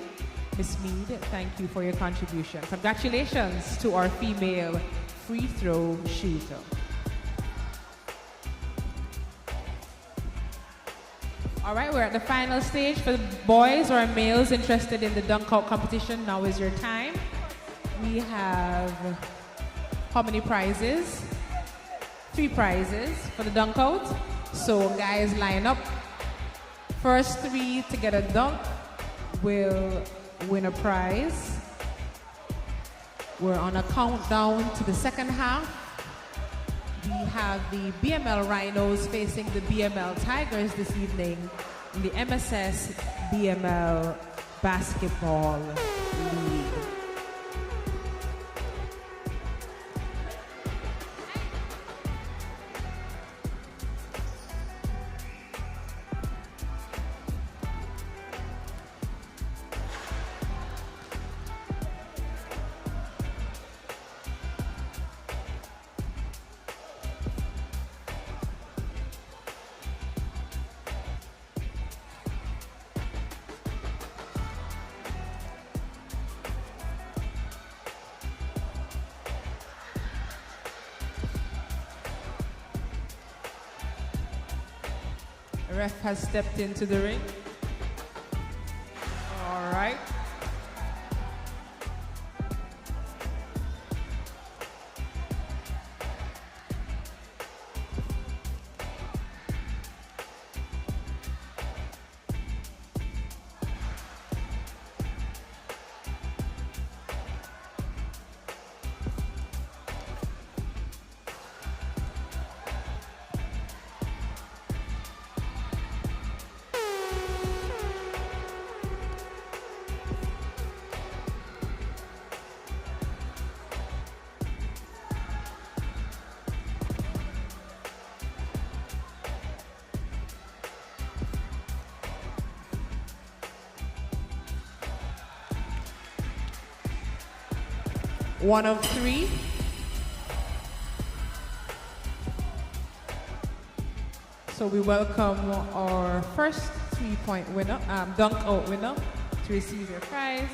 Miss Mead, thank you for your contribution. Congratulations to our female free throw shooter. All right, we're at the final stage. For the boys or males interested in the dunk out competition, now is your time. We have how many prizes? 3 prizes for the dunk out. So guys, line up. First 3 to get a dunk will win a prize. We're on a countdown to the second half. We have the BML Rhinos facing the BML Tigers this evening in the MSS BML Basketball League. The ref has stepped into the ring. All right. 1 of 3. So we welcome our first 3-point winner, dunk out winner, to receive their prize.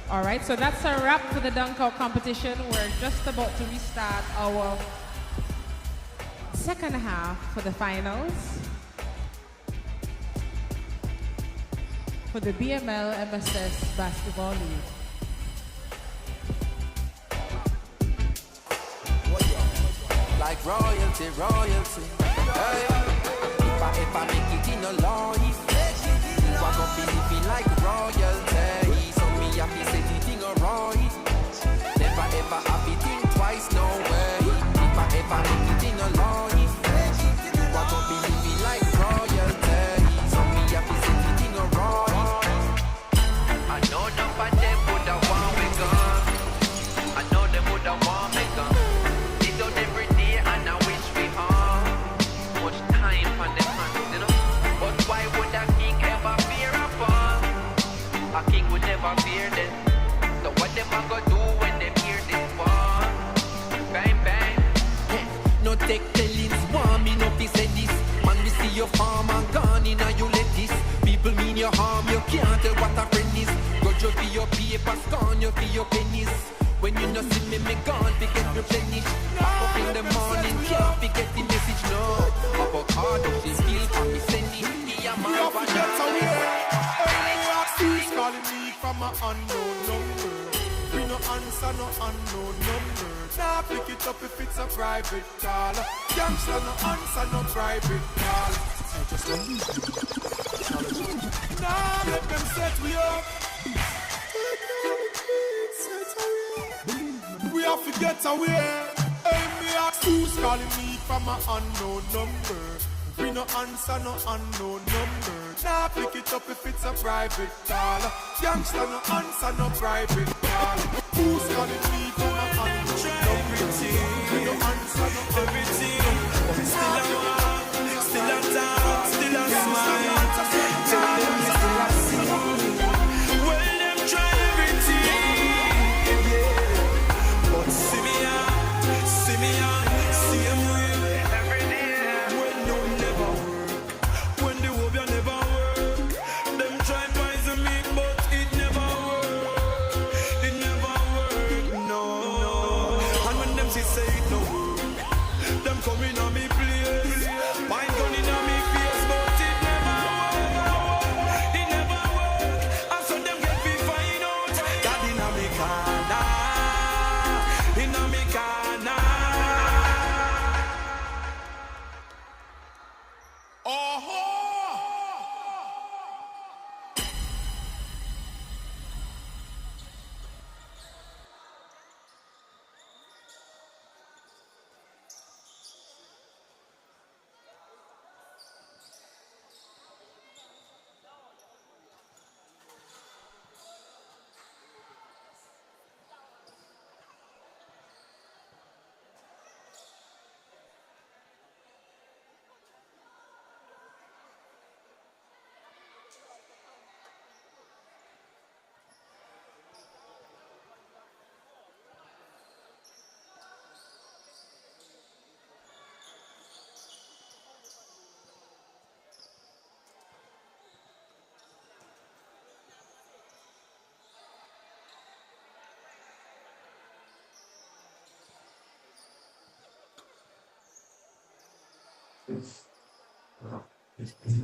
All right, so that's a wrap for the dunk out competition. We're just about to restart our second half for the finals for the BML MSS Basketball League. Like royalty, royalty. Hey, if I make it in a life, I gon' be living like royalty. So me happy say the thing alright. Never ever happy think twice, no way. If I ever make it in a life, I gon' be living like royalty. So me happy say the thing alright. I know none of them woulda want me gone. I know them woulda want me gone. They do every day and I wish we all much time for them hands, you know. But why would a king ever fear a fall? A king would never fear them. So what them a go do when they hear this fall? Bang bang. Yeah. No take tellings, want me no fi say this. Man, we see your farm and gone in and you let this. People mean your harm, you can't tell what a friend is. Grudge you for your paper, scorn you for your pennies. When you no see me gone, fi get replenished. Up in the morning, can't forget the message, no. Avocado, she feel for me sending. We have to get away. Who's calling me from an unknown number? We no answer, no unknown number. Nah, pick it up if it's a private call. Youngster, no answer, no private call. I just want nah, let them set we up. We have to get away. Hey, me ask who's calling me from an unknown number. We no answer, no unknown number. Nah, pick it up if it's a private call. Youngster, no answer, no private call. Who's calling me from an unknown number? We no answer, no everything. Still a walk, still a talk, still a smile. Tell them me still a sing. Well, them try everything, yeah. But see me out, see me out, see them real every day. When you never work, when the hope you never work. Them try poison me, but it never work. It never work, no. And when them say it no work, them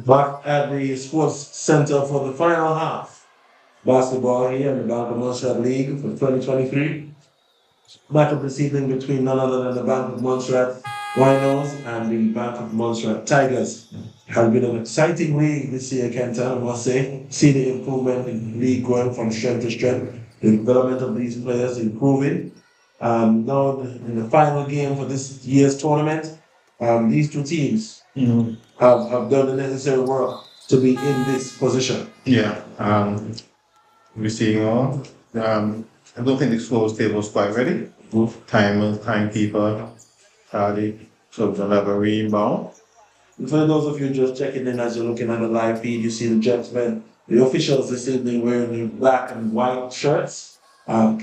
Back at the Sports Center for the final half. Basketball here in the Bank of Montreal League for 2023. Matchup this evening between none other than the Bank of Montreal Rhinos and the Bank of Montreal Tigers. Has been an exciting league this year, Kenta, I must say. See the improvement in the league going from strength to strength. The development of these players improving. Now in the final game for this year's tournament, these two teams have done the necessary work to be in this position. Yeah. We're seeing all. I don't think the scores table was quite ready. Timekeeper, Hardy, so we'll have a rebound. For those of you just checking in as you're looking at the live feed, you see the gentlemen, the officials this evening wearing the black and white shirts.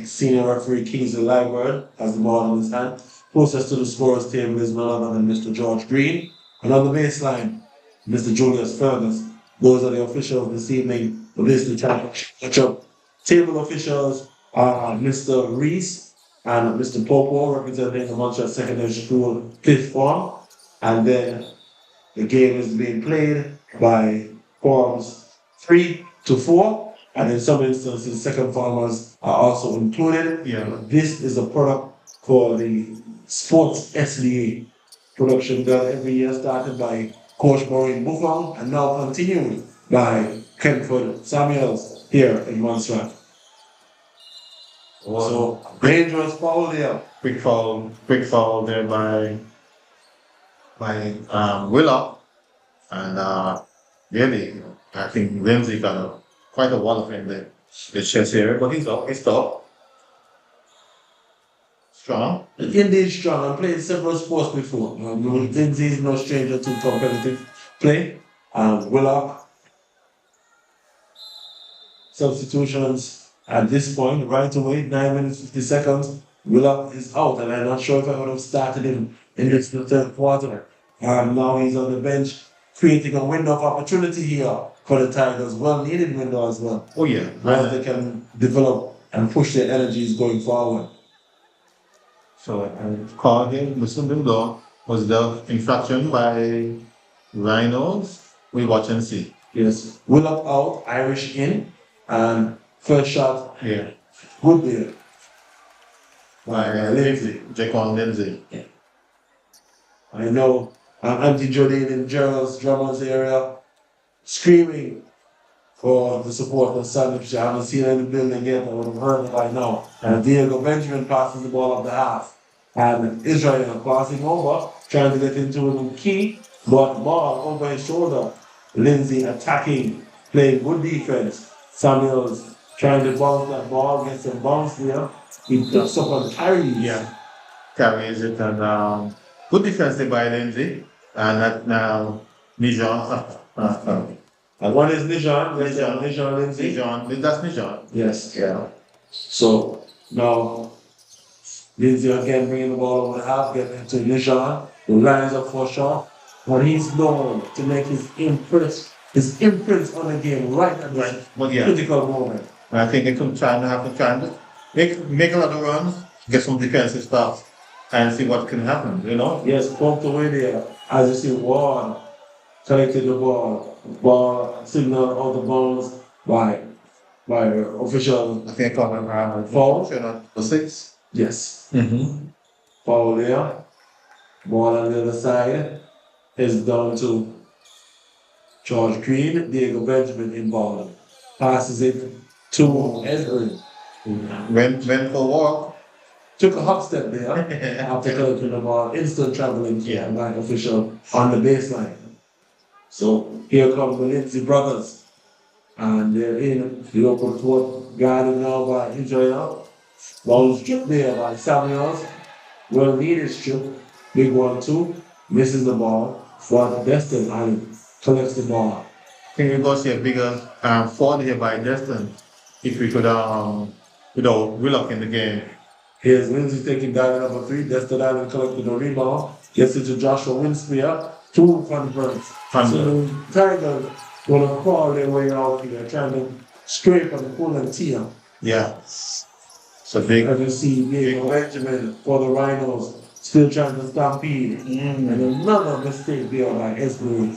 Senior referee Kingsley Lightward has the ball in his hand. Closest to the scorer's table is none other than Mr. George Green. And on the baseline, Mr. Julius Fergus. Those are the officials this evening for this championship. Table officials are Mr. Reese and Mr. Popo, representing the Montreal Secondary School 5th form. And then the game is being played by forms 3 to 4, and in some instances, second formers are also included. Yeah. This is a product for the Sports SDA production done every year, started by Coach Maureen Buffon and now continued by Kenford Samuels here in Montreal. So, dangerous foul there. Quick foul there by Willow, and really, I think Lindsay got quite a wall in the chest area, but he's up. Strong. Indeed strong. I've played several sports before. Lindsay is no stranger to competitive play. Willock. Substitutions at this point, right away, 9 minutes, 50 seconds. Willock is out, and I'm not sure if I would have started him in this third quarter. Now he's on the bench, creating a window of opportunity here for the Tigers. Well-needed window as well. Oh yeah. Where they can develop and push their energies going forward. So I called him, Mr. Bimdo, was the infraction by Rhinos. We watch and see. Yes. Willock out, Irish in, and first shot. Yeah. Good there. By Lindsay. Jaquan Lindsay. Yeah. I know Auntie Jolene in Gerald's Drummond's area screaming for the support of Sandwich. I haven't seen her in the building yet. I would have heard it by now. And Diego Benjamin passes the ball up the half. And Israel passing over, trying to get into the key, but ball over his shoulder. Lindsay attacking, playing good defense. Samuels trying to bounce that ball, gets a bounce there. He ducks up on carries. Yeah. Carries it, and good defense by Lindsay. And that now Nijon. And one is Nijon. Nijon Lindsay. Nijon, that's Nijon. Yes. Yeah. So now Lindsay again bringing the ball over the half, getting into Nijon, who lines up for a shot. But he's known to make his imprint on the game right at this critical moment. I think they could try to make a lot of runs, get some defensive stuff, and see what can happen, you know? Yes, poked away there. As you see, Ward collected the ball signal out of bounds by official. I think I call him foul. 6. Yes. Mm-hmm. Foul there. Ball on the other side is down to George Green. Diego Benjamin involved. Passes it to Edward. Went for walk. Took a hop step there after collecting the ball. Instant traveling by official on the baseline. So here comes the Lindsay brothers. And they're in the open court, guarded now by Israel. Ball stripped there by Samuels. Well needed strip. Big 1-2. Misses the ball. For Destin and collects the ball. I think we're going to see a bigger fall here by Destin if we could, Willock in the game. Here's Lindsay taking down number 3. Destin Island collecting the rebound. Gets it to Joshua Winspear. 2 converts. So the Tigers going to crawl their way out here, trying to scrape and pull and tear. Yeah. So big. As you see, Diego Benjamin for the Rhinos still trying to stampede. And another mistake there by Esbury.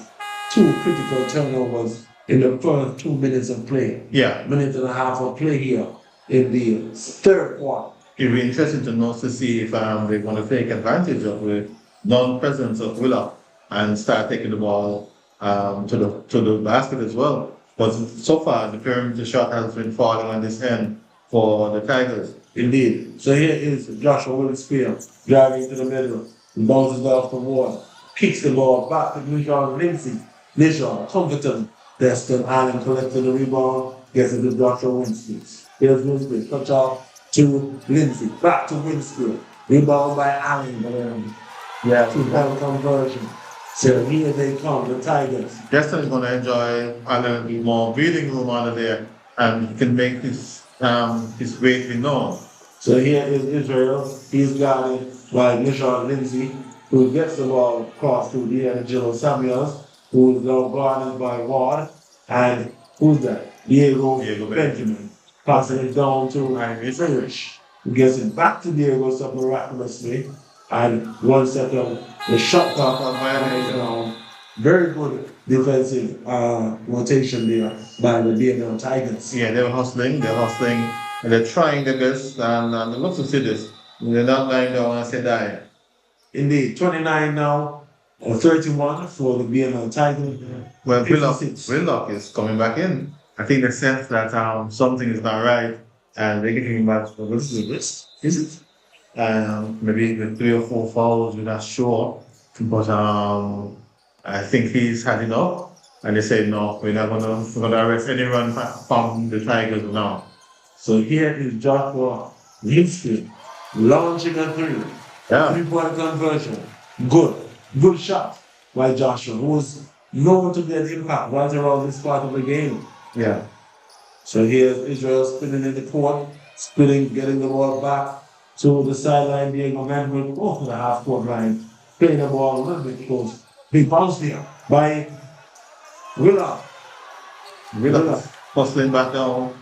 Two critical turnovers in the first 2 minutes of play. Yeah. Minute and a half of play here in the third quarter. It'll be interesting to know to see if they're going to take advantage of the non-presence of Willock and start taking the ball to the basket as well. But so far, the perimeter shot has been falling on this end for the Tigers. Indeed. So here is Joshua Williams driving to the middle, bounces off the wall, kicks the ball back to Nishan Lindsay. Nishan, comfortable. Destin Allen collecting the rebound, gets it to Joshua Williams. Here's Williams, touch off to Lindsay, back to Williams. Rebound by Allen. Two-point conversion. So here they come, the Tigers. Destin is going to enjoy a little bit more breathing room under there, and he can make his weight be known. So here is Israel. He's guarded by Nishan Lindsay, who gets the ball across to D'Angelo Samuels, who is now guarded by Ward. And who's that? Diego Benjamin. Passing it down to Irish, who gets it back to Diego so miraculously. And 1 second, the shot clock on violation. Very good defensive rotation there by the Vietnam Tigers. Yeah, they're hustling, and they're trying their best, and they love to see this. They're not lying down and say die. Indeed, 29 now, or 31 for the Vietnam Tigers. Well, Willock is coming back in. I think they sense that something is not right, and they're getting him back. This is it? Maybe with 3 or 4 fouls, we're not sure. But I think he's had enough. And they say, no, we're gonna arrest any run from the Tigers now. So here is Joshua Lindsay launching a three. Yeah. 3-point conversion. Good shot by Joshua, who was known to get impact right around this part of the game. Yeah. So here's Israel spinning in the court, getting the ball back to the sideline, Diego Benjamin off the half-court line, playing the ball a little bit close. Big bounce there by Willock. Hustling back down.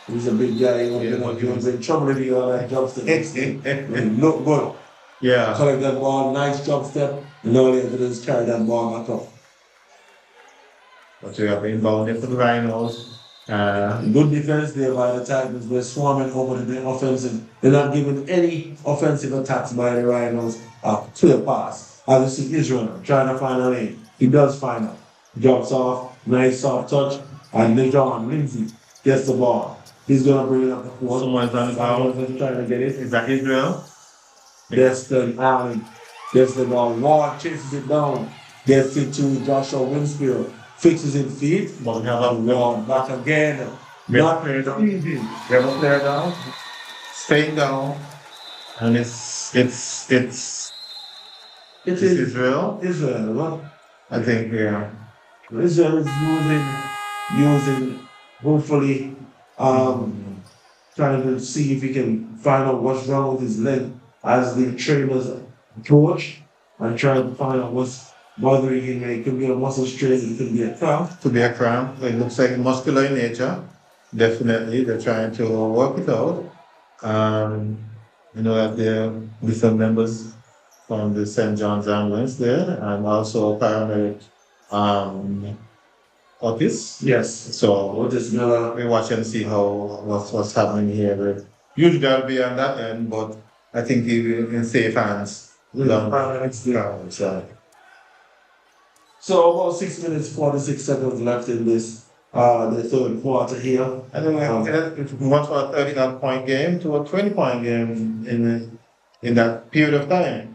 He's a big guy. He was in trouble if he got that jump step. Look good. Yeah. Collect that ball, nice jump step, and all he had to do is carry that ball back up. But we have inbound for the Rhinos. Good defense there by the Titans. They're swarming over the offensive. They're not giving any offensive attacks by the Rhinos to the pass. As you see Israel trying to find a lane. He does find it. Drops off, nice soft touch, and John Lindsay gets the ball. He's going to bring it up the court. Someone's on the ball. Trying to get it. Is that Israel? Destin Allen gets the ball. Ward chases it down. Gets it to Joshua Winsfield. Fixes his feet. But we have a Ward back again. Not player down. We have a player down. Staying down. And it's Israel. Israel, huh? I think, yeah. Israel is using hopefully trying to see if he can find out what's wrong with his leg as the trainers approach and try to find out what's bothering him. It could be a muscle strain, it could be a cramp. To be a cramp. It looks like muscular in nature. Definitely. They're trying to work it out. You know that there will be some members from the St. John's Ambulance there, and also paramedic Otis. Yes. So Otis we watch and see what's happening here. But usually I'll be on that end, but I think he will in safe hands. So about 6 minutes, 46 seconds left in this the third quarter here. Anyway, it went from a 30-point game to a 20-point game in that period of time.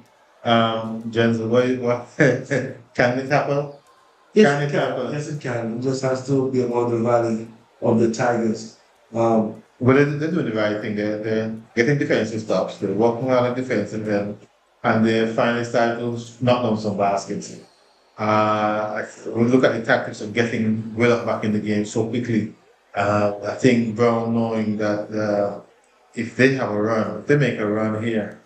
Jensen, what can it happen? Yes, it can. It just has to be about the value of the Tigers. Well, they're doing the right thing. They're getting defensive stops. They're working on the defensive end, and they finally start to knock down some baskets. We look at the tactics of getting Willock back in the game so quickly. I think Brown knowing that if they have a run, if they make a run here,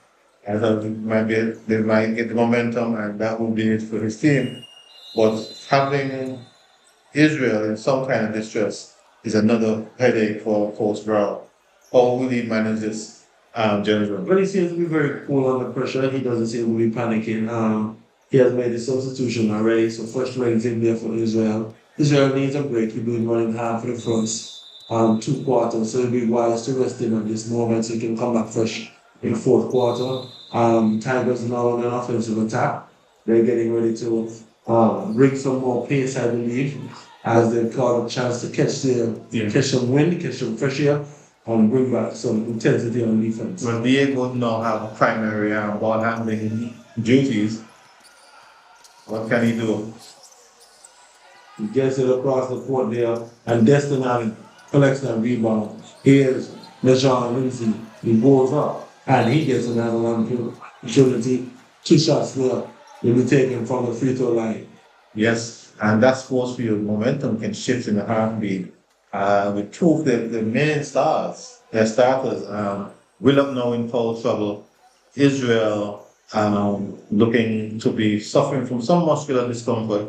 I thought they might get the momentum, and that will be it for his team. But having Israel in some kind of distress is another headache for Coach Brown. How will he manage this? General. But he seems to be very cool under pressure. He doesn't seem to be panicking. He has made his substitution already, so first legs in there for Israel. Israel needs a break. He's been running half of the first 2 quarters, so it'd be wise to rest him at this moment so he can come back fresh in the fourth quarter. Tigers now on an offensive attack. They're getting ready to bring some more pace, I believe, as they've got a chance to catch some wind, catch some fresh air, and bring back some intensity on defense. When Diego now have primary ball handling duties, what can he do? He gets it across the court there, and Destin collects that rebound. Here's Lejean Lindsay. He goes up, and he gets another opportunity. 2 shots there will be taken from the free throw line. Yes, and that sports field momentum can shift in a heartbeat. With two of the main stars, their starters, Willem now in foul trouble. Israel looking to be suffering from some muscular discomfort.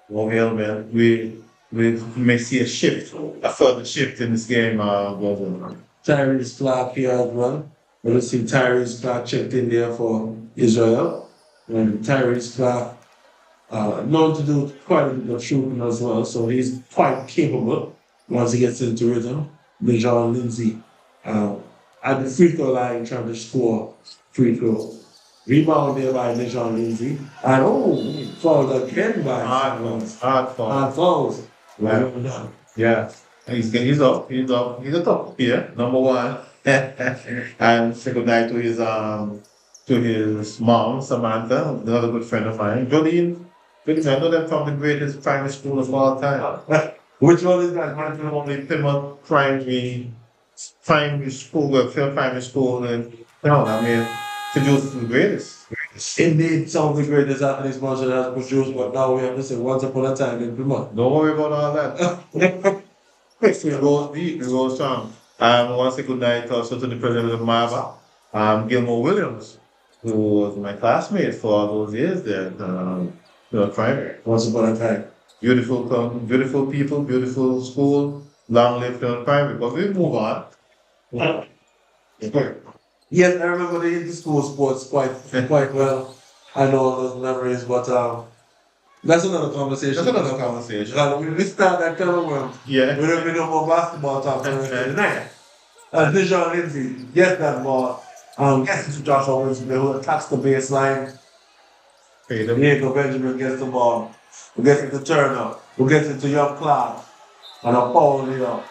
Well, man, we may see a further shift in this game. Tyrese Clark here as well. We'll see Tyrese Clark checked in there for Israel. And Tyrese Clark, known to do quite a bit of shooting as well, so he's quite capable once he gets into rhythm. Lejean Lindsay at the free throw line trying to score free throw. Rebound there by Lejean Lindsay. And fouled again by Hard fouls. Yeah. He's up. He's a top player, number one. And say good night to his mom, Samantha, another good friend of mine. Jolene, I know them from the greatest primary school of all time. Which one is that? Only Plymouth Primary School, Phil Primary School, and produced the greatest. Indeed, some of the greatest athletes Marshall has produced, but now we have to say once upon a time in Plymouth. Don't worry about all that. It goes deep, it goes strong. Want to say good night also to the president of MAVA, Gilmore Williams, who was my classmate for all those years there. Primary. Once upon a time. Beautiful people, beautiful school, long live the primary. But we move on. Yes, I remember the inter-school sports quite well. I know those memories, but that's another conversation. We start that kind of work. Yeah. We don't no more basketball talk tonight. Lejean Lindsay gets that ball. Gets it to Joshua Wilson, who attacks the baseline. Diego Benjamin gets the ball. Who gets it to Turner. Who gets it to Young Clark. And a foul here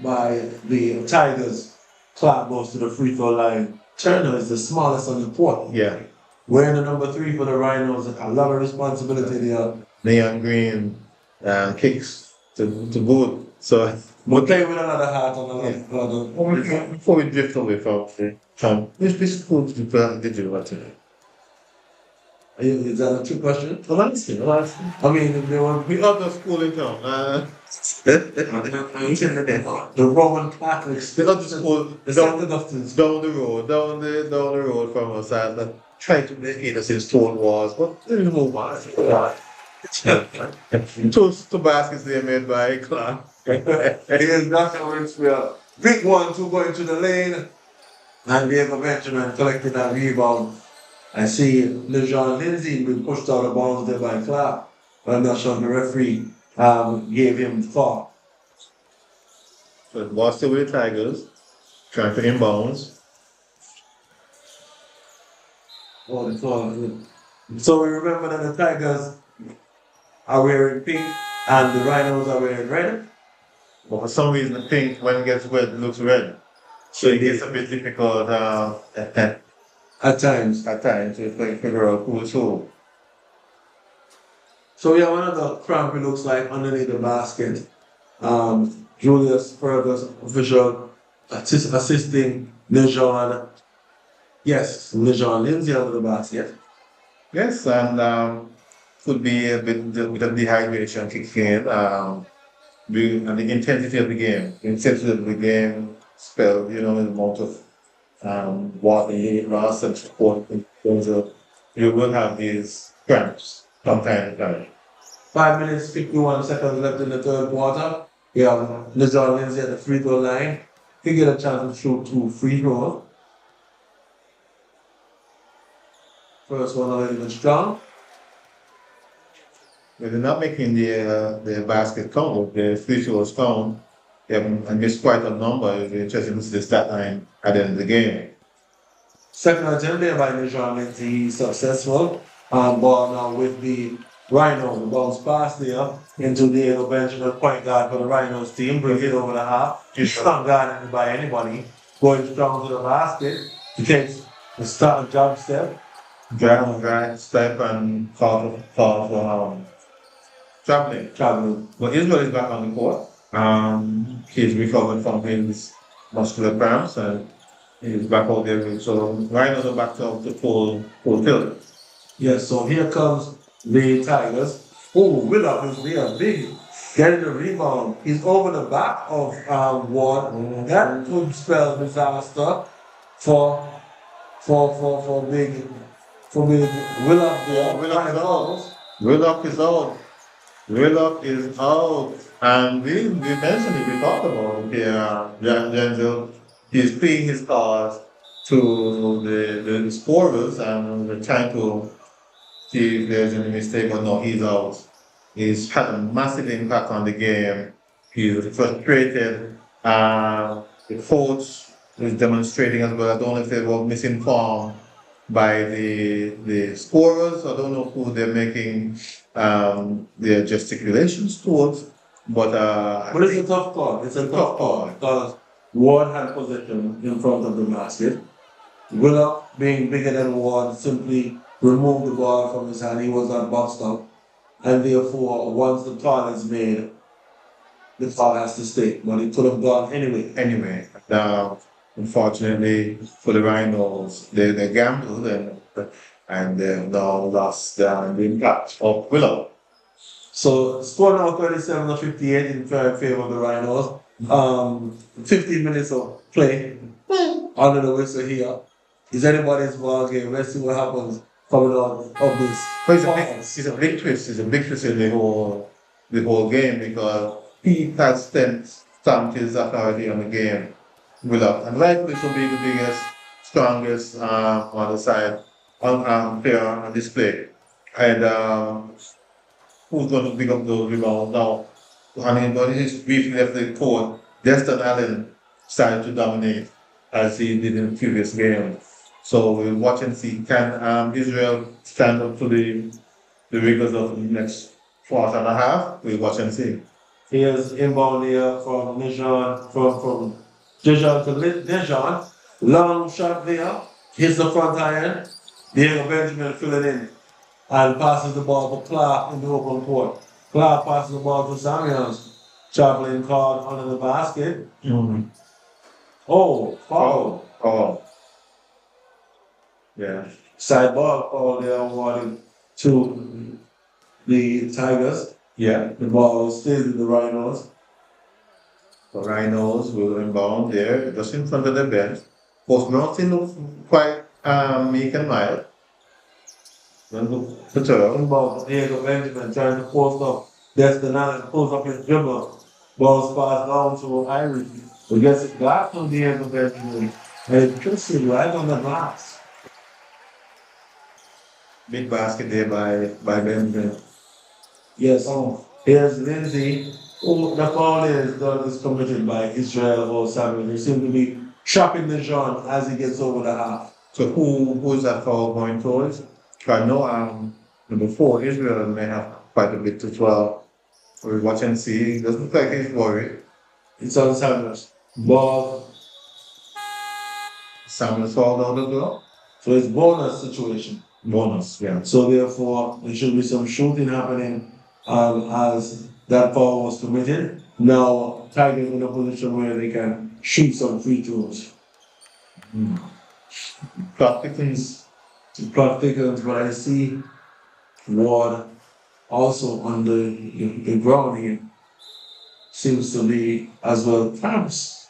by the Tigers. Clark goes to the free throw line. Turner is the smallest on the court. Yeah. Wearing the number 3 for the Rhinos. A lot of responsibility there. Neon Green kicks to boot. So we're playing with another heart on the other. Before we drift away from which school did you go to? Is that a trick question? Well, honestly. I mean, if they want the other school in town. The Roman Catholics. The other school St. Augustine's. down the road from us, and trying to make us in stone walls, but there is no walls. Two baskets there made by Clark. Here's Dr. Winsfield. Big 1-2 going to the lane. And Diego Benjamin collecting that rebound. I see Lejean Lindsay being pushed out of bounds there by Clark. But I'm not sure the referee gave him foul. So the ball still with the Tigers, trying to inbounds. Oh, it's all. So we remember that the Tigers are wearing pink and the Rhinos are wearing red. But for some reason, the pink, when it gets wet, looks red. So it gets a bit difficult at times. To figure out who's who. So we have another cramp, it looks like, underneath the basket. Julius Fergus, official, assisting Lejean. Yes, Lejean Lindsay under the basket. Yes, and could be a bit with the dehydration kicking in. And the intensity of the game. The intensity of the game spell, the amount of water you lost and support. You will have these cramps from time to time. 5 minutes, 51 seconds left in the third quarter. We have Lejean Lindsay at the free throw line. he get a chance to shoot 2 free throws. First one already was strong. They're not making the basket count, the free throws count. And missed quite a number. It'll be interesting to see the stat line at the end of the game. Second attempt there by Nijon Lindsay, he's successful. Ball now with the Rhino, the bounce pass there into Diego Benjamin, point guard for the Rhinos team, brings it over the half. He's not guarded by anybody. Going strong to the basket. He takes the start jump step. Drag, step, and call for traveling. But Israel is back on the court. He's recovered from his muscular cramps and he's back out there. So Rhinos are back to full tilt. Yes, so here comes the Tigers. Oh, Willard is there, big, getting the rebound. He's over the back of Ward. That could spell disaster for big Willard there. Willock is out. Willock is out. And we mentioned it, we talked about it here. Denzel, he's playing his cards to the scorers and they're trying to see if there's any mistake, but no, he's out. He's had a massive impact on the game. He's frustrated. The coach is demonstrating as well. I don't know if they were misinformed by the scorers. I don't know who they're making their gesticulations towards. But it's a tough call. It's a tough call because Ward had possession in front of the basket. Willock, being bigger than Ward, simply removed the ball from his hand. He was not boxed up. And therefore, once the call is made, the foul has to stay. But it could have gone anyway. Now, unfortunately for the Rhinos, they gambled and they've now lost the impact of Willow. So, score now 37-58 in favor of the Rhinos. 15 minutes of play under the whistle here. Is anybody's ball game? Let's see what happens coming out of this. It's a big twist. It's a big twist in the whole game because he has stamped his authority on the game. Willow, and likely to be the biggest, strongest on the side player on display. And who's going to pick up those rebounds now? And when he's briefly left the court, Destin Allen started to dominate as he did in the previous game. So we'll watch and see. Can Israel stand up to the rigors of the next quarter and a half? We'll watch and see. Here's inbound here from Nijon, from Dijon to Dijon. Long shot there. Hits the front iron. Diego Benjamin filling in and passes the ball to Clark in the open court. Clark passes the ball to Samuels. Traveling card under the basket. Mm-hmm. Oh, foul. Oh. Yeah. Side ball call there awarded to the Tigers. Yeah. The ball stays with the Rhinos. The Rhinos will inbound there, just in front of the bench. Post Mountain looks quite meek and mild. Inbound, Diego Benjamin trying to post up. Destin Allen pulls up his dribble. Ball's passed down to Irish. Who gets it back to Diego Benjamin. And it's Christian right on the glass. Big basket there by Benjamin. Yes, here's Lindsay. Oh, the foul is committed by Israel or Samuel. They seem to be trapping the John as he gets over the half. So who is that foul going towards? I know number 4, Israel may have quite a bit to throw. We'll watch and see. It doesn't look like he's worried. It's on Samuels. Ball. Samuels fouled out as well. So it's bonus situation. Bonus, yeah. So therefore, there should be some shooting happening as that foul was committed. Now, Tigers in a position where they can shoot some free throws. Plot thickens. But I see Ward also on the ground here. Seems to be as well cramps.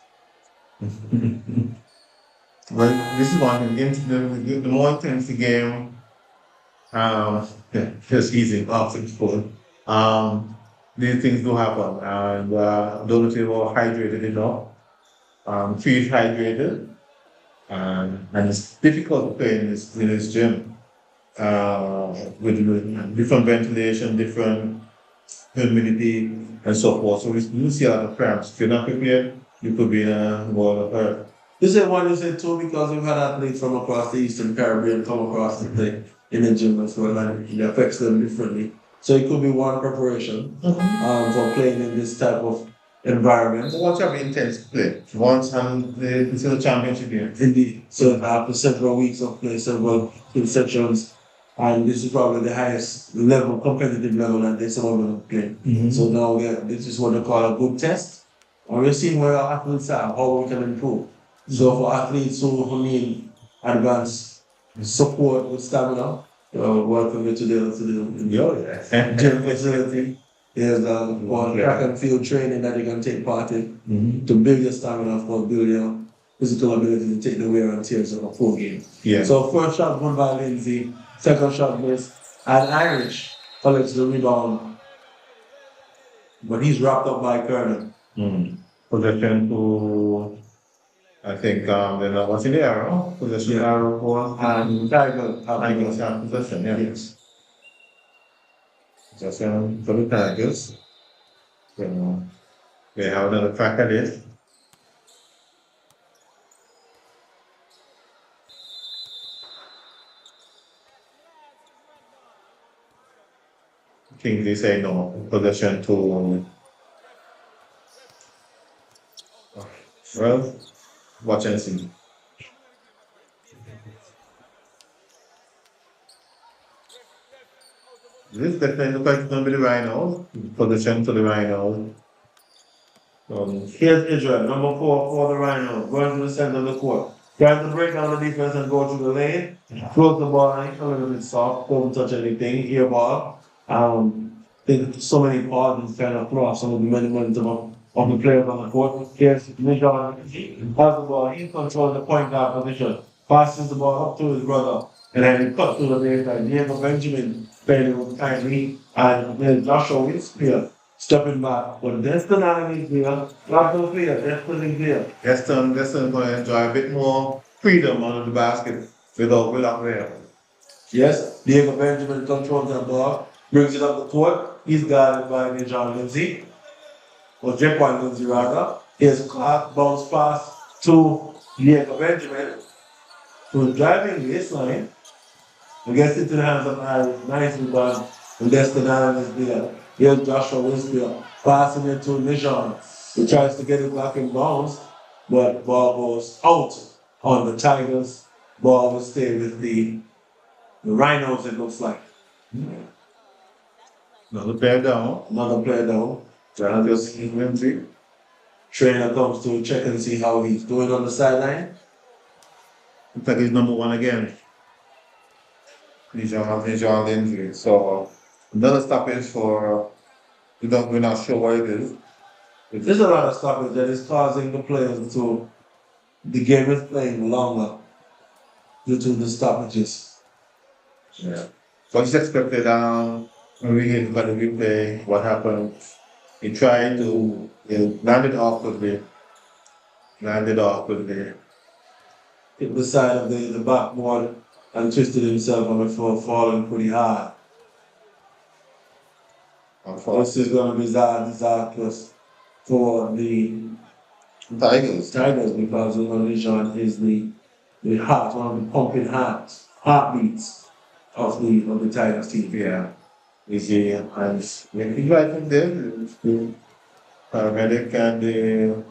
Well, this is one the more intense the game, just easy after the sport. These things do happen, and don't know if they were hydrated enough. feel hydrated, and it's difficult to play in this gym with different ventilation, different humidity, and so forth. So you see a lot of cramps. If you're not prepared, you could be in a world of hurt. You said one, you said two, because we've had athletes from across the Eastern Caribbean come across and play in the gym as well, and it affects them differently. So it could be one preparation for playing in this type of environment. So what's your intense play? Once and it's a championship game. Indeed. So after several weeks of play, several sessions, and this is probably the highest level, competitive level that they some of them play. So now this is what they call a good test. And we're seeing where our athletes are, how we can improve. So for athletes who need advanced support with stamina, welcome you to the gym facility. There's one track and field training that you can take part in to build your stamina, of course, build your physical ability to take the wear and tears of a full game. Yeah. So first shot won by Lindsay, second shot missed, and Irish collects the rebound, but he's wrapped up by Kernan. Possession to, I think, then what's in the arrow? Possession arrow for And Tigers Tigers have possession, yeah. Yes. Possession for the Tigers. So we have another crack at it. I think they say no. Possession to. Well, watch and see. This definitely looks like it's going to be the Rhinos. Possession to the Rhinos. Here's Israel, number 4 for the Rhinos, going to the center of the court. Trying to break down the defense and go through the lane. Float the ball in, a little bit soft, don't touch anything, ear ball. Think so many pauses kind of throw off some of the momentum of the players on the court. Here's Nijon, has the ball, he controls the point guard position, passes the ball up to his brother, and then he cuts to the baseline. Diego Benjamin playing kindly, and then Joshua Winspear stepping back. But Destin Allen is there, not no clear, Destin is there. Destin going to enjoy a bit more freedom under the basket without rail. Yes, Diego Benjamin controls the ball, brings it up the court. He's guarded by Nijon Lindsay, or Jaquan Lindsay rather. Here's Clark, bounce pass to Diego Benjamin, who's driving this line. He gets into the hands of Irish, nicely done, and Destin Allen is there. Here's Joshua Winspear, passing it to Nijon. He tries to get it back in bounds, but ball goes out on the Tigers. Ball will stay with the Rhinos, it looks like. Another player down. Another player down. Trying to just Lindsay. Trainer comes to check and see how he's doing on the sideline. Looks like he's number 1 again. Nijon Lindsay. So another stoppage for, we're not sure what it is. There's a lot of stoppage that is causing the players to, the game is playing longer due to the stoppages. Yeah. So it's expected, when we hit by the replay, what happened, he tried to, landed awkwardly. Hit the side of the backboard and twisted himself on before falling pretty hard. This is going to be disastrous for the Tigers. Because Nijon is the heart, one of the pumping heartbeats of the Tigers team. Yeah. Easy, and when he got in there, the paramedic and the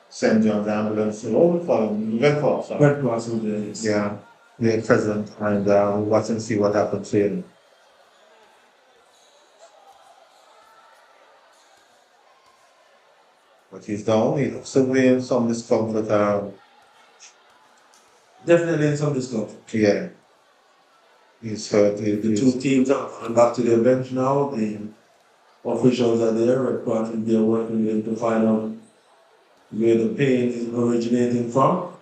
St. John's ambulance over for him, Red Cross. Red Cross was there, yes. Yeah, they're present and watch and see what happens here. But he's down, he's still in some discomfort. Definitely in some discomfort. Yeah. He's hurt. The two teams are going back to their bench now. The officials are there. Red Cross is there working with them to find out where the pain is originating from.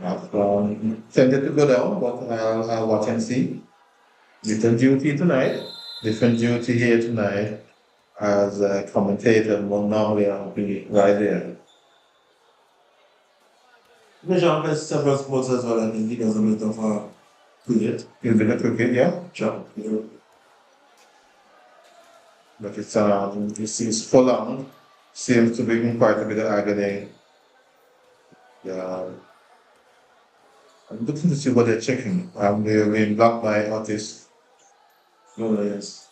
I've tended to go down, but I'll watch and see. Different duty tonight. Different duty here tonight as a commentator. Normally I'll be right there. Dejan plays several sports as well. I think he does a bit of cricket. He's been a cricket, yeah. Sure. But it seems prolonged. Seems to be in quite a bit of agony. Yeah. I'm looking to see what they're checking. They're being blocked by Otis. No, yes.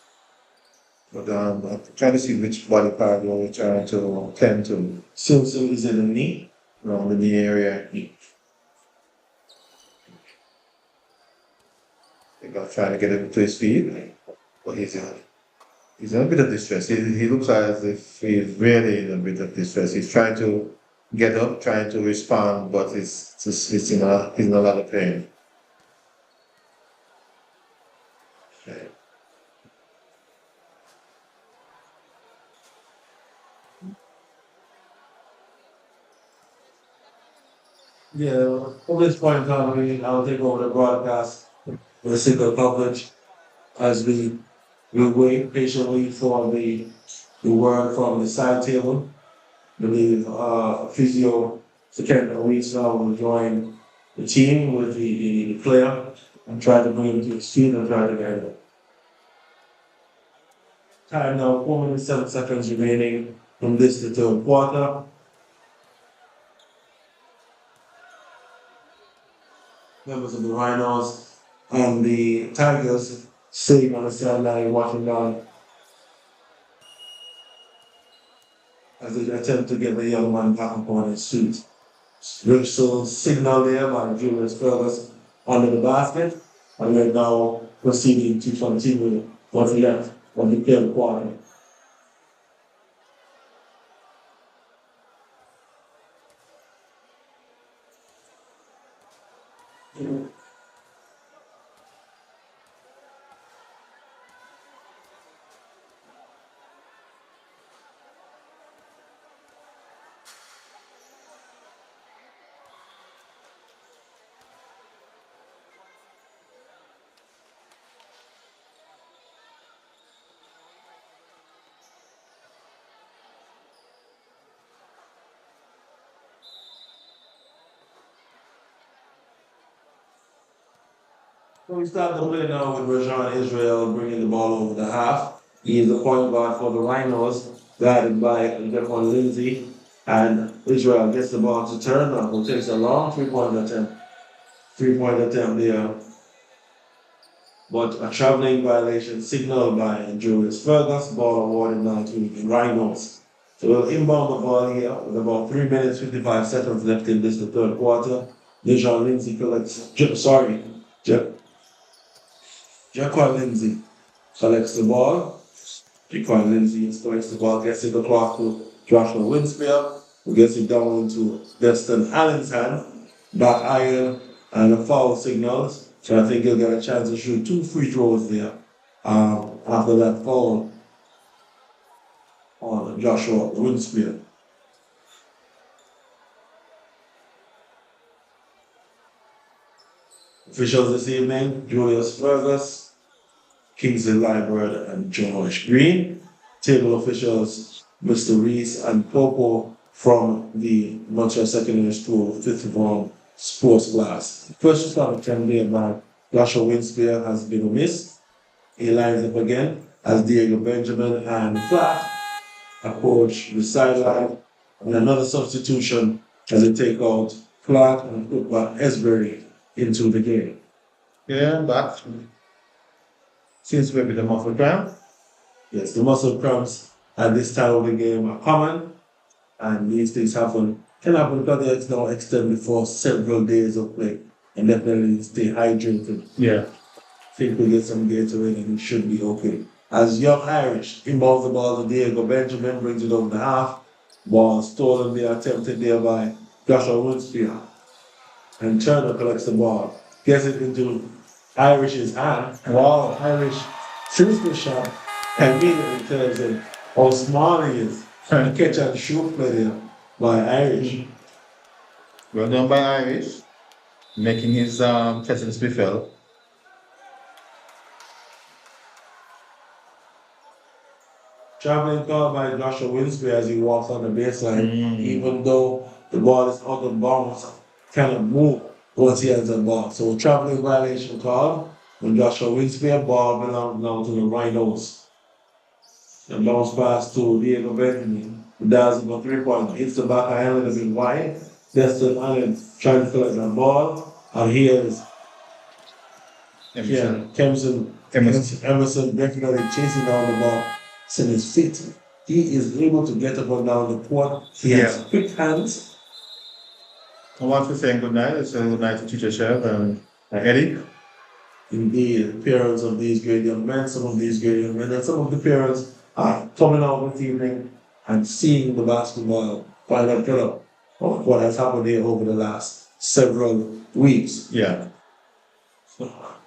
But I'm trying to see which body part we're trying to tend to. Seems is in the knee. Around the knee area. They're trying to get him to his feet. But he's in a bit of distress. He looks as if he's really in a bit of distress. He's trying to get up, trying to respond, but he's in a lot of pain. Okay. Yeah, from this point on, I'll take over the broadcast for the single coverage as we wait patiently for the word from the side table. I believe physio Secretary Weeks now will join the team with the player and try to bring him to his feet and try to get him. Time now, 4 minutes, 7 seconds remaining from this to third quarter. Members of the Rhinos and the Tigers sitting on the sideline watching down as they attempt to get the young man back upon his feet. Ritual signal there by Julius Fergus under the basket, and we're now proceeding to continue what's left of the third quarter. So we start the play now with Rajan Israel bringing the ball over the half. He is the point guard for the Rhinos, guided by Devon Lindsay. And Israel gets the ball to turn up, who takes a long three-point attempt. Three-point attempt there. But a traveling violation signaled by Julius Fergus, ball awarded now to the Rhinos. So we'll inbound the ball here with about 3 minutes, 55 seconds left in this, the third quarter. Dejan Lindsay collects, Jaquan Lindsay collects the ball. Jaquan Lindsay collects the ball, gets it across to Joshua Winspear, who gets it down into Destin Allen's hand. Back iron and a foul signals. So I think he'll get a chance to shoot 2 free throws there after that foul on Joshua Winspear. Officials this evening, Julius Fergus, Kingsley Library and George Green. Table officials, Mr. Reese and Popo from the Montreal Secondary School 5th form sports class. First start attempt there by Joshua Winspear has been missed. He lines up again as Diego Benjamin and Flat approach the sideline. And another substitution as they take out Flat and put back Esbury into the game. Yeah, but seems to be the muscle cramp. Yes, the muscle cramps at this time of the game are common, and these things can happen because it's now extended for several days of play, and definitely stay hydrated. Yeah. Think we'll get some Gatorade and it should be okay. As Young Irish involves the ball to Diego Benjamin, brings it over the half. Ball stolen there, attempted there by Joshua Winspear. And Turner collects the ball, gets it into Irish's hand. Wow, Irish shoots the shot and immediately tells him how small he is. A catch and shoot play there by Irish. Well done by Irish, making his presence be felt. Traveling call by Joshua Winspear as he walks on the baseline, even though the ball is out of bounds cannot move once he has the ball. So traveling violation call when Joshua Winspear ball belongs now to the Rhinos. And bounce pass to Diego Benjamin. Does about 3 points. Hits the back of Allen a bit wide. Destin Allen trying to collect the ball. And here's Emerson definitely chasing down the ball. In his feet. He is able to get up and down the court. He has quick hands. I want to say good night. It's a good night to Teacher Chef and Eddie. Indeed, the parents of these great young men, some of these great young men, and some of the parents are coming out this evening and seeing the basketball final product of what has happened here over the last several weeks. Yeah.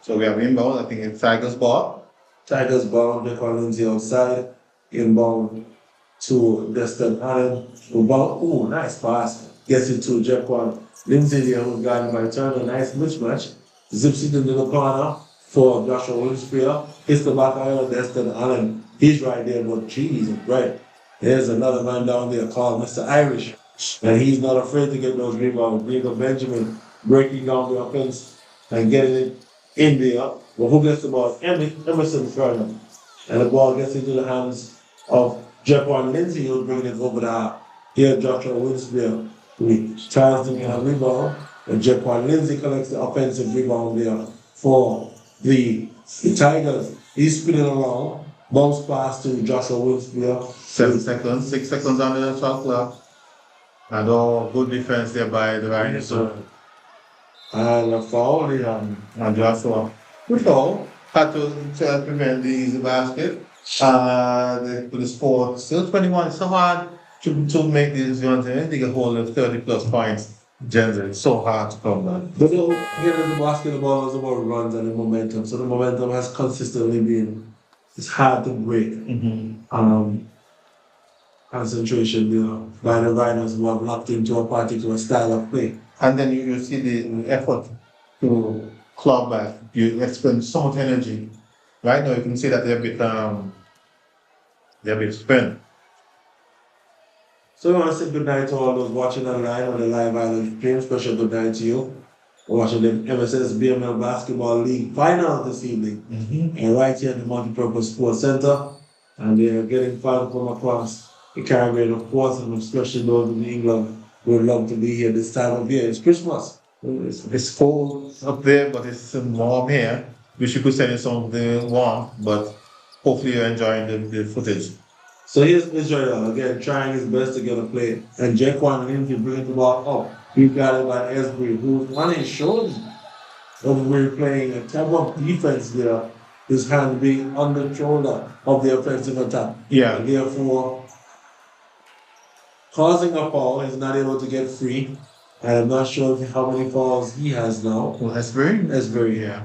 So we have inbound. I think it's Tigers ball. Tigers ball, they call Lindsay outside, inbound to Destin Allen. Nice pass. Gets it to Jaquan Lindsay there, who's guarded by Turner. Nice mismatch. Zips it into the corner for Joshua Winspear. Hits the back iron, Destin Allen. He's right there, but geez, right. There's another man down there called Mr. Irish. And he's not afraid to get those rebounds. Diego Benjamin breaking down the offense and getting it in there. But who gets the ball? Emerson Turner. And the ball gets into the hands of Jaquan Lindsay, who's bringing it over the half. Here, Joshua Winspear, who tries to get a rebound. And Jaquan Lindsay collects the offensive rebound there for the Tigers. He's spinning around. Bounce pass to Joshua Winspear. 7 seconds, 6 seconds on the shot clock. And all good defense there by the Rhinos. And a foul, and Joshua. Good foul. Had to prevent the easy basket. The score still 21. It's so hard to make these runs. They get hold of 30 plus points. Generally, it's so hard to come back. But again, the basketball is about runs and the momentum. So the momentum has consistently been, it's hard to break. Concentration, by the Rhinos who have locked into a particular style of play. And then you see the effort to claw back. You expend so much energy. Right now, you can see that they've been spent. So we want to say good night to all those watching online on the Live Island stream. Special good night to you. We're watching the MSS BML Basketball League final this evening. And right here at the Multipurpose Sports Center. And they're getting fans from across the Caribbean, of course, and especially those in England who would love to be here this time of year. It's Christmas. It's cold up there, but it's warm here. Wish you could send you some of the warmth, but hopefully you're enjoying the footage. So here's Israel again trying his best to get a play. And Jaquan Lindsay bringing the ball up. He got it by Esbury, who's on his shoulders. We're playing a type of defense there. His hand being on the shoulder of the offensive attack. Yeah. And therefore, causing a foul, he's not able to get free. And I'm not sure how many fouls he has now. Well, Esbury, yeah.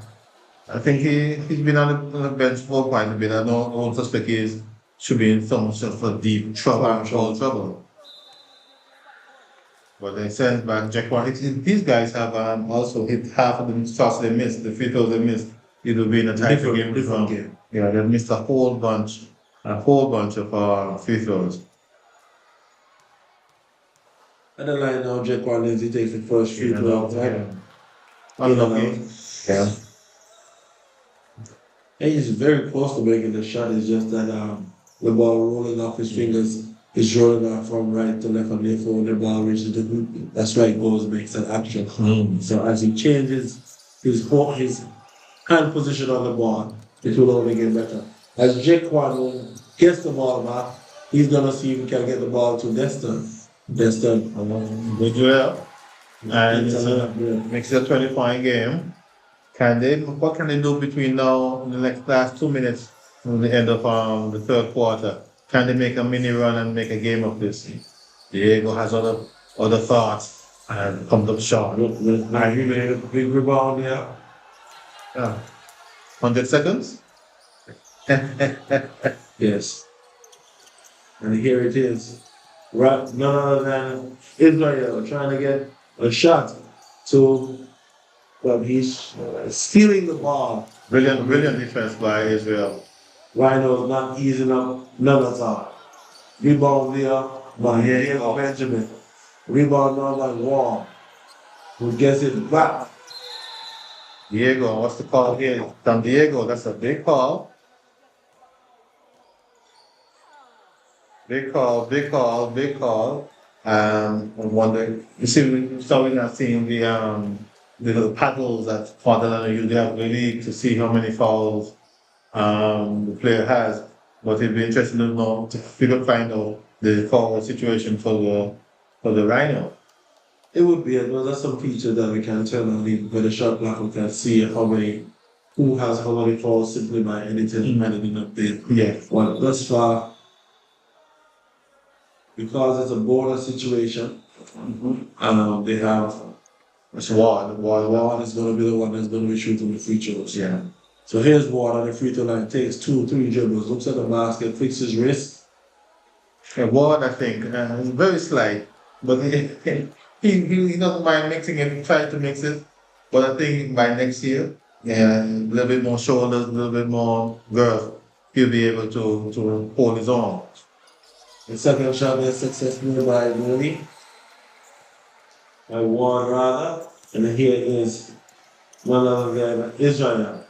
I think he's been on the bench for quite a bit. I don't suspect he should be in some sort of deep trouble. But they send back Jaquan. These guys have also hit half of the shots they missed, the free throws they missed. It will be in a tighter game. Yeah, they missed a whole bunch of free throws. And the line now, Jaquan Lindsay takes the first free throw outside. Unlucky. Yeah. And he's very close to making the shot. It's just that the ball rolling off his fingers is rolling off from right to left, and therefore the ball reaches the hoop. That's why goes makes an action. So as he changes his hand position on the ball, it will only get better. As Jaquan gets the ball back, he's gonna see if he can get the ball to Destin. Good job. And makes it a 20-point game. What can they do between now and the last 2 minutes from the end of the third quarter? Can they make a mini run and make a game of this? Diego has other thoughts and comes up short. And he made a big rebound here. 100 seconds? Yes. And here it is. Right, none other than Israel trying to get a shot to, well, he's stealing the ball. Brilliant defense by Israel. Rhino not easing up none at all. Rebound there by Diego Benjamin. Rebound now by Wall. who gets it back. Diego, what's the call here? San Diego, that's a big call. Big call, big call, big call. I wonder, you see, we're not seeing the little paddles that Father usually have in the league to see how many fouls the player has. But it'd be interesting to know if we could find out the foul situation for the Rhino. It would be, well, that's some feature that we can turn on with a shot clock. We can see who has how many fouls simply by editing up there. Yeah. Well, thus far, because it's a border situation, they have It's Ward. Ward is going to be the one that's going to be shooting the free throws. Yeah. So here's Ward on the free throw line, takes 2-3 dribbles, looks at the basket, fixes his wrist. Yeah, Ward, I think, is very slight, but he doesn't mind mixing it, trying to mix it. But I think by next year, a little bit more shoulders, a little bit more girth, he'll be able to hold his own. The second shot is successful by Mooney. By Ward rather. And here is none other than Israel,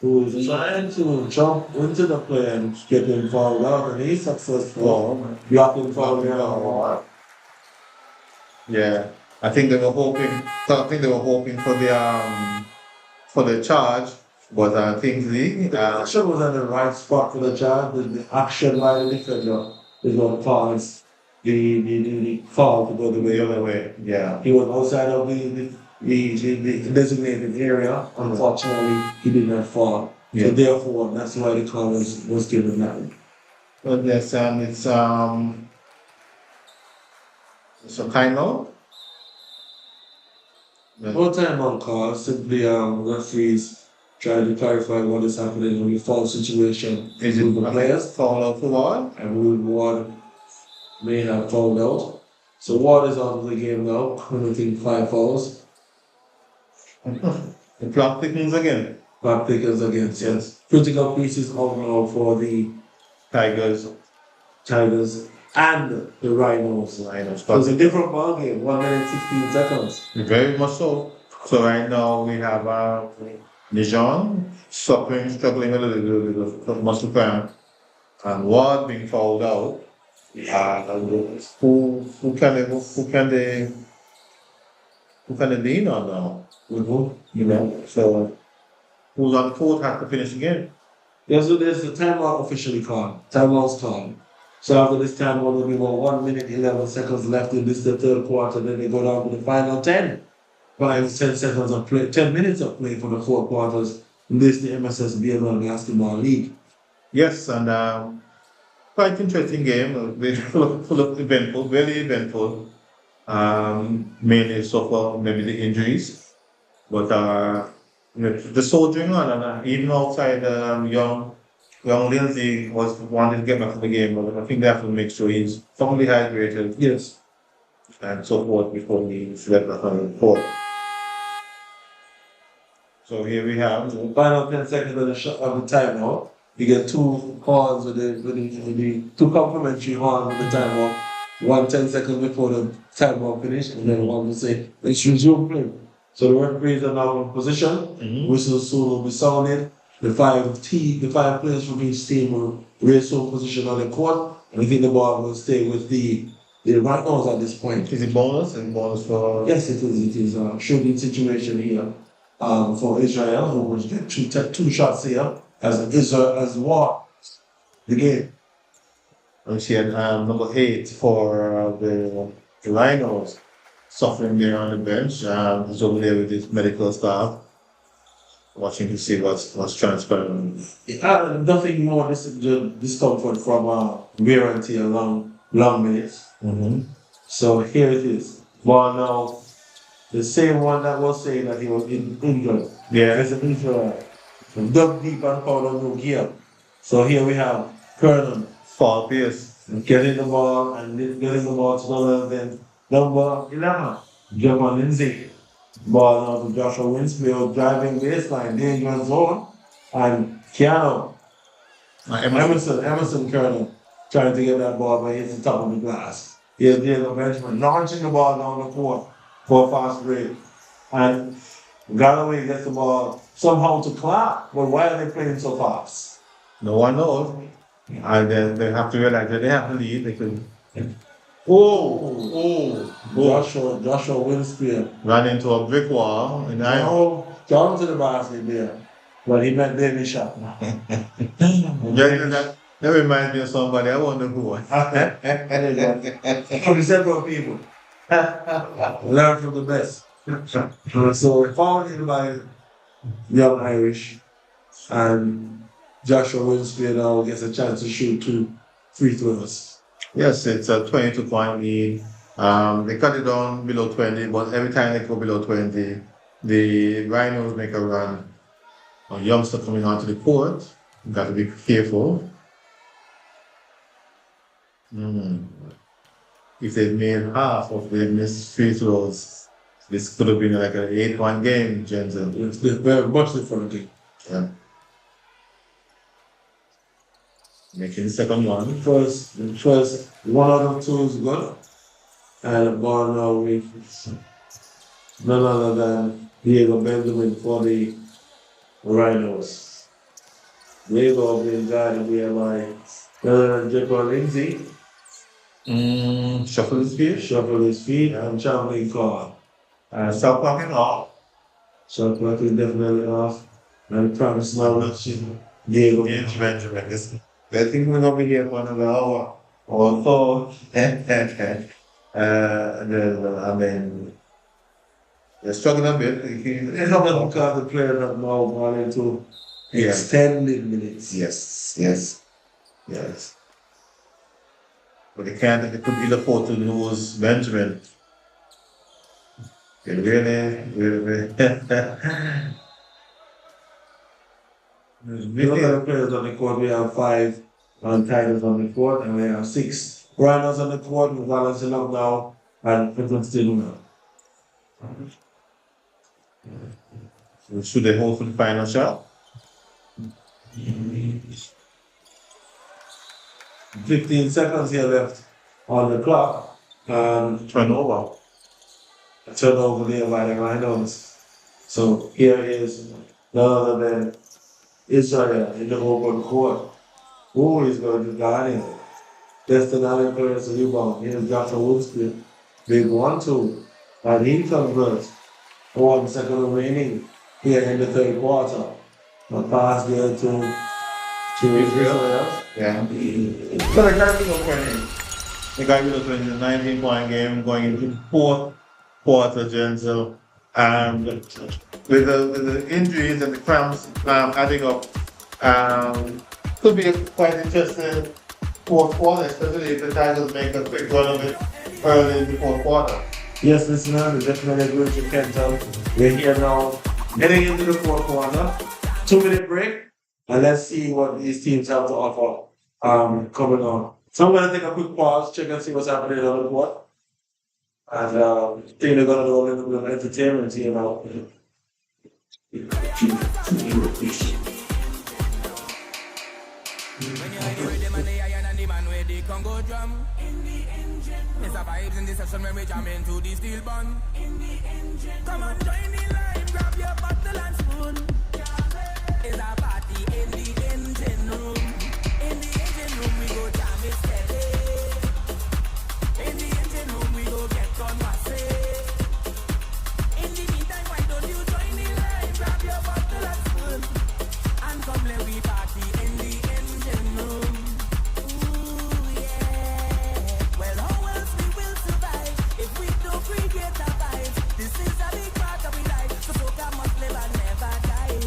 who is trying to jump into the play and get him fouled out, and he's successful. Blocking foul Ward. Yeah, I think they were hoping for the charge, but I think The action was in the right spot for the charge. The action by the defender is what caused the foul to go the other way. Yeah. He was outside of the designated area. Unfortunately, he did not fall. Yeah. So therefore, that's why the call was given that. But yes, it's a timeout. No timeout call. Simply referees trying to clarify what is happening in the foul situation. Is it with the players? Foul out for Ward? And who Ward may have fouled out. So Ward is out of the game now, committing 5 fouls. The clock thickens again. Clock thickens again, yes. Critical pieces out now for the Tigers and the Rhinos. So it's a different ball game, 1 minute 16 seconds. Very much so. So right now we have Dijon struggling a little bit of muscle cramp, and Ward being fouled out. Who can they lean on now? You know, so who's on the court has to finish the game. Yeah, so there's the timeout officially called. Timeout's called. So after this timeout, there'll be about 1 minute 11 seconds left in this the third quarter. Then they go down to the final 10. 10 seconds of play, 10 minutes of play for the 4 quarters. In this the MSS BML Basketball League. Yes, and quite interesting game. Full of eventful, very eventful. Mainly so far maybe the injuries, but the soldiering on, and even outside young Lindsay was wanting to get back to the game, but I think they have to make sure he's thoroughly hydrated. Yes. And so forth before he left back on the court. So here we have the final 10 seconds of the timeout. You get 2 horns with the 2 complimentary horns with the timeout. 1 10 seconds before the timeout finish, and then one will say, let's resume play. So the referees are now in position. Whistle soon will be sounded. The 5 players from each team will raise to position on the court, and I think the ball will stay with the Rhinos at this point. Is it bonus? And bonus for? Yes, it is. It is a shooting situation here for Israel, who will get 2 shots here as Ward the game. And she had number 8 for the Rhinos suffering there on the bench. He's over there with his medical staff, watching to see what's transpiring. Nothing more discomfort from wear and tear, long minutes. So here it is. Ball now, the same one that was saying that he was injured. Yeah. There's an injury. Dug deep and found out no gear. So here we have Kernan. Fall Pierce. Getting the ball to none other than number 11, Javon Lindsay. Ball now to Joshua Winsfield, driving baseline, dangerous zone, and Keanu. Emerson Kernan trying to get that ball, but hits the top of the glass. Here's Diego Benjamin launching the ball down the court for a fast break. And Galloway gets the ball somehow to Clark. But why are they playing so fast? No one knows. And then they have to realize that they have to lead. They could. Oh. Joshua Winspear Ran into a brick wall. And I. Down to the basket there. But he met David shot. That reminds me of somebody. I wonder who. From several people. Learn from the best. So found him by Young Irish, and Joshua Winspear now gets a chance to shoot 2 free throws. Yes, it's a 22-point lead. They cut it down below 20, but every time they go below 20, the Rhinos make a run. A youngster coming onto the court. You got to be careful. If they made half of the missed free throws, this could have been like an 8-point game, Jensen. It's very much different thing. Yeah. Making the second one. First, one out of 2 is good. And I'm going now with none other than Diego Benjamin for the Rhinos. Diego being guided here by Jacob Lindsay. Shuffle his feet. And traveling car. Stop walking off. Shot clock is definitely off. And Travis now reaching Diego Benjamin. I think we're going to be here for another hour or so. They're struggling a bit. It's not because the players have now gone into extended minutes. Yes. But they could either afford to lose Benjamin. They really. We look at the players on the court, we have 5 Tigers on the court, and we have 6 Rhinos on the court, we're balancing up now, and Clinton still well. Should they hold for the final shot? 15 seconds here left on the clock. Turnover. A turnover there by the Rhinos. So here is none other than Israel in the open court. Who is going to guard him? Destin Allen players the rebound. Here's Joshua Winspear. Big 1-2. And he converts. 1 second remaining here in the third quarter. A pass there to Israel. Yeah. So they got below 20. They got below 20 in the 19-point game going into the 4th quarter, Jensen. And with the injuries and the cramps adding up, could be a quite interesting 4th quarter, especially if the Tigers make a quick run of it early in the 4th quarter. Yes, listener, we definitely agree with you, Kenton. We're here now, heading into the 4th quarter. 2-minute break, and let's see what these teams have to offer coming on. So I'm going to take a quick pause, check and see what's happening on the court. And I think they're going to do a little bit of entertainment here now. Congo drum in the engine. It's a vibes in the session when we jam into the steel bun. In the engine. Come on, join the line, grab your bottle and spoon. It's a party in the engine room. In the engine room we go jam it steady. In the engine room we go get on massive. In the meantime, why don't you join the line, grab your bottle and spoon, and come let we party in the engine room. Create a vibe. This is a big part of my life. So soca must live and never die.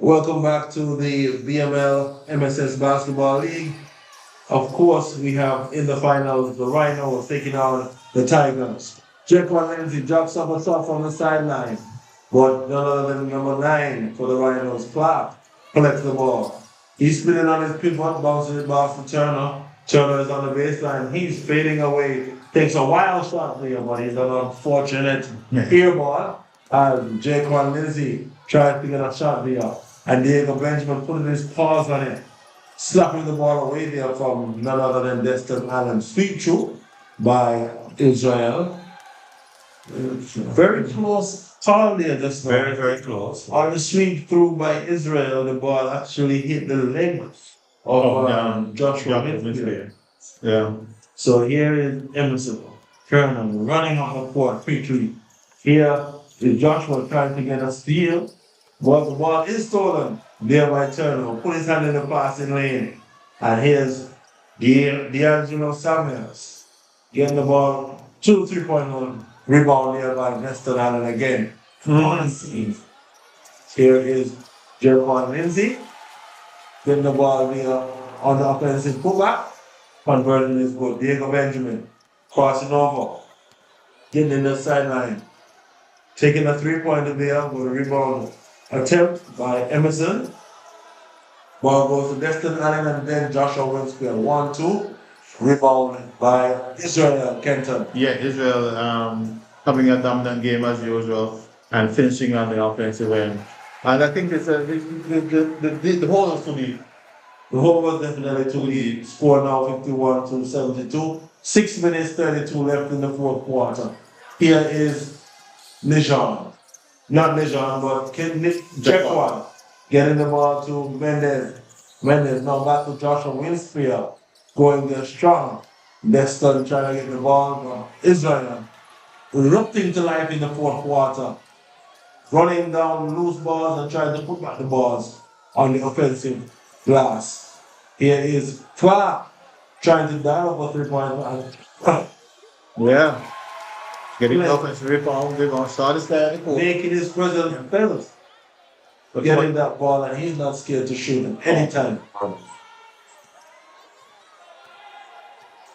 Welcome back to the BML MSS Basketball League. Of course, we have in the finals the Rhinos taking on the Tigers. Jaquan Lindsay drops up a shot from the sideline, but none other than number 9 for the Rhinos, Clark, collects the ball. He's spinning on his pivot, bounces it back to Turner. Turner is on the baseline. He's fading away. Takes a wild shot there, but he's an unfortunate air ball. And Jaquan Lindsay tries to get a shot there. And Diego Benjamin putting his paws on it, slapping the ball away there from none other than Destin Allen. Sweep through by Israel. Very close call there, just Very, very close. on the sweep through by Israel, the ball actually hit the leg of Joshua Winfield. Yeah. So here is Emerson Kernan running off the court quickly. Here is Joshua trying to get a steal, but the ball is stolen there by Turner. Put his hand in the passing lane. And here's D'Angelo Samuels getting the ball to the 3-point line. Rebound there by Nestor Allen again. On the scene. Here is Jaquan Lindsay getting the ball there on the offensive putback. Conversion is good. Diego Benjamin crossing over. Getting in the sideline. Taking a 3-pointer there with a rebound attempt by Emerson. Ball goes to Destin Allen and then Joshua Winfield. 1-2. Rebound by Israel Kenton. Yeah, Israel having a dominant game as usual and finishing on the offensive end. And I think it's the whole was to be. The whole was definitely to lead. Score now 51-72. 6 minutes 32 left in the fourth quarter. Here is Nijon. Not Nijon, but Jaquan getting the ball to Mendez. Mendez now back to Joshua Winfield. Going there strong. Destin trying to get the ball. Israel erupting to life in the fourth quarter. Running down loose balls and trying to put back the balls on the offensive glass. Here is Clark trying to dial up a 3-point. Yeah. Getting the offensive rebound, they're going to start this guy. Making his presence felt. Getting that ball, and he's not scared to shoot him anytime.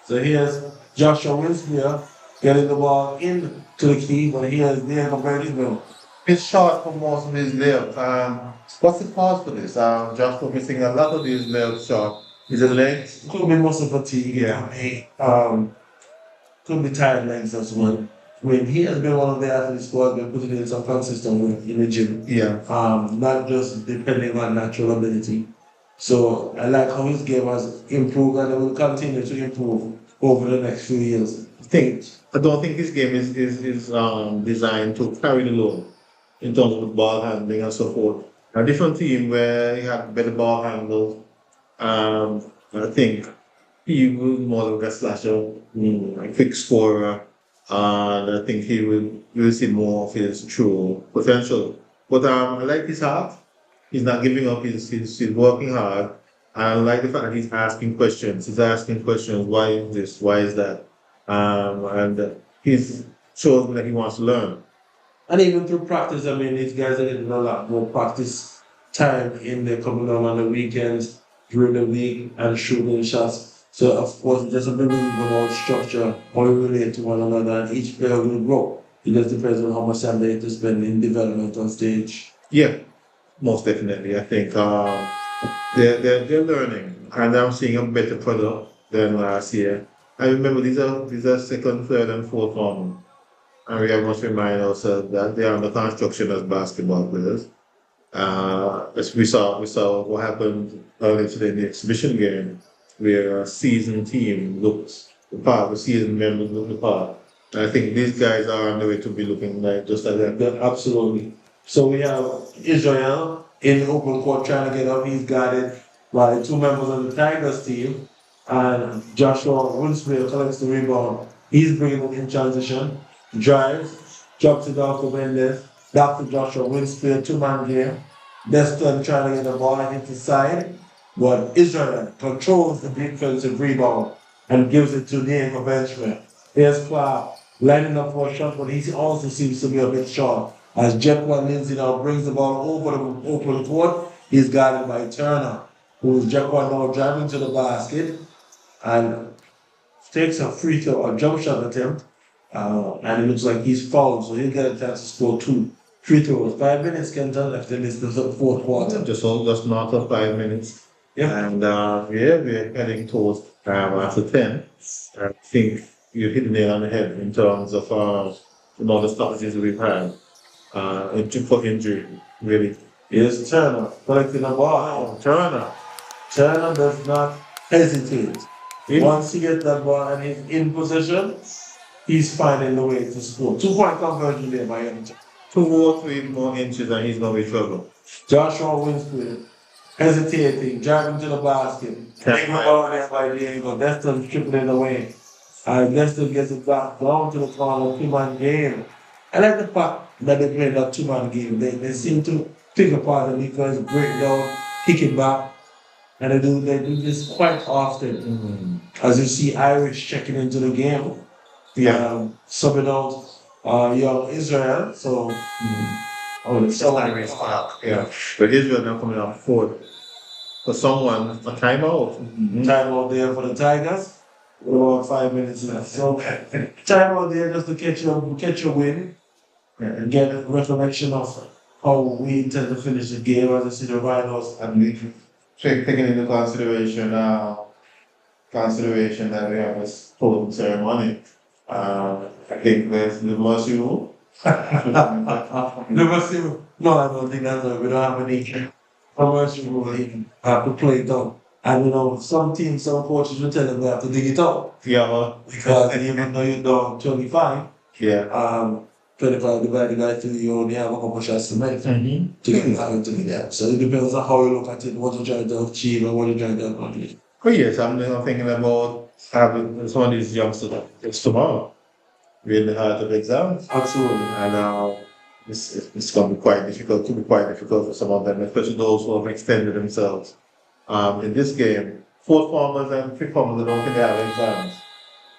So here's Joshua Winfield getting the ball into the key, but here's Diego Benjamin. He's short for most of his layups. What's the cause for this? Joshua missing a lot of these layups short. Is it legs? Could be muscle fatigue. Yeah. Could be tired legs as well. I mean, he has been one of the athletes who has been putting in some consistent work in the gym. Yeah. Not just depending on natural ability. So I like how his game has improved and it will continue to improve over the next few years. I don't think his game is designed to carry the load in terms of ball handling and so forth. A different team where he had better ball handle, I think he will more like a slasher, a quick scorer, and I think he will see more of his true potential. But I like his heart. He's not giving up. He's working hard. And I like the fact that he's asking questions. He's asking questions. Why is this? Why is that? And he's showing that he wants to learn. And even through practice, I mean, these guys are getting a lot more practice time in there, coming down on the weekends, during the week, and shooting shots. So, of course, there's a bit more structure, how we relate to one another, and each player will grow. It just depends on how much time they have to spend in development on stage. Yeah, most definitely. I think they're learning, and I'm seeing a better product than last year. I remember these are second, third, and fourth round. And we must remind ourselves that they are under construction as basketball players. As we saw what happened earlier today in the exhibition game, where a seasoned team looks the part, the seasoned members look the part. And I think these guys are on the way to be looking like just like that. Yeah, absolutely. So we have Israel in the open court trying to get up. He's guarded by two members of the Tigers team. And Joshua Winfield collects the rebound. He's bringing it in transition. Drives, drops it off to Mendez. Back to Joshua Winfield, two-man game. Destin trying to get the ball and hit the side. But Israel controls the defensive rebound and gives it to Diego Benjamin. Here's Clark lining up for a shot, but he also seems to be a bit short. As Jaquan Lindsay now brings the ball over the open court, He's guarded by Turner, who's just now driving to the basket and takes a free throw, a jump shot attempt, and it looks like he's fouled, so he'll get a chance to score 2 free throws. 5 minutes, Kenton, left in this the fourth quarter. Just not of 5 minutes. Yeah. And yeah, we're heading towards after 10. I think you hit the nail on the head in terms of the amount of stoppages we've had for injury, really. Here's Turner collecting the ball. Turner does not hesitate. Once he gets that ball and he's in position, he's finding the way to score. 2-point conversion there by him. 2 or 3 more inches and he's going to be trouble. Joshua Winsfield hesitating, driving to the basket. Taking the ball there by Diego. Destin tripling away. And Destin gets it back down to the corner, 2-man game. I like the fact that they played that 2-man game. They seem to pick apart the because break down, kick it back. And they do this quite often. As you see Irish checking into the game. Subbing out young Israel. So it's Irish. Yeah. But Israel now coming up for someone, a timeout. Timeout there for the Tigers. About 5 minutes left. So timeout there just to catch your win and get a recollection of how we intend to finish the game as I see the rhinos. And taking into consideration that we have a total ceremony. I think there's the mercy rule. The mercy rule? No, I don't think that's right. We don't have any mercy rule. You have to play it out. And some teams, some coaches will tell them they have to dig it out. Yeah. Because even though you're down 25, 25 divided by 3, you only have a couple shots to make to get back to the game. So it depends on how you look at it, what you're trying to achieve and what you're trying to accomplish. Oh yes, I'm thinking about having some of these youngsters it's tomorrow. We're in the heart of exams. Absolutely. And it's going to be quite difficult. It will be quite difficult for some of them, especially those who have extended themselves. In this game, 4th formers and 5th formers, I don't think they have exams.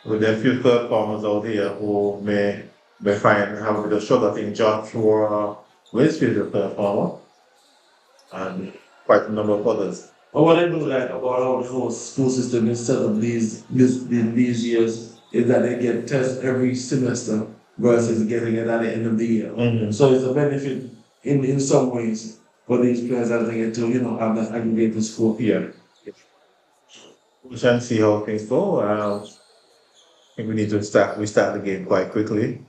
With there are a few 3rd formers out here who may find have a bit of struggle. I think Joshua Winsfield is a 3rd former, and quite a number of others. But what I do like about how the whole school system is set up these years is that they get tests every semester versus getting it at the end of the year. So it's a benefit in some ways for these players as they get to have that aggregated score here. We shall see how things go. I think we need to start the game quite quickly.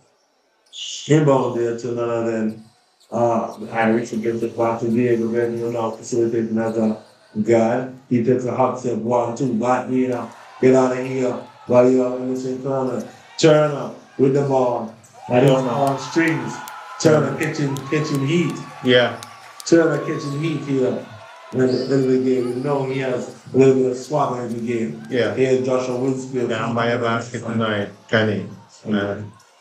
Inbound there to none other than Irish against the back to Diego Benio now facilitating as a guard. He takes a hot step, 1-2, back here, get out of here, while you're in the same corner. Turner with the ball. And he's on strings. Turner catching heat. Yeah. Turner catching heat here in the game. You know he has a little bit of swagger in the game. Yeah. Here's Joshua Winsfield. Down by a basket tonight, Kenny.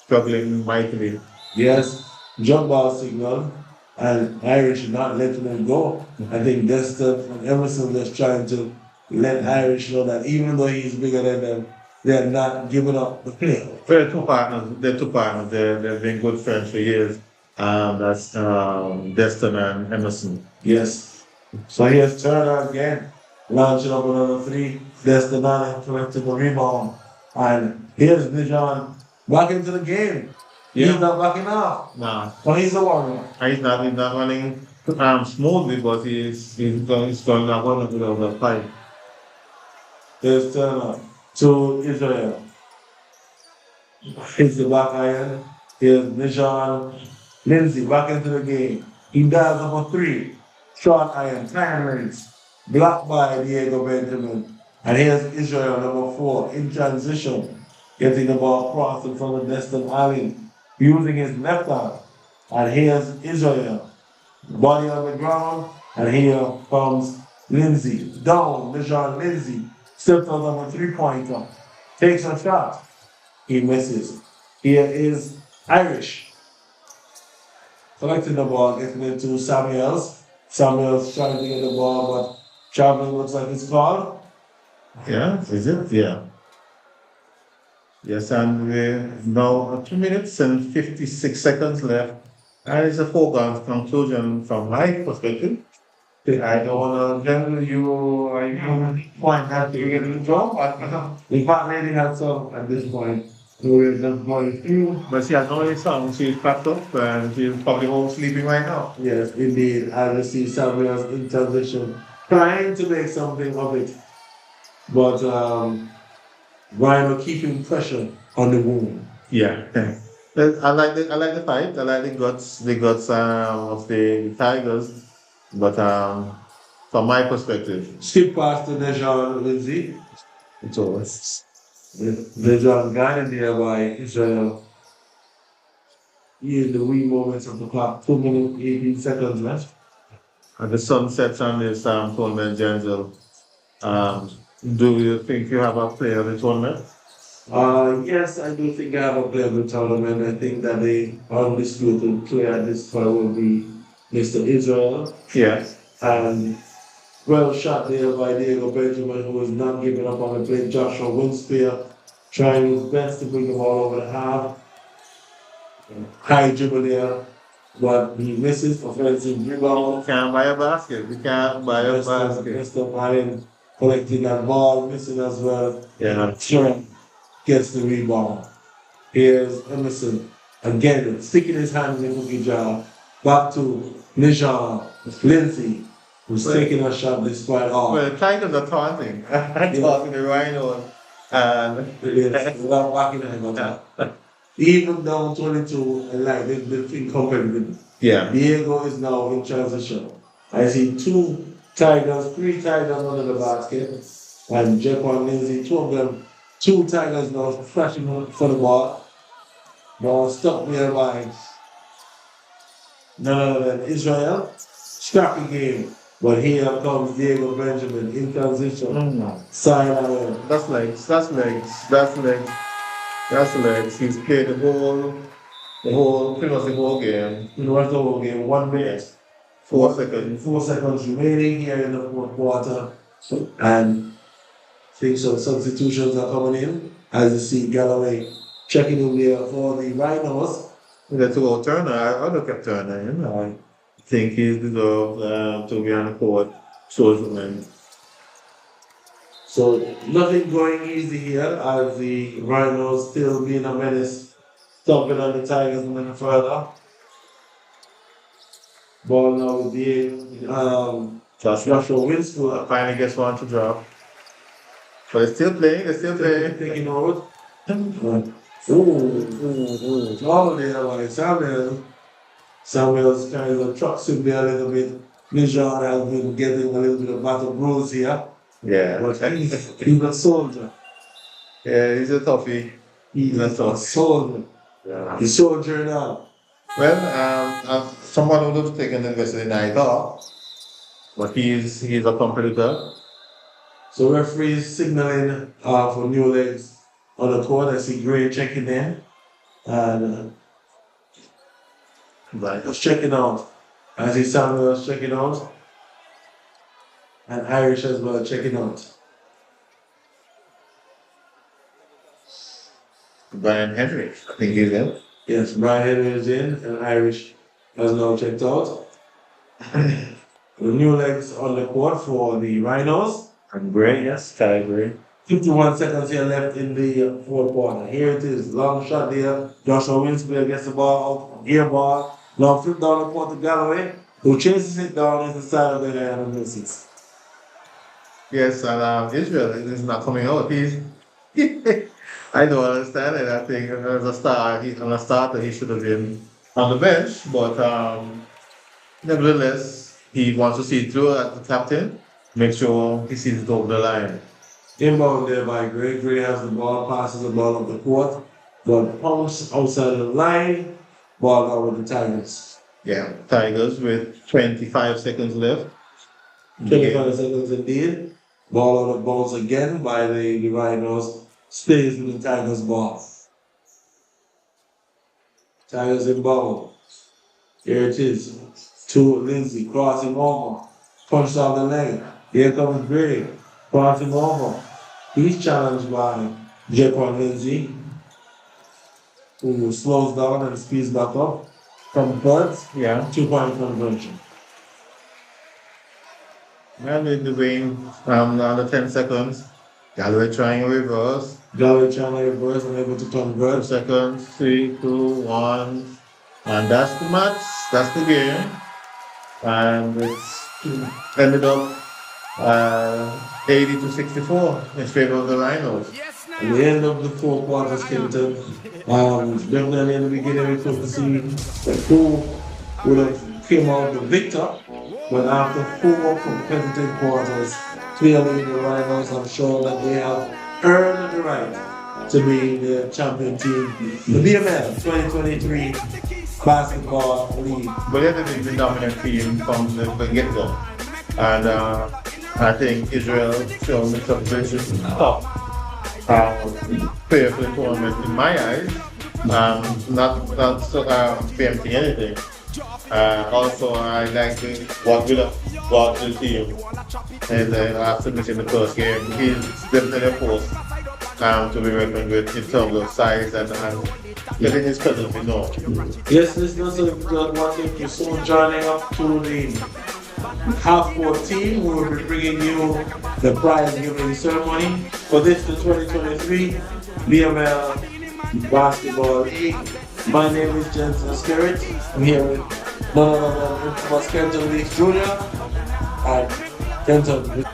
Struggling mightily. Yes, jump ball signal, and Irish not letting them go. I think Destin and Emerson just trying to let Irish know that even though he's bigger than them, they're not giving up the play. They're two partners. They've been good friends for years. That's Destin and Emerson. Yes. So here's Turner again, launching up another 3. Destin on collecting the rebound. And here's Nijan back into the game. Yeah. He's not backing off. No. But he's a warrior. He's not running smoothly, but he's going down one of the fight. There's Turner to Israel. Hits the back iron. Here's Nijan Lindsay back into the game. He dives up a 3. Short iron, time race. Blocked by Diego Benjamin. And here's Israel, number 4, in transition. Getting the ball across in front of Destin Allen. Using his left arm. And here's Israel. Body on the ground. And here comes Lindsay. Down, Nijan Lindsay. Steps on number 3-pointer. Takes a shot. He misses. Here is Irish. Collecting the ball, getting it to Samuels. Samuels trying to get the ball, but traveling looks like it's called. Yeah, is it? Yeah. Yes, and we're now 2 minutes and 56 seconds left. And it's a foregone conclusion from my perspective I don't want to tell you, I point that you get in trouble, but the fat lady had some at this point. So we're just going through. But she has no any song. She's packed up and she's probably home sleeping right now. Yes, indeed. I see Samuel's in transition, trying to make something of it. But Ryan will keeping pressure on the wound. Yeah. I like the fight. I like the guts of the Tigers. But from my perspective, Skip past the Dejan Lindsay. So Dejan guided there by Israel. Here's the wee moments of the clock. 2 minutes, 18 seconds left. and the sun sets on this tournament, Denzel. Do you think you have a player of the tournament? Yes, I do think I have a player of the tournament. I think that the undisputed player at this point will be Mr. Israel. Yes. And well shot there by Diego Benjamin, who is not giving up on the play. Joshua Winspear trying his best to bring the ball over the half. High dribble there, but he misses offensive rebound. Can't buy a basket. We can't buy a basket. Mr. Allen collecting that ball, missing as well. Yeah. Trent gets the rebound. Here's Emerson again, sticking his hand in the cookie jar. Back to Nijan Lindsay, who's taking a shot despite all. Well, the Tigers are taunting. Taunting the Rhinos. And without backing him. Even down 22, and like the thing competitive. yeah. Diego is now in transition. I see 3 Tigers under the basket, and Jaquan Lindsay, 2 of them, 2 Tigers now flashing for the ball. Now stuck nearby. None other than Israel. Scrappy game. But here comes Diego Benjamin in transition. Side away. That's legs. That's legs. That's legs. That's legs. He's played pretty much the whole game. The rest of the whole game, 1 minute. 4 seconds. 4 seconds remaining here in the fourth quarter. And I think some substitutions are coming in. As you see Galloway checking in there for the Rhinos. That's all Turner. I look at Turner. You know, I think he deserves to be on the court. Socially. So nothing going easy here as the Rhinos still being a menace, stomping on the Tigers a little further. Ball now with the Joshua Winspool. Finally gets one to drop. But they're still playing. They're still playing. Taking over. All there by Samuel. Samuel's kind of trucks him there a little bit. Mijan has been getting a little bit of battle bruise here. Yeah. But he's a soldier. Yeah, he's a toughie. He's a soldier. Yeah. He's soldier now. Well, someone would have taken the rest of the night off, but he's a competitor. So referees signaling for new legs on the court. I see Gray checking in. And just checking out. I see Samuel checking out. And Irish as well checking out. Brian Henry, I think he's in. Yes, Brian Henry is in and Irish has now checked out. The new legs on the court for the Rhinos. And Gray, yes, Ty Gray. 51 seconds here left in the fourth quarter. Here it is, long shot there. Joshua Winspear gets the ball out, air ball. Now flip down the court to Galloway, who chases it down into the side of the line and misses. Yes, and Israel is not coming out. I don't understand it. I think as a starter, he should have been on the bench. But nevertheless, he wants to see it through at the captain. Make sure he sees it over the line. Inbound there by Gray. Gray has the ball, passes the ball up the court, but pumps outside the line. Ball out with the Tigers. Yeah, Tigers with 25 seconds left. 25 seconds indeed. Ball out of bounds again by the Rhinos. Stays in the Tigers' ball. Tigers inbound. Here it is. To Lindsay, crossing over. Punched off the leg. Here comes Gray. Crossing over. He's challenged by Jaquan Lindsay, who slows down and speeds back up. From Birds, 2-point conversion. Man in the wing, under 10 seconds. Galloway trying a reverse. Gary trying to reverse and able to 2 convert. seconds, 3, 2, 1. And that's the match. That's the game. And it's ended up 80 to 64 in favor of the Rhinos. At the end of the fourth quarter, Skeleton, definitely in the beginning we could see who would have came out the victor. But after four competitive quarters, clearly the Rhinos have shown that they have earned the right to be the champion team. The BML 2023 Basketball League. But they're the dominant team from the get-go. And I think Israel shown the submission top player for the tournament in my eyes. Not so, preempting anything. Also, I like what Villa brought to the team. And after missing the first game, he's definitely a force to be reckoned with in terms of size and getting his presence be known. Yes, listeners, so if you don't want to soon joining up to the half-court team, we will be bringing you the prize giving ceremony for this, the 2023 BML Basketball League. My name is Jensen Spirit. I'm here with none other than infamous Kenton Weeks Jr. and Kenton.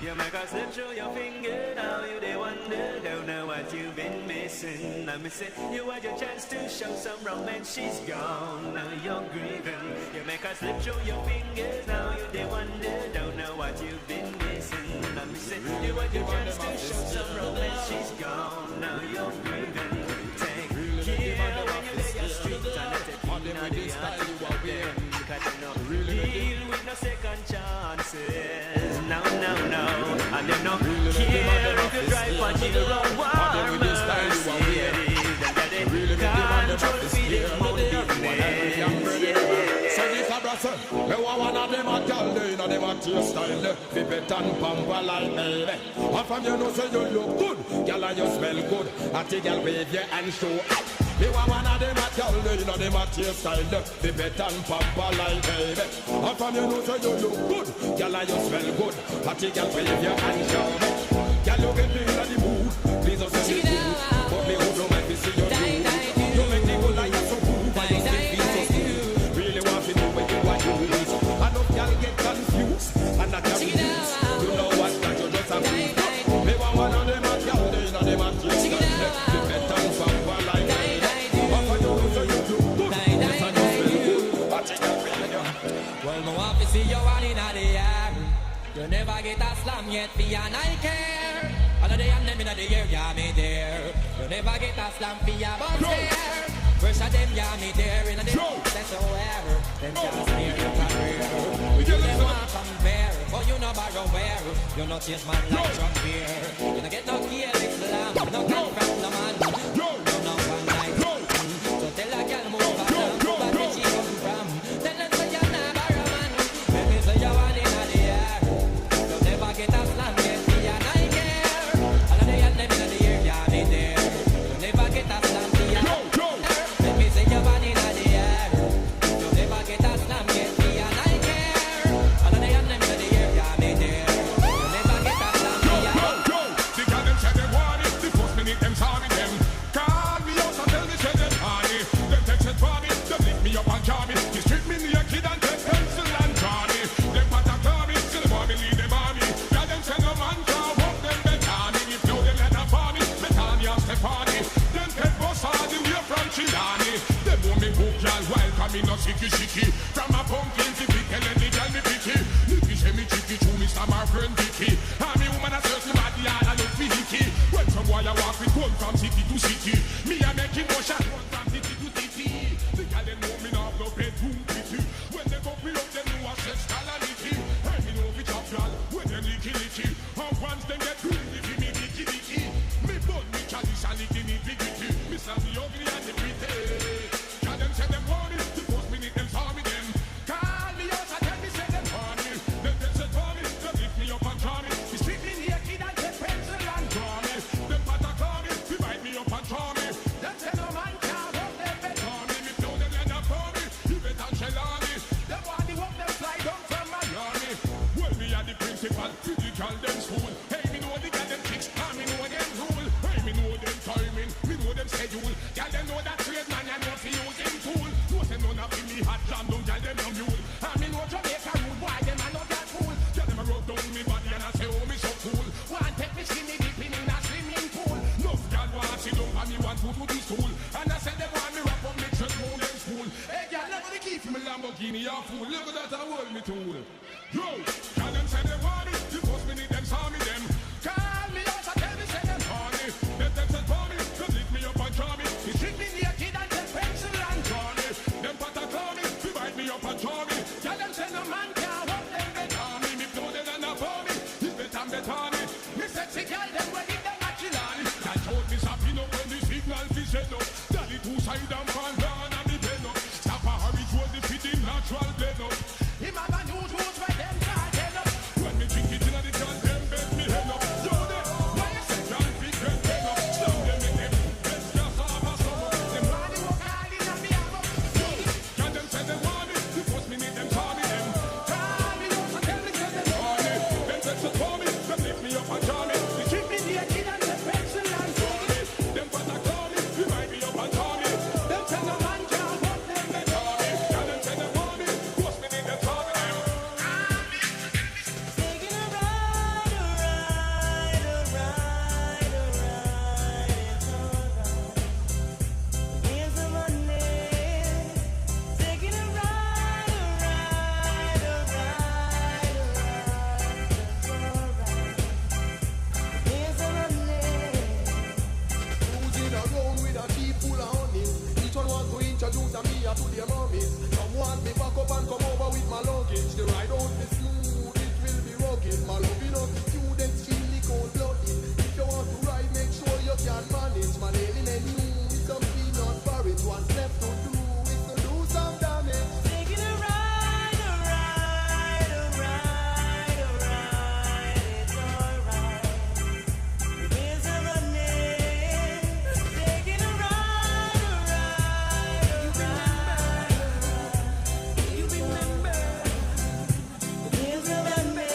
You make us slip through your finger, now you they wonder, don't know what you've been missing. Let me say, you had your chance to show some romance, she's gone, now you're grieving. You make us slip through your fingers, now you they wonder, don't know what you've been missing. Let me say, you had your chance to show some romance, she's gone, now you're grieving. Take care when you lay your street and let it on the style you are wearing. Cause you know, deal with no second chances. No, no, no. And you know, care if you drive on the wrong one. Mercedes. Them get it. Control the feeling of the business. So this a brother, me want one of them a girl, they know them a taste style, fi bet and pamper like me. And from you know say you look good, girl and you smell good. I take girl wave your hand show up. Me want one of them a girl, they know them a taste style, fi bet and pamper like me. And from you know say you look good, girl and you smell good. I take girl wave your hand show up. Girl you get me in the mood, please don't say me good, but me who don't mind to see you do. You make me go like you so cool, but you still feel so smooth. Really want to know where you are used. I know y'all get confused and that you're used. You know what, that you just have to. Me want one of them a girl, they know them a just the better pamper like me. But for you, so you do good. Yes, I know you. I take that with you. Well, no want to see you one in the air. You never get a slam yet, for your I care. All of the and them in the air, yeah, me there. You never get a slam for your butt there. First of them, yeah, me there. In the that's whoever. Them can't steer your career. You never want to compare. But you know borrow where. You not chase man like drug beer. You don't get no kill, it's lamb. No come from no man. You know one night. So tell a girl move back down. Move back where she come from. Tell them say you're not borrow man. Let me say you're one in the air. You never get a slam yet. See ya, I care. All of the and them in the air, yeah, me there. You never get a slam, see ya. Let me say you're one in the air. You never get a slam yet. See ya, I care. All of the and them in the air, yeah, me there. You never get a slam, see ya. The girl them say they want it. The first minute them saw me them. Call me out and tell me say they party. Them text it for me. Them lick me up and jar me. You strip me near kid and take pencil and draw me. Them pattern call me. Still want me lead them army. Girl them say no man can walk them better me. If you them let them for me, Betania Stefani. Them head boss all the way from Chilani. Them want me book y'all while coming no sicky. From a pumpkin to pick and the girl me picky. Nicky say me chicky to me some my friend Vicky. And me woman a search me bad yard and look finicky. When some boy a walk with gun from city to city. Me a make him motion run from city to city. The girl them know me now no bedroom pretty. When they go me up them know a sex calamity. And me know me chop y'all when them licky. And once them get greedy fi me dicky. Me bun me chalice and licky me diggity. Me say me ugly and the pretty. Girl them say them want it. The first minute them saw me them. principal, physical, them school. Hey, me know the girl them tricks, and me know them rule. Hey, me know them timing, me know them schedule. Girl them know that trade man and know fi use him tool. No say none of me hot jam down, girl them no mule. And me know Jamaica rude, why them a not that fool? Girl them a rub down me body and I say oh me so cool. One take me skinny dipping in a swimming pool. No girl want sit down and me want to the stool. And I say them want me wrap up me chest round them school. Hey girl, never the keep me Lamborghini a fool. Look at that I hold me tool. Yo, girl them say they want it, you post me need them, saw me them. Call me out, I tell me say them horny. Let them say for me, come lift me up and draw me. You treat me naked and take pencil and draw me. Them pata call me, divide me up and draw me. Girl them say no man can't walk them better me. Me blooded and a for me, it's better and better me. Me sexy girl them ready them matching on it. That told me stopping up when the signal fish head up. Daddy two side and pan down and me pen up. Stop a hurry towards the fitting natural blend up. Him have a new tools where them can't get up. When me drink it in the can, them bend me head up. Yo there, why you say can't be great head up? Now them in them, let's just have a summer. Them want to work hard in a me have up. Can them say they want me, the first minute them call me them. Call me up, so tell me say they want me. Them say so for me, them lift me up and draw me. They keep me naked and the pencil and draw me. Them pata call me, remind me up and draw me. Them say no man can't walk them better me. Can them say they want me, first minute them call me them. Taking a ride, a ride, a ride, a ride, it's alright. Here's the money. Taking a ride, a ride, a ride, a ride, it's alright. Here's the money. Cruising around with a deep full of honey. Each one want to introduce a me to their mommies. Some want me back up and come over with my luggage. The ride out be smooth, it will be rugged. My loving of the students really cold-blooded. If you want to ride, make sure you can manage. My lady and you with some peanut porridge. What's left to do is to do some damage. Taking a ride, a ride, a ride, a ride, it's alright. Here's the money. Taking a ride, a ride, a ride. You remember? Here's the money.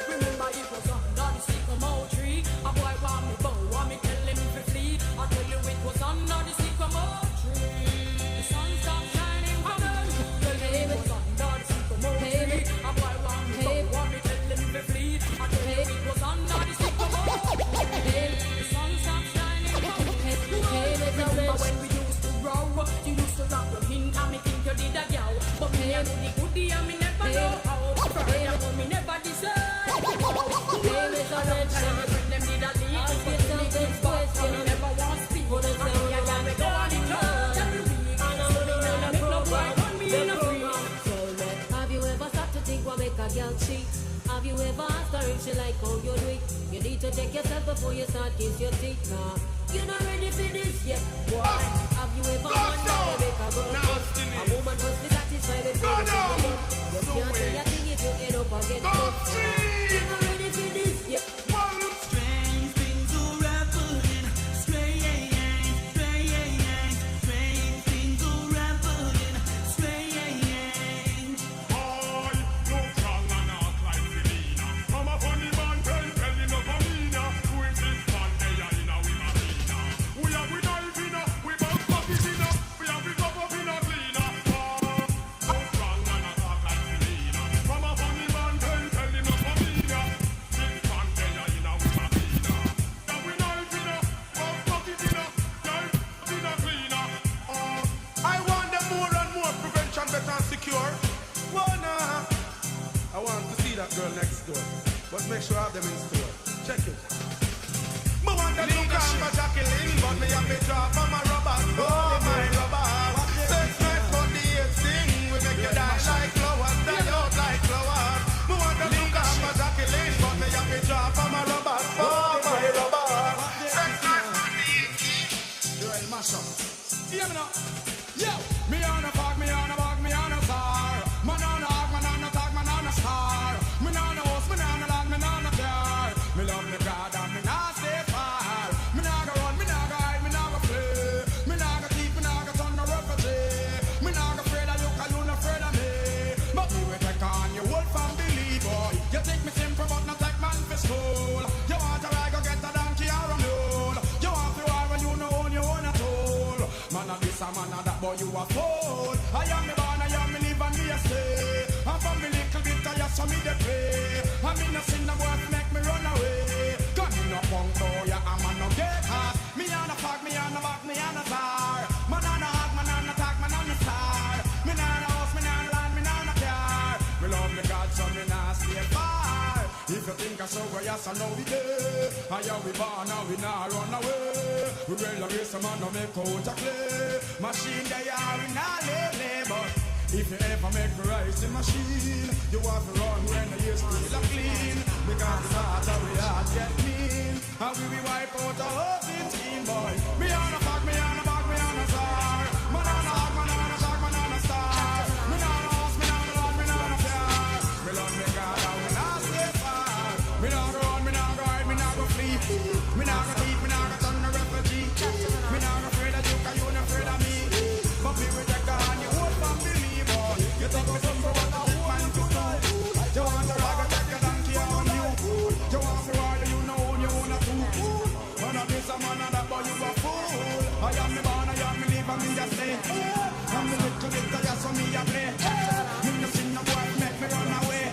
Remember it was under the sycamore tree. A boy want me bow, want me tell him to flee. I tell you it was under the sycamore tree. The sun stopped shining from them. Tell me it was under the sycamore tree. A boy want me bow, want me tell him to flee. I tell you it was under the sycamore tree. The sun stopped shining from them. Remember when we used to grow? You used to rock your hint and me think you did a gal. But me a do the goodie and me never know how. Me never deserve. Them did a lead to put them in spot. So me never want to speak. And me a gal me go on the church every week. So me never make no boy want me in a free. Have you ever stopped to think what make a girl cheat? Have you ever asked her if she like how you do it? You need to check yourself before you start kiss your teeth. Nah, you're not ready for this yet. Why? Have you ever wondered what make a girl fuss? A woman must be satisfied with what you do. You can't say a thing if you get up and get fucked. You're not ready for this yet. Strange things are happening. Strange things are happening. Strange. Boy, no strong and not like Selena. I'm a funny man, tell him of a mina. Who is this man, they are in a we marina. We are with knife in a, we both pocket in a. We are with up in a cleaner. No strong and not like Selena. I'm a funny man, tell him of a mina. This man, they are in a we marina. Yeah, we knife in a, both pocket in a. Knife in a cleaner. I want them more and more prevention, better and secure. Well, nah. I want to see that girl next door, but make sure I have them in store. Check it. Me want them to call for Jacqueline, but me have to draw for my rubber. Oh, my rubber. Sex nice for the AIDS thing. We make you die like flowers, die out like flowers. Me want them to call for Jacqueline, but me have to draw for my rubber. Oh, my rubber. Sex nice for the AIDS thing. Joel, mash up. Hear me now. Yo, me on a fog, me on a bug, me on a star. Man on a hog, man on a tag, man on a star. Me on a host, me on a lad, me on a car. Me love me God and me not stay far. Me not go run, me not go hide, me not go play. Me not go keep a man of that, but you a fool. I am me born, I am me live and me a stay. And from me little bit I just saw me the play. I me no sin no boy to make me run away. Gun me no punk boy, yeah, I'm a no get hot. Me on a fuck, me on a back, me on a bar. Man on a hug, man on a talk, man on a star. Me on a house, me on a land, me on a car. Me love me God, so me not stay far. If you think I saw where yes, I know we day. I how we born, now we not run away. We will race a man, no make out a clay. Machine they are, we not lay, but if you ever make a rising machine, you have to run when the years still are clean. Because the heart of we heart get mean. And we wipe out the whole team, boy. Me on a fuck, me on a back, me on a star. Man on a hug, man on a talk, man on a star. Me on a house, me on a land, me on a car. Me love me God, and we not stay far. Me not go run, me not go hide, me not go flee. Me not go deep, me not go turn a refugee. Me not go afraid of you, cause you not afraid of me. But me with the God, you won't family. You talk me some for what I want to do. You want to rag a take a donkey on you. You want to ride, you know you wanna do. When I miss a man and that boy you a fool. I am me born, I am me live and me just stay. I'm the little bit of yes for me a play. Me no sin no boy make me run away.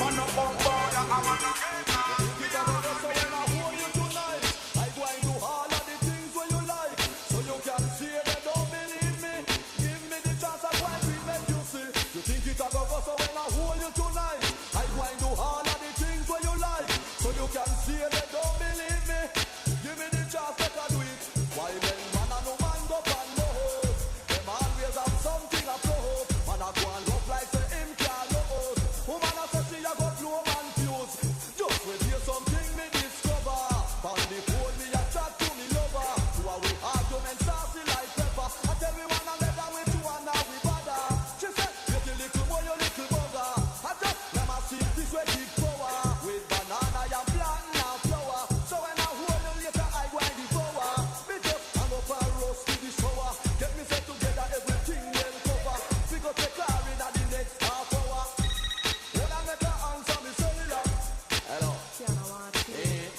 Man no fuck boy, I'm a no gamer. You don't know so when I hold you tonight. I go and do all of the things where you like. So you can see they don't believe me. Give me the chance of why we make you see. You think it a go go so when I hold you tonight. I go and do all of the things where you like. So you can see they don't believe me. Give me the chance that I do it. Why when man and no man go pan no hope. Them always have something to flow. Man a go and look like say him can't lose. Woman a say she a go blow man fuse. Just wait hear something me discover. From the phone me a chat to me lover. To a we argument saucy like pepper. I tell me one and let her with you and now we bother. She said, little little boy you little bugger. I just let my see this way big power. With banana and plantain and flour. So when I hold you later I go and devour. Me just hang up and roast to the shower. Get me set together everything well cover. We go take car in the next half hour. When I make her answer me cellular. Hello. Hey.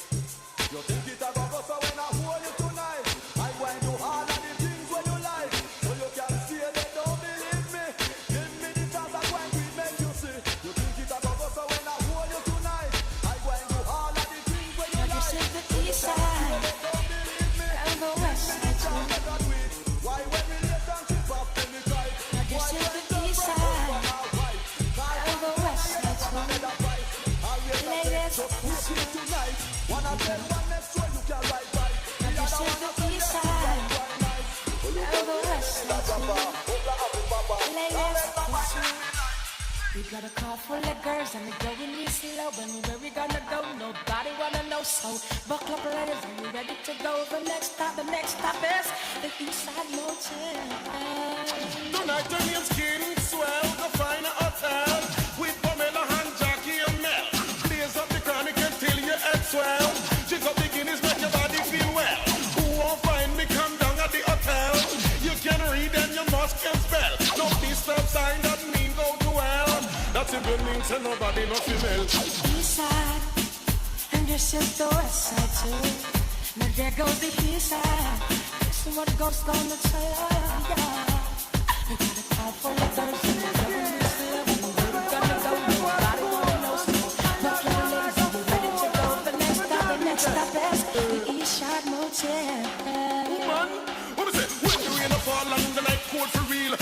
You think it a go go so when I hold you tonight. I go and do all of the things when you like. So you can see they don't believe me. Give me the chance I go and we make you see. You think it a go go so when I hold you tonight. I go and do all of the things when you like. This is the east side and the west side too. Why when relationship up to me tight? Now this is the east side and the west side too. Ladies, see you tonight. Wanna tell one next one you can ride right. now this is the east side and the west side too. Ladies, we got a car full of girls and they're going real slow. And where we gonna go? Nobody wanna know. So buckle up, ladies, are you ready to go? The next stop is the Eastside Motel. Tonight your name's King Swell, go find a hotel with Pamela and Jackie and Mel. Blaze up the chronic until you head swell. Jig up the Guinness, make your body feel well. Who won't find me? Come down at the hotel. You can read and you must can spell. No disturb sign that mean go to hell. That's if it means that nobody no female. East side, and this is the west side too. Now there goes the east side. Listen what the ghost gonna tell ya. We got a car full of girls and they're going real slow. And where we gonna go? Nobody wanna know. So buckle up, ladies, are you ready to go? The next stop is the East Side Motel. Woman, what is it? When you in a fall and the night cold for real.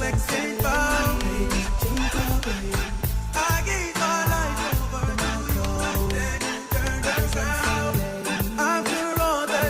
exchange vows. I gave my life over to you, then you turned around. After all that,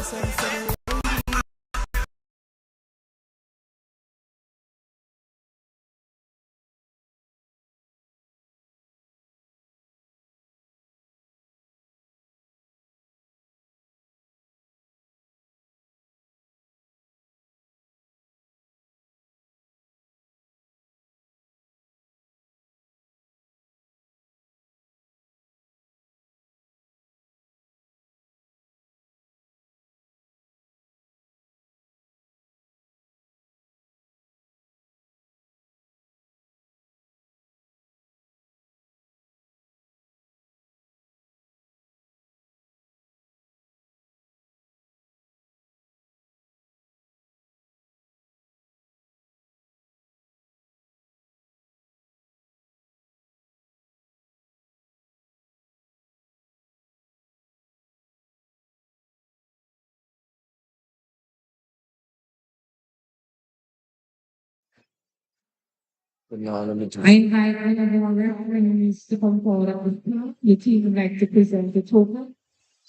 I invite all of our referees to come forward at this time. The team would like to present the token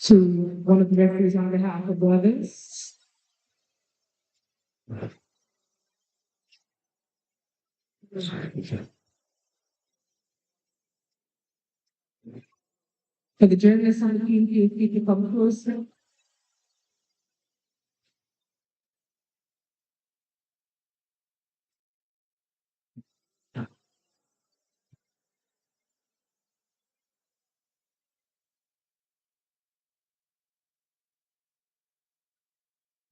to one of the referees on behalf of the others. For the journalists on the team, please keep to come closer.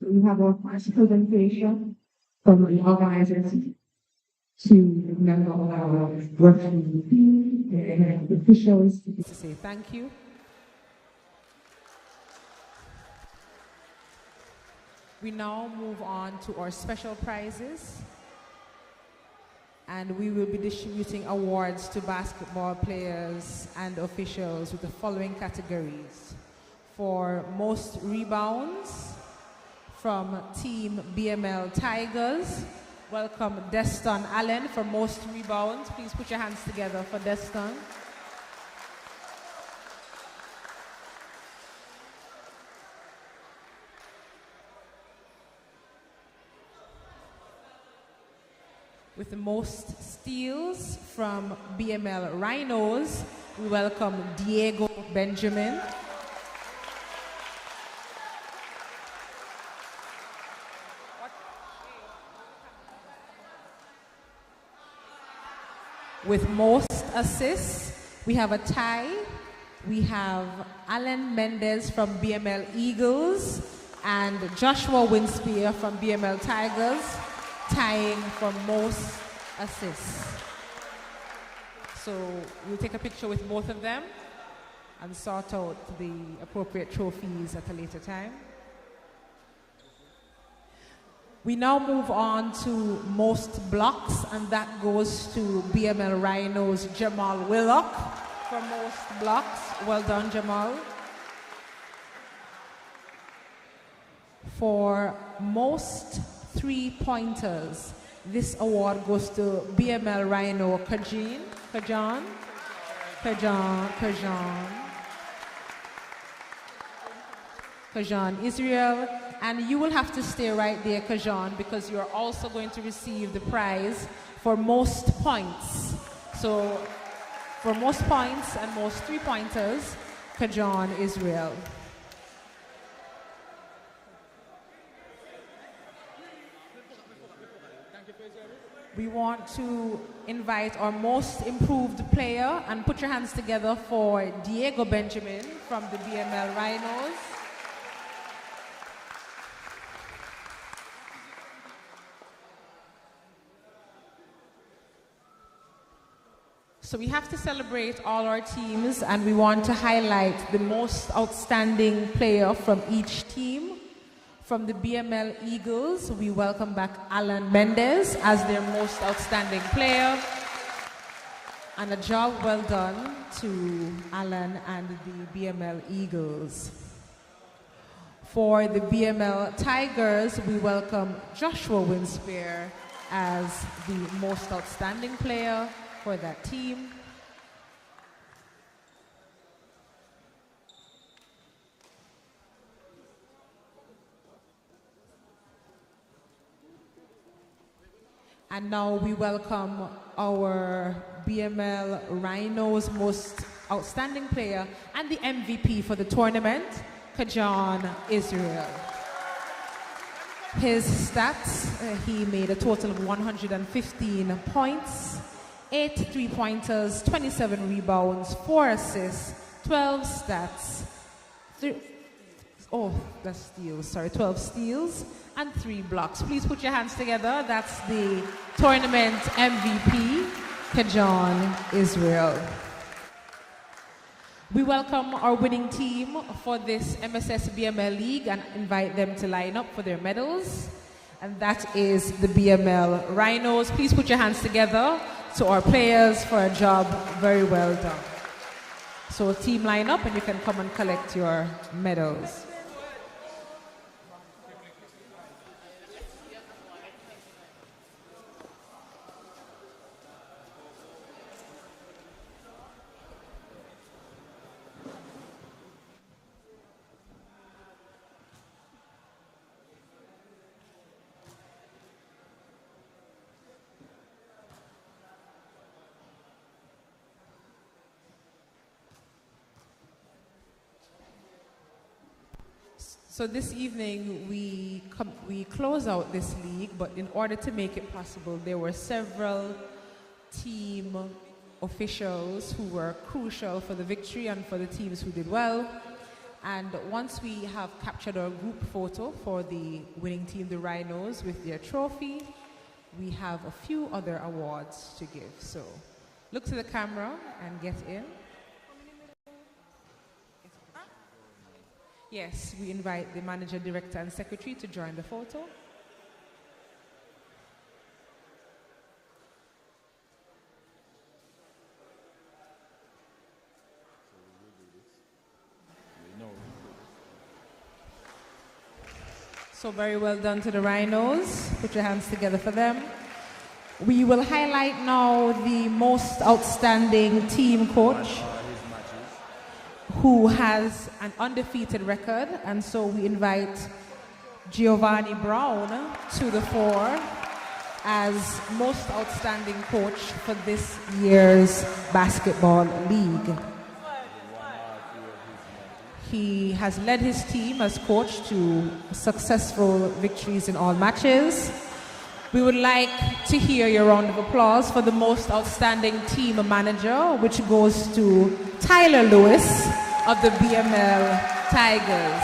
We have our first presentation from the organizers to member of our referee team and officials. To say thank you. We now move on to our special prizes, and we will be distributing awards to basketball players and officials with the following categories. For most rebounds, from Team BML Tigers, welcome Deston Allen for most rebounds. Please put your hands together for Deston. With the most steals from BML Rhinos, we welcome Diego Benjamin. With most assists, we have a tie. We have Alan Mendez from BML Eagles and Joshua Winspear from BML Tigers, tying for most assists. So we'll take a picture with both of them and sort out the appropriate trophies at a later time. We now move on to most blocks, and that goes to BML Rhinos Jamal Willock for most blocks. Well done, Jamal. For most three-pointers, this award goes to BML Rhino Kajan Israel, and you will have to stay right there, Kajan, because you are also going to receive the prize for most points. So for most points and most three-pointers, Kajan Israel. We want to invite our most improved player, and put your hands together for Diego Benjamin from the BML Rhinos. So we have to celebrate all our teams, and we want to highlight the most outstanding player from each team. From the BML Eagles, we welcome back Alan Mendez as their most outstanding player. And a job well done to Alan and the BML Eagles. For the BML Tigers, we welcome Joshua Winspear as the most outstanding player for that team. And now we welcome our BML Rhinos most outstanding player and the MVP for the tournament, Kajan Israel. His stats, he made a total of 115 points, 8 3-pointers, 27 rebounds, 4 assists, 12 stats, 12 steals, and 3 blocks. Please put your hands together. That's the tournament MVP, Kajan Israel. We welcome our winning team for this MSS BML League and invite them to line up for their medals. And that is the BML Rhinos. Please put your hands together to our players for a job very well done. So team line up and you can come and collect your medals. So this evening we close out this league, but in order to make it possible, there were several team officials who were crucial for the victory and for the teams who did well. And once we have captured our group photo for the winning team, the Rhinos, with their trophy, we have a few other awards to give. So look to the camera and get in. Yes, we invite the manager, director, and secretary to join the photo. So very well done to the Rhinos. Put your hands together for them. We will highlight now the most outstanding team coach, who has an undefeated record, and so we invite Giovanni Brown to the fore as most outstanding coach for this year's basketball league. He has led his team as coach to successful victories in all matches. We would like to hear your round of applause for the most outstanding team manager, which goes to Tyler Lewis of the BML Tigers.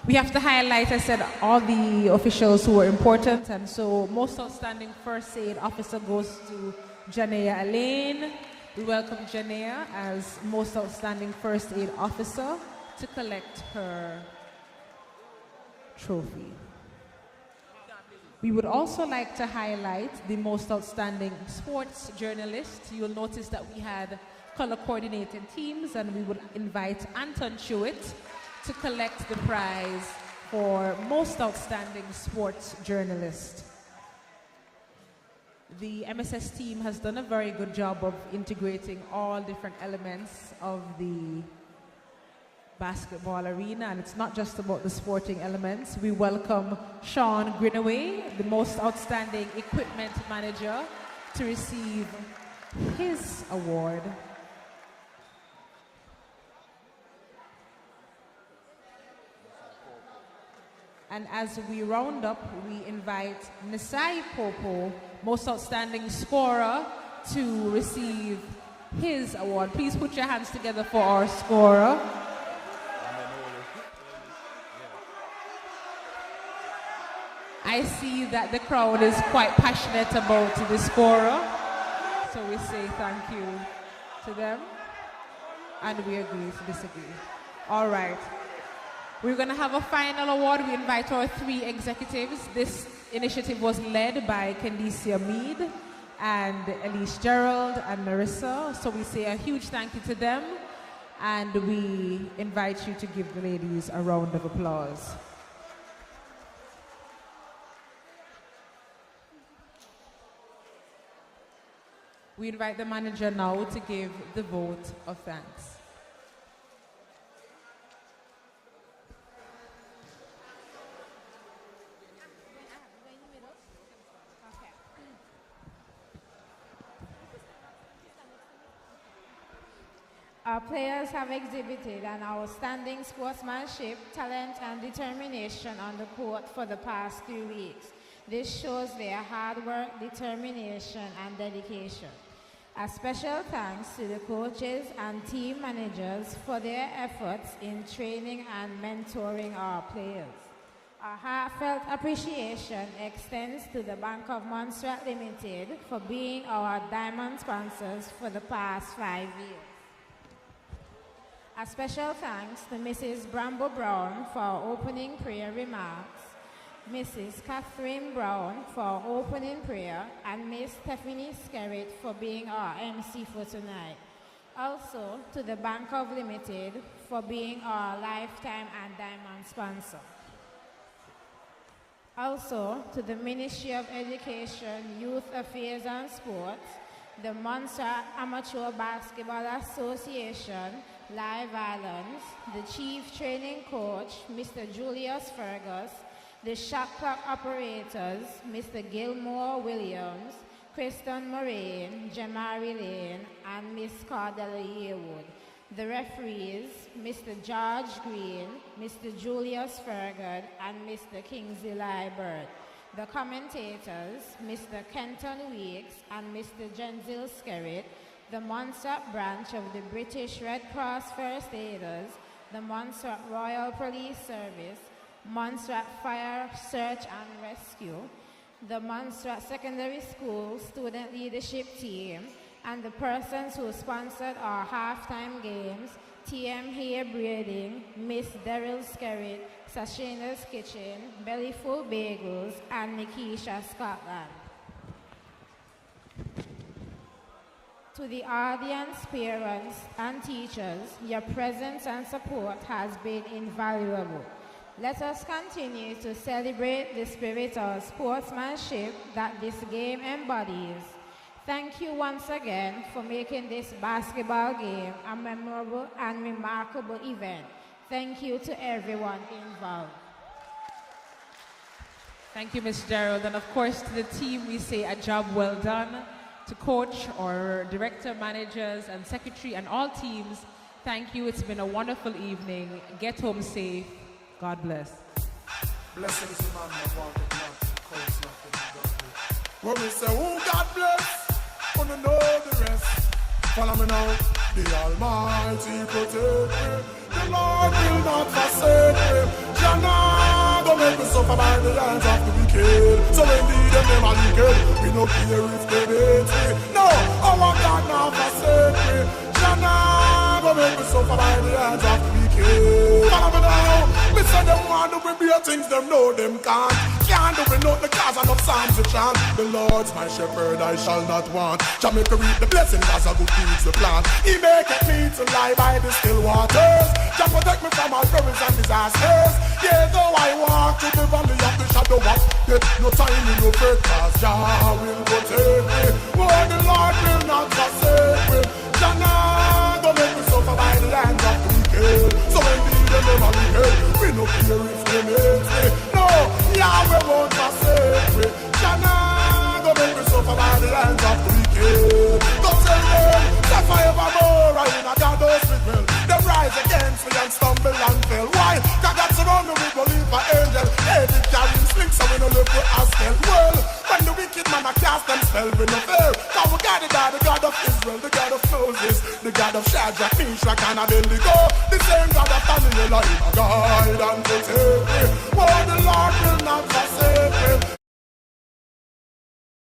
We have to highlight, I said, all the officials who were important, and so most outstanding first aid officer goes to Janea Alain. We welcome Janea as most outstanding first aid officer to collect her trophy. We would also like to highlight the most outstanding sports journalist. You'll notice that we had color coordinated teams, and we would invite Anton Chewitt to collect the prize for most outstanding sports journalist. The MSS team has done a very good job of integrating all different elements of the basketball arena, and it's not just about the sporting elements. We welcome Sean Greenaway, the most outstanding equipment manager, to receive his award. And as we round up, we invite Nisai Popo, most outstanding scorer, to receive his award. Please put your hands together for our scorer. I see that the crowd is quite passionate about the scorer, so we say thank you to them, and we agree to disagree. All right, we're going to have a final award. We invite our 3 executives. This initiative was led by Candicia Mead and Elise Gerald and Marissa, so we say a huge thank you to them, and we invite you to give the ladies a round of applause. We invite the manager now to give the vote of thanks. Our players have exhibited an outstanding sportsmanship, talent, and determination on the court for the past 3 weeks. This shows their hard work, determination, and dedication. A special thanks to the coaches and team managers for their efforts in training and mentoring our players. Our heartfelt appreciation extends to the Bank of Montserrat Limited for being our diamond sponsors for the past 5 years. A special thanks to Mrs. Brambo Brown for our opening prayer remarks, Mrs. Catherine Brown for our opening prayer, and Miss Stephanie Skerritt for being our MC for tonight. Also to the Bank of Limited for being our lifetime and diamond sponsor. Also to the Ministry of Education, Youth Affairs and Sports, the Montserrat Amateur Basketball Association, Live Islands, the Chief Training Coach, Mr. Julius Fergus, the shot clock operators, Mr. Gilmore Williams, Kristen Moraine, Jamari Lane, and Miss Cardella Yearwood. The referees, Mr. George Green, Mr. Julius Fergus, and Mr. Kingsley Liebert. The commentators, Mr. Kenton Weeks and Mr. Jenzil Skerritt, the Montserrat branch of the British Red Cross First Aiders, the Montserrat Royal Police Service, Montserrat Fire Search and Rescue, the Montserrat Secondary School Student Leadership Team, and the persons who sponsored our halftime games, TM Hair Breeding, Miss Daryl Skerritt, Sashina's Kitchen, Bellyful Bagels, and Nikisha Scotland. To the audience, parents, and teachers, your presence and support has been invaluable. Let us continue to celebrate the spirit of sportsmanship that this game embodies. Thank you once again for making this basketball game a memorable and remarkable event. Thank you to everyone involved. Thank you, Ms. Gerald. And of course, to the team, we say a job well done. To coach, or director, managers, and secretary, and all teams, thank you. It's been a wonderful evening. Get home safe. God bless. Blessings to man, I want it not, coach nothing. When we say, oh, God bless, wanna know the rest. Follow me now. The Almighty protect me. The Lord will not forsake me. Jana, don't make me suffer by the hands of the wicked. So indeed, them are wicked. We no care if they hate me. No, our God not forsake me. Jana, don't make me suffer by the hands of the wicked. Follow me now. Me say them want to be things them know them can't. Can't do we know the cause and of psalms to chant. The Lord's my shepherd, I shall not want. Jamaica reap the blessings as a good deeds to plant. He maketh me to lie by the still waters. Jah protect me from all perils and disasters. Yeah, though I walk through the valley of the shadow of death, no time in no fear, cause Jah will protect me. Oh, the Lord will not forsake me. Jah nah go make me suffer by the hands of the wicked. So when the never wicked, we no fear if they hate me. No, Yahweh won't forsake me. Jah nah go make me suffer by the hands of the wicked. Go tell them that forevermore I in a God with will. Them rise against me and stumble and fail. Why? God got surround me with belief for angel. David carrying slings so we no live with us still. Well, when the wicked man a cast them spell we no fear. Cause we got it by the God of Israel, the God of Moses, the God of Shadrach, Meshach and Abednego. The same God of Daniel, I am a guide and protect me.